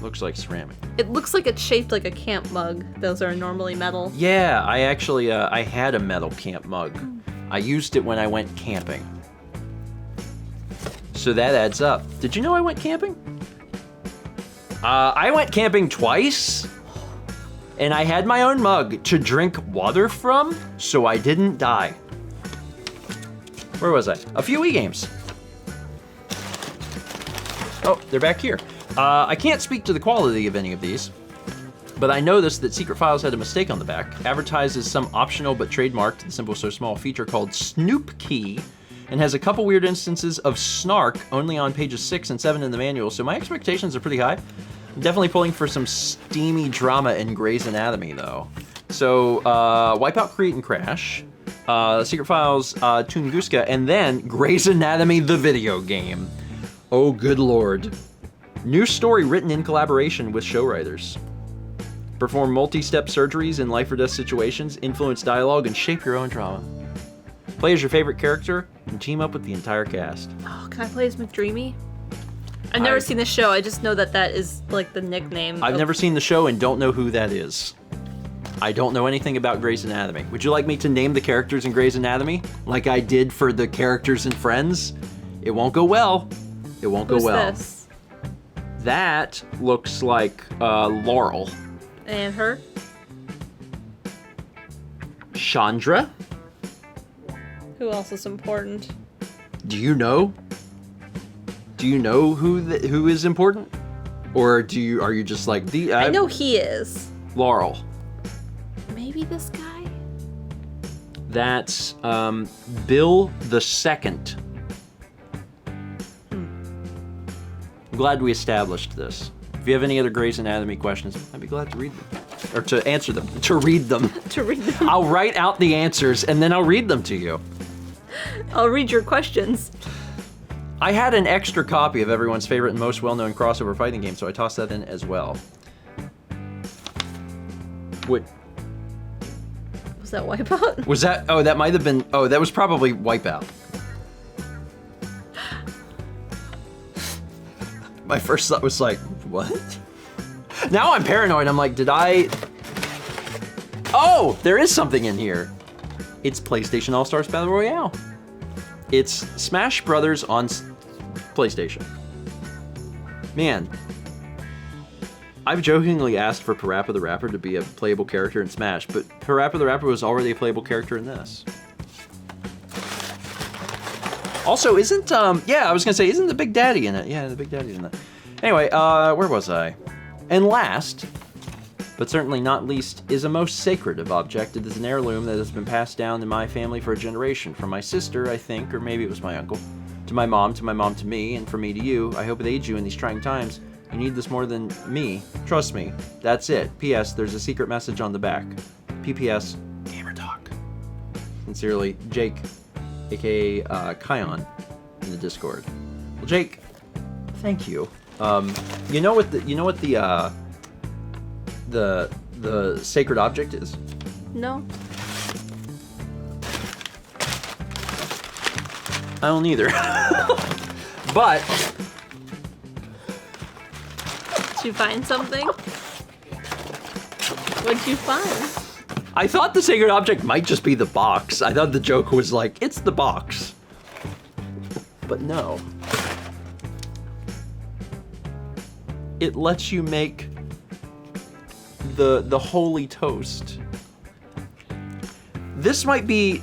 S1: Looks like ceramic.
S2: It looks like it's shaped like a camp mug. Those are normally metal.
S1: Yeah, I actually, I had a metal camp mug. I used it when I went camping. So that adds up. Did you know I went camping? I went camping twice, and I had my own mug to drink water from, so I didn't die. Where was I? A few Wii games. Oh, they're back here. I can't speak to the quality of any of these, but I noticed that Secret Files had a mistake on the back. Advertises some optional but trademarked, the symbol so small, feature called Snoop Key, and has a couple weird instances of snark only on pages 6 and 7 in the manual, so my expectations are pretty high. I'm definitely pulling for some steamy drama in Grey's Anatomy, though. So, Wipeout, Create, and Crash, Secret Files, Tunguska, and then Grey's Anatomy, the video game. Oh, good lord. New story written in collaboration with show writers. Perform multi-step surgeries in life or death situations, influence dialogue, and shape your own drama. Play as your favorite character, and team up with the entire cast.
S2: Oh, can I play as McDreamy? I've never seen the show. I just know that that is like the nickname.
S1: I've never seen the show and don't know who that is. I don't know anything about Grey's Anatomy. Would you like me to name the characters in Grey's Anatomy? Like I did for the characters in Friends? It won't go well. It won't go well.
S2: Who's this?
S1: That looks like Laurel.
S2: And her?
S1: Chandra?
S2: Who else is important?
S1: Do you know? Do you know who is important? Or are you just like the?
S2: I know he is.
S1: Laurel.
S2: Maybe this guy?
S1: That's Bill the Second. I'm glad we established this. If you have any other Grey's Anatomy questions, I'd be glad to read them. Or to answer them. To read them.
S2: To read them.
S1: I'll write out the answers and then I'll read them to you.
S2: I'll read your questions.
S1: I had an extra copy of everyone's favorite and most well-known crossover fighting game, so I tossed that in as well. What?
S2: Was that Wipeout?
S1: Was that? Oh, that might have been. Oh, that was probably Wipeout. My first thought was like, what? Now I'm paranoid. I'm like, did I? Oh, there is something in here. It's PlayStation All-Stars Battle Royale. It's Smash Brothers on PlayStation. Man, I've jokingly asked for Parappa the Rapper to be a playable character in Smash, but Parappa the Rapper was already a playable character in this. Also, isn't, yeah, I was gonna say, isn't the Big Daddy in it? Yeah, the Big Daddy's in it. Anyway, where was I? And last, but certainly not least, is a most sacred of object. It is an heirloom that has been passed down in my family for a generation. From my sister, I think, or maybe it was my uncle, to my mom to me, and from me to you. I hope it aids you in these trying times. You need this more than me. Trust me. That's it. P.S. There's a secret message on the back. P.P.S. Gamer Talk. Sincerely, Jake, aka Kion, in the Discord. Well, Jake, thank you. You know what the sacred object is?
S2: No.
S1: I don't either. But
S2: Did you find something? What'd you find?
S1: I thought the sacred object might just be the box. I thought the joke was like, it's the box. But no. It lets you make the holy toast. This might be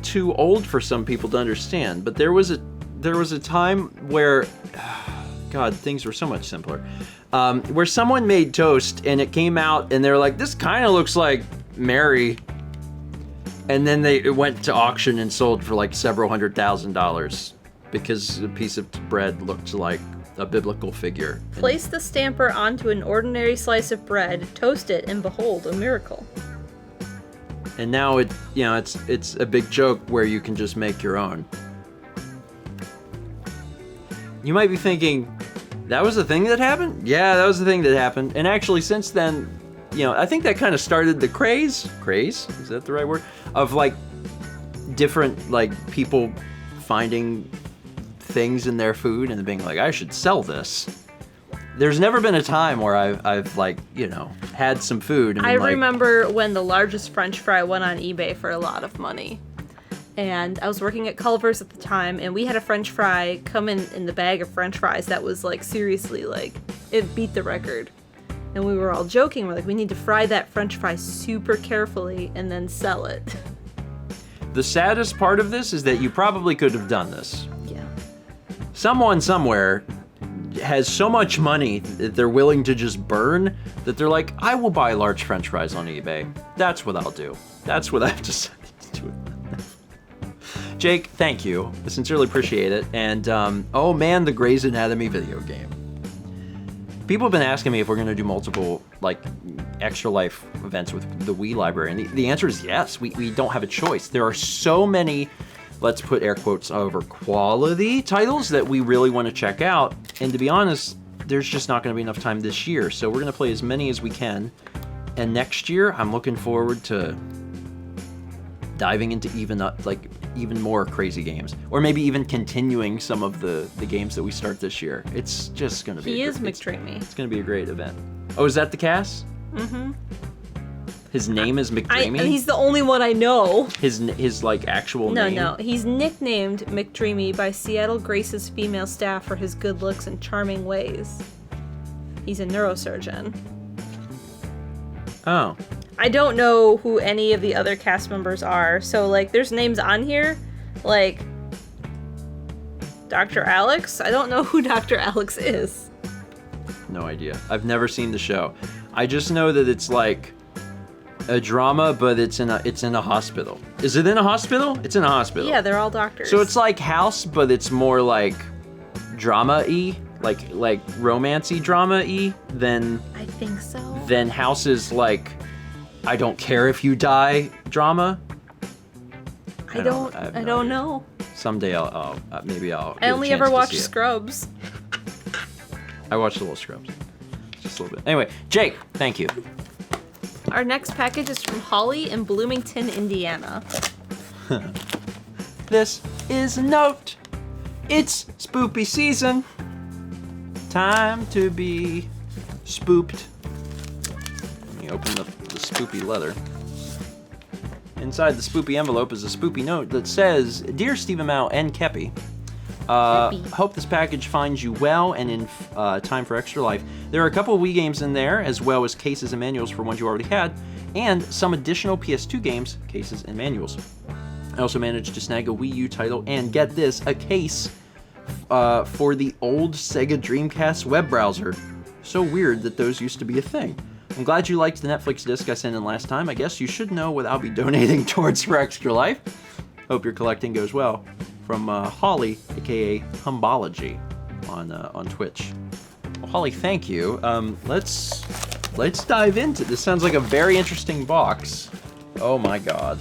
S1: too old for some people to understand, but there was a time where, God, things were so much simpler. Where someone made toast and it came out and they're like, this kind of looks like Mary. And then it went to auction and sold for like several $100,000 because a piece of bread looked like a biblical figure.
S2: Place the stamper onto an ordinary slice of bread, toast it, and behold, a miracle.
S1: And now it's a big joke where you can just make your own. You might be thinking, that was the thing that happened? Yeah, that was the thing that happened. And actually, since then, I think that kind of started the craze? Is that the right word? Of like different like people finding things in their food and being like, I should sell this. There's never been a time where I've like, had some food and
S2: I remember when the largest French fry went on eBay for a lot of money. And I was working at Culver's at the time, and we had a French fry come in the bag of French fries that was like, seriously, like, it beat the record. And we were all joking, we're like, we need to fry that French fry super carefully and then sell it.
S1: The saddest part of this is that you probably could have done this.
S2: Yeah.
S1: Someone somewhere has so much money that they're willing to just burn that they're like, I will buy large french fries on eBay. That's what I'll do. That's what I've decided to do. Jake, thank you. I sincerely appreciate it. And, oh man, the Grey's Anatomy video game. People have been asking me if we're going to do multiple, like, Extra Life events with the Wii library. And the answer is yes. We don't have a choice. There are so many, let's put air quotes over quality titles that we really want to check out. And to be honest, there's just not going to be enough time this year. So we're going to play as many as we can. And next year, I'm looking forward to diving into even more crazy games, or maybe even continuing some of the games that we start this year. It's just gonna be.
S2: He is McDreamy.
S1: It's gonna be a great event. Oh, is that the cast? Mm-hmm. His name is McDreamy.
S2: And he's the only one I know.
S1: His like actual name.
S2: No, he's nicknamed McDreamy by Seattle Grace's female staff for his good looks and charming ways. He's a neurosurgeon.
S1: Oh.
S2: I don't know who any of the other cast members are, so, like, there's names on here, like, Dr. Alex? I don't know who Dr. Alex is.
S1: No idea. I've never seen the show. I just know that it's, like, a drama, but it's in a hospital. Is it in a hospital? It's in a hospital.
S2: Yeah, they're all doctors.
S1: So it's like House, but it's more, like, drama-y, like romance-y drama-y than...
S2: I think so.
S1: Than House's, like... I don't care if you die drama.
S2: I don't know.
S1: Someday I'll maybe I'll.
S2: I only ever watched Scrubs.
S1: I watched a little Scrubs, just a little bit. Anyway, Jake, thank you.
S2: Our next package is from Holly in Bloomington, Indiana.
S1: This is a note. It's spoopy season. Time to be spooped. Let me open the spoopy letter. Inside the spoopy envelope is a spoopy note that says, Dear Stephen Mao and Kepi, hope this package finds you well and in time for Extra Life. There are a couple of Wii games in there, as well as cases and manuals for ones you already had, and some additional PS2 games, cases and manuals. I also managed to snag a Wii U title, and get this, a case for the old Sega Dreamcast web browser. So weird that those used to be a thing. I'm glad you liked the Netflix disc I sent in last time. I guess you should know what I'll be donating towards for Extra Life. Hope your collecting goes well. From Holly, aka Humbology, on Twitch. Well, Holly, thank you. Let's dive into this. Sounds like a very interesting box. Oh my god.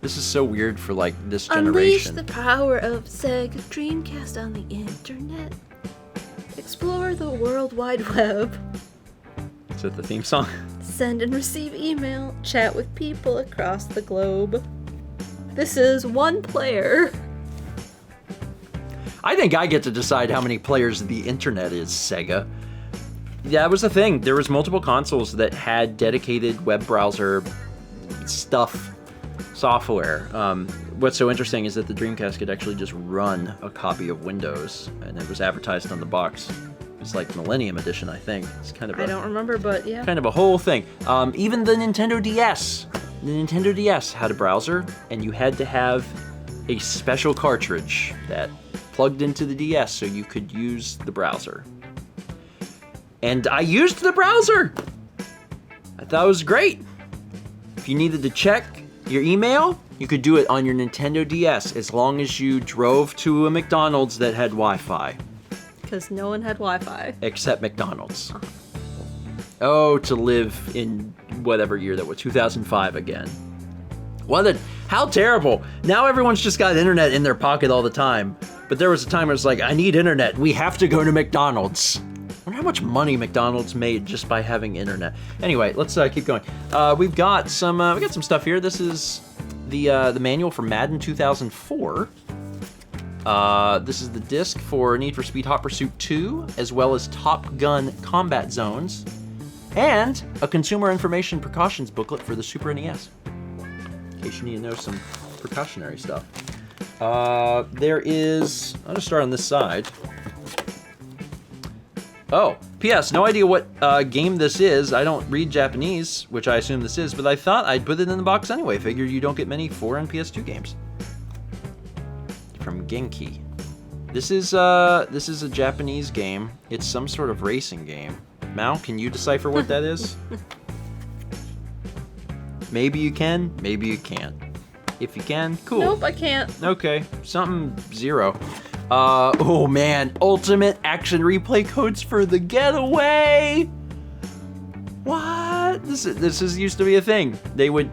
S1: This is so weird for like this generation.
S2: Unleash the power of Sega Dreamcast on the internet. Explore the World Wide Web.
S1: Is that the theme song?
S2: Send and receive email. Chat with people across the globe. This is one player.
S1: I think I get to decide how many players the internet is, Sega. Yeah, it was the thing. There was multiple consoles that had dedicated web browser software. What's so interesting is that the Dreamcast could actually just run a copy of Windows, and it was advertised on the box. It's like Millennium Edition, I think. It's kind of
S2: I don't remember, but yeah.
S1: Kind of a whole thing. Even the Nintendo DS. The Nintendo DS had a browser, and you had to have a special cartridge that plugged into the DS so you could use the browser. And I used the browser! I thought it was great. If you needed to check your email, you could do it on your Nintendo DS as long as you drove to a McDonald's that had Wi-Fi.
S2: Because no one had Wi-Fi.
S1: Except McDonald's. Oh, to live in whatever year that was, 2005 again. How terrible. Now everyone's just got internet in their pocket all the time. But there was a time where it's like, I need internet. We have to go to McDonald's. I wonder how much money McDonald's made just by having internet. Anyway, let's keep going. We've got some stuff here. This is the manual for Madden 2004. This is the disc for Need for Speed Hot Pursuit 2, as well as Top Gun Combat Zones, and a consumer information precautions booklet for the Super NES, in case you need to know some precautionary stuff. I'll just start on this side. Oh, P.S. No idea what game this is. I don't read Japanese, which I assume this is, but I thought I'd put it in the box anyway. Figured you don't get many 4 and PS2 games. From Genki. This is a Japanese game. It's some sort of racing game. Mal, can you decipher what that is? Maybe you can, maybe you can't. If you can, cool.
S2: Nope, I can't.
S1: Okay, something 0. Oh man, ultimate action replay codes for the getaway. What? This is used to be a thing. They would,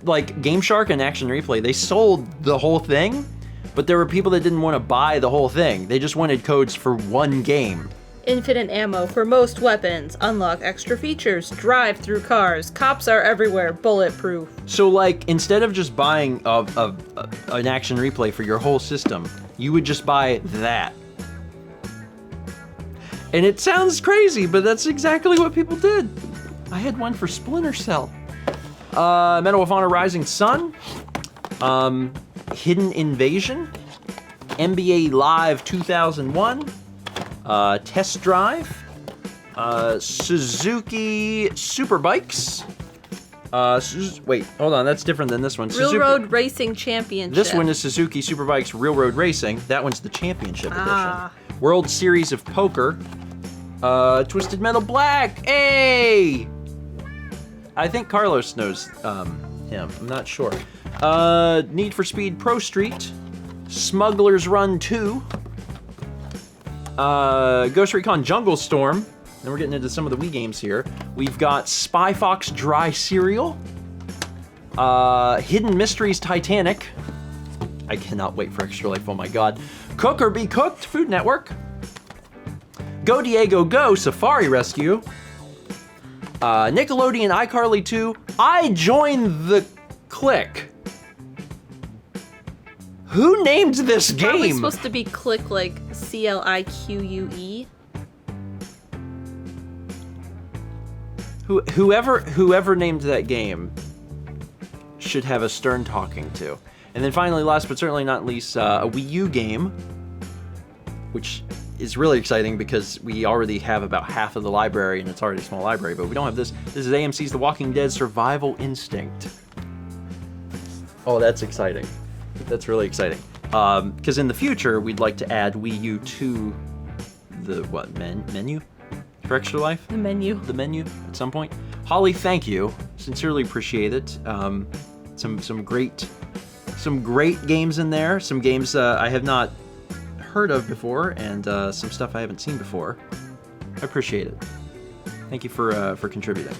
S1: like Game Shark and Action Replay, they sold the whole thing, but there were people that didn't want to buy the whole thing. They just wanted codes for one game.
S2: Infinite ammo for most weapons. Unlock extra features. Drive through cars. Cops are everywhere. Bulletproof.
S1: So like, instead of just buying an Action Replay for your whole system, you would just buy that. And it sounds crazy, but that's exactly what people did. I had one for Splinter Cell. Medal of Honor Rising Sun. Hidden Invasion. NBA Live 2001. Test Drive. Suzuki Superbikes. Wait, hold on, that's different than this one.
S2: Railroad Racing Championship.
S1: This one is Suzuki Superbikes Railroad Racing. That one's the Championship Edition. World Series of Poker. Twisted Metal Black. Hey! I think Carlos knows him. I'm not sure. Need for Speed Pro Street. Smuggler's Run 2. Ghost Recon Jungle Storm. Then we're getting into some of the Wii games here. We've got Spy Fox Dry Cereal. Hidden Mysteries Titanic. I cannot wait for Extra Life, oh my god. Cook or Be Cooked, Food Network. Go Diego Go, Safari Rescue. Nickelodeon iCarly 2. I Joined the Click. Who named this game?
S2: Probably supposed to be Click like CLIQUE.
S1: Whoever named that game should have a stern talking to. And then finally, last but certainly not least, a Wii U game, which is really exciting because we already have about half of the library, and it's already a small library, but we don't have this. This is AMC's The Walking Dead Survival Instinct. Oh, that's exciting. That's really exciting. Because in the future, we'd like to add Wii U to the, menu? For Extra Life?
S2: The menu.
S1: The menu at some point. Holly, thank you. Sincerely appreciate it. Some great games in there. Some games I have not heard of before, and some stuff I haven't seen before. I appreciate it. Thank you for contributing.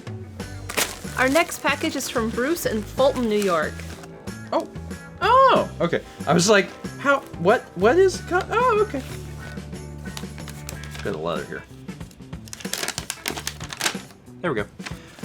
S2: Our next package is from Bruce in Fulton, New York.
S1: Oh, okay. I was like, what is, oh, okay. Got a letter here. There we go.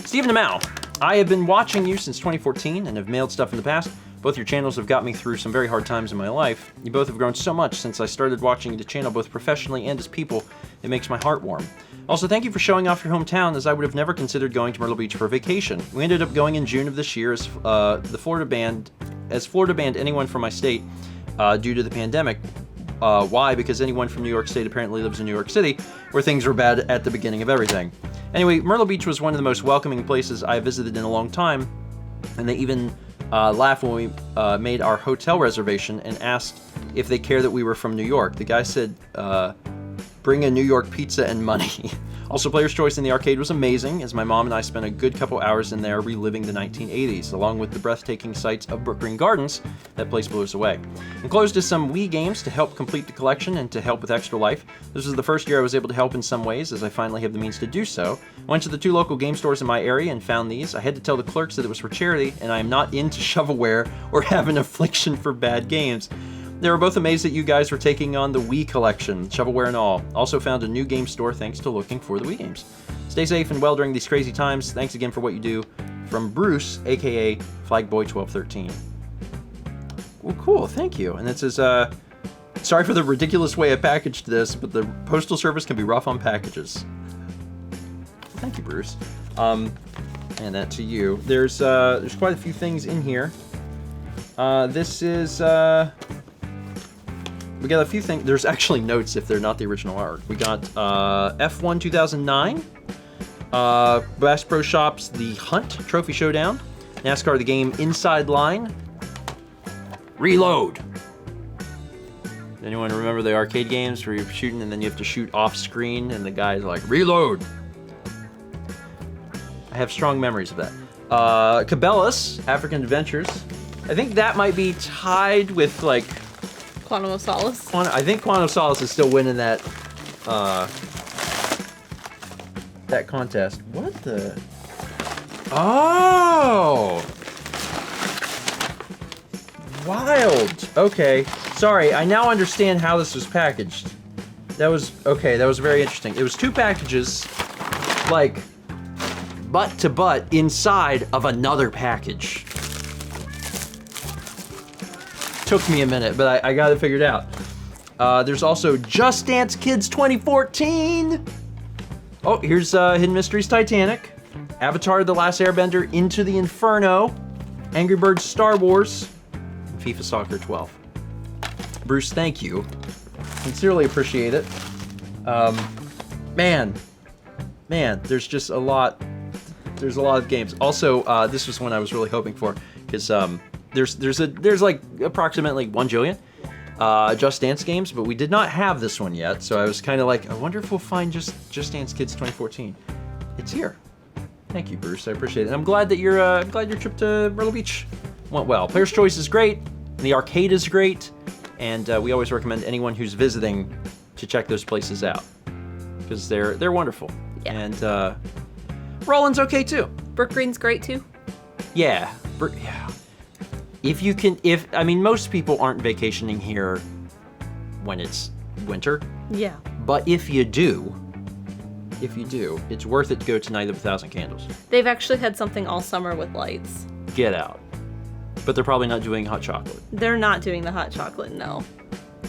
S1: Stephen DeMau, I have been watching you since 2014 and have mailed stuff in the past. Both your channels have got me through some very hard times in my life. You both have grown so much since I started watching the channel both professionally and as people. It makes my heart warm. Also, thank you for showing off your hometown, as I would have never considered going to Myrtle Beach for vacation. We ended up going in June of this year as Florida banned anyone from my state due to the pandemic. Why? Because anyone from New York State apparently lives in New York City, where things were bad at the beginning of everything. Anyway, Myrtle Beach was one of the most welcoming places I visited in a long time, and they even laughed when we made our hotel reservation and asked if they care that we were from New York. The guy said, bring a New York pizza and money. Also, Player's Choice in the arcade was amazing, as my mom and I spent a good couple hours in there reliving the 1980s, along with the breathtaking sights of Brook Green Gardens. That place blew us away. Enclosed is some Wii games to help complete the collection and to help with Extra Life. This was the first year I was able to help in some ways, as I finally have the means to do so. I went to the 2 local game stores in my area and found these. I had to tell the clerks that it was for charity, and I am not into shovelware or have an affliction for bad games. They were both amazed that you guys were taking on the Wii collection, shovelware and all. Also found a new game store thanks to looking for the Wii games. Stay safe and well during these crazy times. Thanks again for what you do. From Bruce, aka Flagboy1213. Well, cool, thank you. And it says, sorry for the ridiculous way I packaged this, but the postal service can be rough on packages. Thank you, Bruce. And that to you. There's quite a few things in here. This is, we got a few things. There's actually notes if they're not the original art. We got F1 2009, Bass Pro Shops The Hunt Trophy Showdown, NASCAR The Game Inside Line, Reload. Anyone remember the arcade games where you're shooting and then you have to shoot off screen and the guy's like, reload? I have strong memories of that. Cabela's African Adventures. I think that might be tied with like
S2: Quantum of Solace.
S1: I think Quantum of Solace is still winning that that contest. What the? Oh! Wild. Okay. Sorry, I now understand how this was packaged. That was okay. That was very interesting. It was 2 packages, like butt to butt inside of another package. Took me a minute, but I got it figured out. There's also Just Dance Kids 2014. Oh, here's Hidden Mysteries Titanic, Avatar: The Last Airbender Into the Inferno, Angry Birds Star Wars, and FIFA Soccer 12. Bruce, thank you. Sincerely appreciate it. Man, there's just a lot. There's a lot of games. Also, this was one I was really hoping for because there's like approximately 1 jillion Just Dance games, but we did not have this one yet. So I was kind of like, I wonder if we'll find Just Dance Kids 2014. It's here. Thank you, Bruce. I appreciate it. And I'm glad that your trip to Myrtle Beach went well. Player's Choice is great, and the arcade is great, and we always recommend anyone who's visiting to check those places out because they're wonderful.
S2: Yeah.
S1: And Roland's okay too.
S2: Brook Green's great too.
S1: Yeah. Yeah. I mean, most people aren't vacationing here when it's winter.
S2: Yeah.
S1: But if you do, it's worth it to go to Night of 1,000 Candles.
S2: They've actually had something all summer with lights.
S1: Get out. But they're probably not doing hot chocolate.
S2: They're not doing the hot chocolate, no.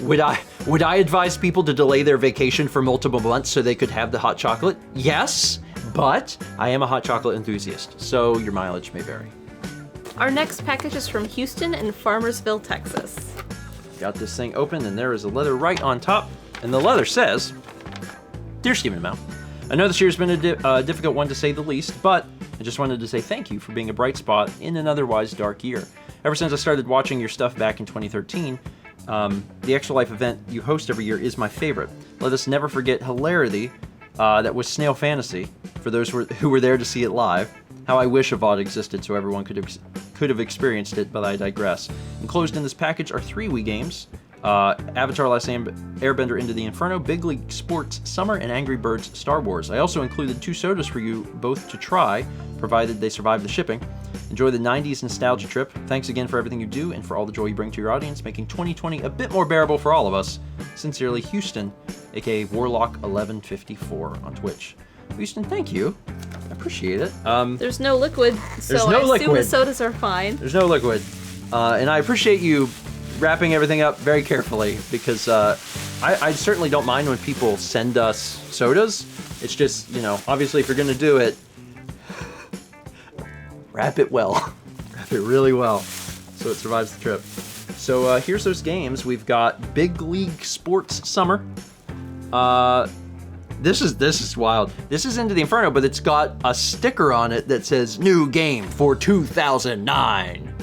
S1: Would I advise people to delay their vacation for multiple months so they could have the hot chocolate? Yes, but I am a hot chocolate enthusiast, so your mileage may vary.
S2: Our next package is from Houston and Farmersville, Texas.
S1: Got this thing open, and there is a letter right on top, and the letter says, Dear Stephen and Mel, I know this year's been a difficult one to say the least, but I just wanted to say thank you for being a bright spot in an otherwise dark year. Ever since I started watching your stuff back in 2013, the Extra Life event you host every year is my favorite. Let us never forget hilarity that was Snail Fantasy, for those who were there to see it live. How I wish a VOD existed so everyone could have experienced it, but I digress. Enclosed in this package are 3 Wii games, Avatar: Last Airbender Into the Inferno, Big League Sports Summer, and Angry Birds Star Wars. I also included 2 sodas for you both to try, provided they survive the shipping. Enjoy the 90s nostalgia trip. Thanks again for everything you do and for all the joy you bring to your audience, making 2020 a bit more bearable for all of us. Sincerely, Houston, aka Warlock1154 on Twitch. Houston, thank you. I appreciate it.
S2: There's no liquid, so I assume the sodas are fine.
S1: There's no liquid. And I appreciate you wrapping everything up very carefully because I certainly don't mind when people send us sodas. It's just, obviously if you're going to do it, wrap it well. Wrap it really well so it survives the trip. So here's those games. We've got Big League Sports Summer. This is wild. This is Into the Inferno, but it's got a sticker on it that says new game for 2009.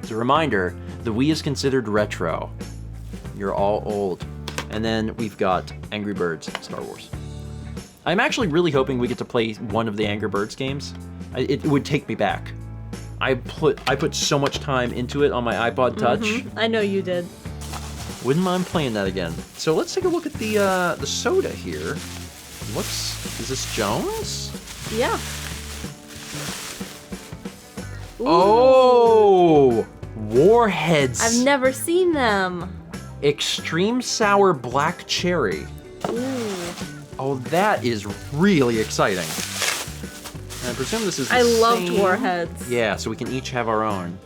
S1: As a reminder, the Wii is considered retro. You're all old. And then we've got Angry Birds Star Wars. I'm actually really hoping we get to play one of the Angry Birds games. It would take me back. I put so much time into it on my iPod Touch.
S2: Mm-hmm. I know you did.
S1: Wouldn't mind playing that again. So let's take a look at the soda here. Is this Jones?
S2: Yeah. Ooh.
S1: Oh, Warheads.
S2: I've never seen them.
S1: Extreme Sour Black Cherry.
S2: Ooh.
S1: Oh, that is really exciting. And I presume this is the
S2: I loved
S1: same.
S2: Warheads.
S1: Yeah, so we can each have our own.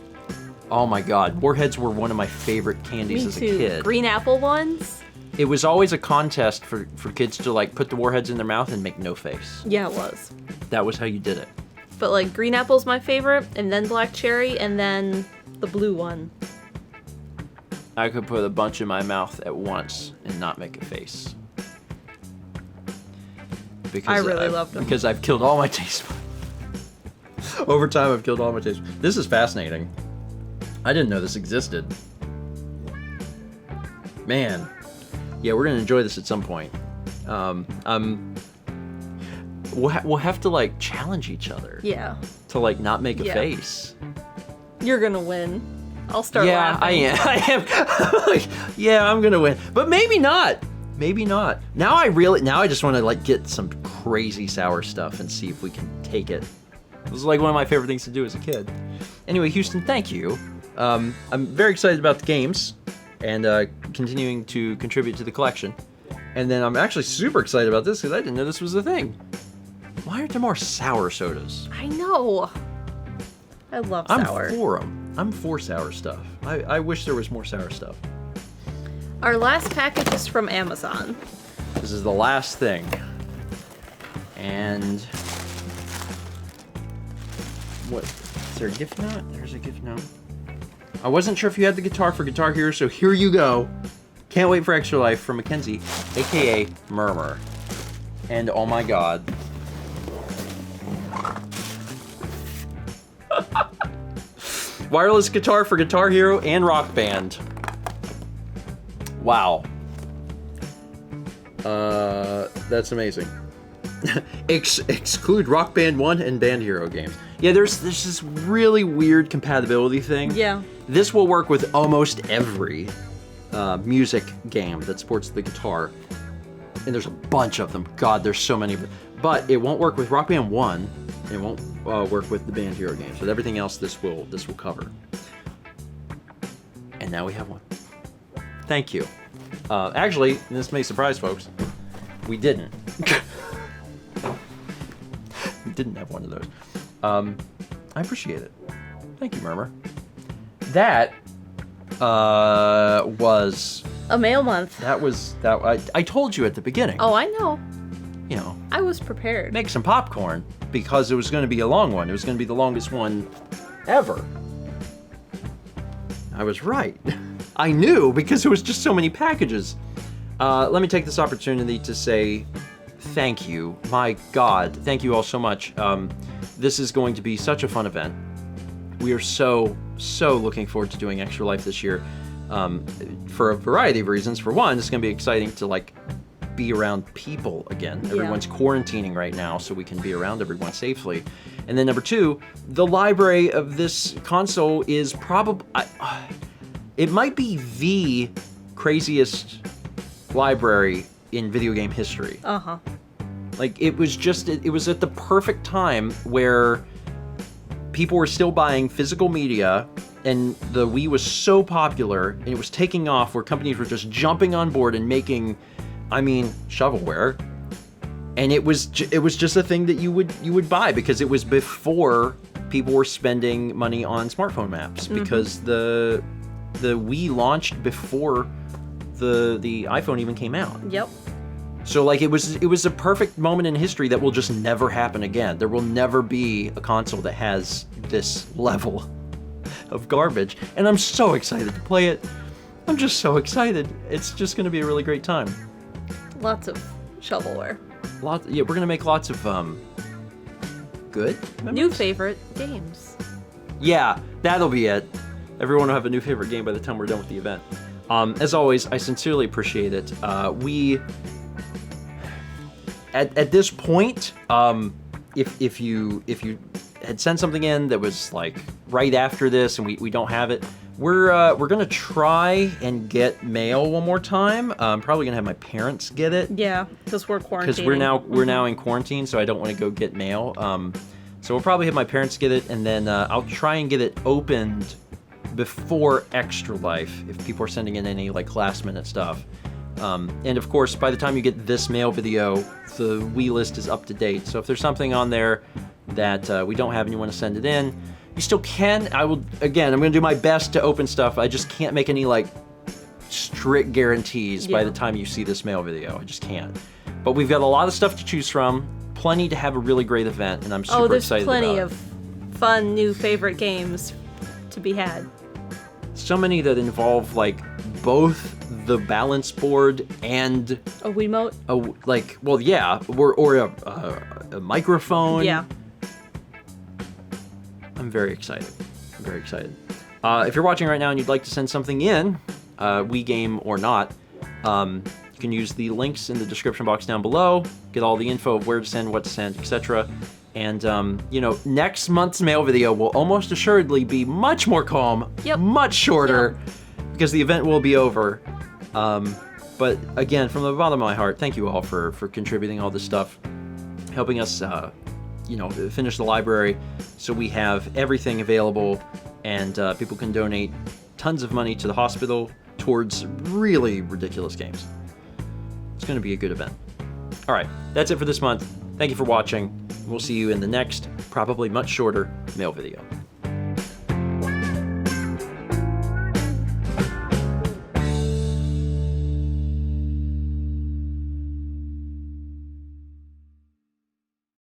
S1: Oh my god, Warheads were one of my favorite candies as a kid.
S2: Green apple ones?
S1: It was always a contest for kids to put the Warheads in their mouth and make no face.
S2: Yeah, it was.
S1: That was how you did it.
S2: But green apple's my favorite, and then black cherry, and then the blue one.
S1: I could put a bunch in my mouth at once and not make a face. Because
S2: I really loved them.
S1: Because I've killed all my taste buds. Over time, I've killed all my taste buds. This is fascinating. I didn't know this existed. Man. Yeah, we're going to enjoy this at some point. We'll have to, like, challenge each other.
S2: Yeah.
S1: To, like, not make a
S2: Yeah.
S1: face.
S2: You're gonna win. I'll start
S1: Yeah,
S2: laughing.
S1: I am. Like, yeah, I'm gonna win, but maybe not. Maybe not. Now I just want to like get some crazy sour stuff and see if we can take it. It was like one of my favorite things to do as a kid. Anyway, Houston, thank you. I'm very excited about the games and continuing to contribute to the collection. And then I'm actually super excited about this because I didn't know this was a thing. Why aren't there more sour sodas?
S2: I know. I love sour.
S1: I'm for them. I'm for sour stuff. I wish there was more sour stuff.
S2: Our last package is from Amazon.
S1: This is the last thing. And... what? Is there a gift note? There's a gift note. I wasn't sure if you had the guitar for Guitar Hero, so here you go. Can't wait for Extra Life from Mackenzie, aka Murmur. And oh my god. Wireless guitar for Guitar Hero and Rock Band. Wow. That's amazing. Exclude Rock Band 1 and Band Hero games. Yeah, there's this really weird compatibility thing.
S2: Yeah.
S1: This will work with almost every music game that supports the guitar. And there's a bunch of them. God, there's so many. But it won't work with Rock Band 1. And it won't work with the Band Hero games. With everything else, this will cover. And now we have one. Thank you. Actually, this may surprise folks, we didn't. We didn't have one of those. I appreciate it. Thank you, Murmur. That was
S2: A mail month.
S1: I told you at the beginning.
S2: Oh, I know.
S1: You know,
S2: I was prepared.
S1: make some popcorn because it was going to be a long one. It was going to be the longest one ever. I was right. I knew because there was just so many packages. Let me take this opportunity to say thank you. My God, thank you all so much. This is going to be such a fun event. We are so looking forward to doing Extra Life this year for a variety of reasons. For one, it's going to be exciting to like be around people again.
S2: Yeah.
S1: Everyone's quarantining right now, so we can be around everyone safely. And then number two, the library of this console is probably... it might be the craziest library in video game history.
S2: Uh-huh.
S1: Like, it was at the perfect time where people were still buying physical media, and the Wii was so popular, and it was taking off, where companies were just jumping on board and making, shovelware. And it was just a thing that you would buy, because it was before people were spending money on smartphone maps, because the Wii launched before the iPhone even came out.
S2: Yep.
S1: So like it was a perfect moment in history that will just never happen again. There will never be a console that has this level of garbage, and I'm so excited to play it. I'm just so excited. It's just going to be a really great time.
S2: Lots of shovelware.
S1: We're going to make lots of good memories.
S2: New favorite games.
S1: Yeah, that'll be it. Everyone will have a new favorite game by the time we're done with the event. As always, I sincerely appreciate it. We at this point, if you had sent something in that was like right after this and we don't have it, we're gonna try and get mail one more time. I'm probably gonna have my parents get it.
S2: Yeah, because we're quarantining.
S1: Because we're now in quarantine, so I don't want to go get mail. So we'll probably have my parents get it, and then I'll try and get it opened before Extra Life if people are sending in any like last minute stuff. And of course, by the time you get this mail video, the Wii list is up to date. So if there's something on there that we don't have and you want to send it in, you still can. I'm going to do my best to open stuff. I just can't make any like strict guarantees by the time you see this mail video. I just can't. But we've got a lot of stuff to choose from, plenty to have a really great event, and I'm super excited about it.
S2: Oh, there's plenty of fun new favorite games to be had.
S1: So many that involve like both the balance board and
S2: A Wiimote?
S1: a microphone.
S2: Yeah.
S1: I'm very excited. If you're watching right now and you'd like to send something in, Wii game or not, you can use the links in the description box down below, get all the info of where to send, what to send, etc. And, next month's mail video will almost assuredly be much more calm, much shorter, because the event will be over. But again, from the bottom of my heart, thank you all for contributing all this stuff, helping us, finish the library so we have everything available and people can donate tons of money to the hospital towards really ridiculous games. It's going to be a good event. All right, that's it for this month. Thank you for watching. We'll see you in the next, probably much shorter, mail video.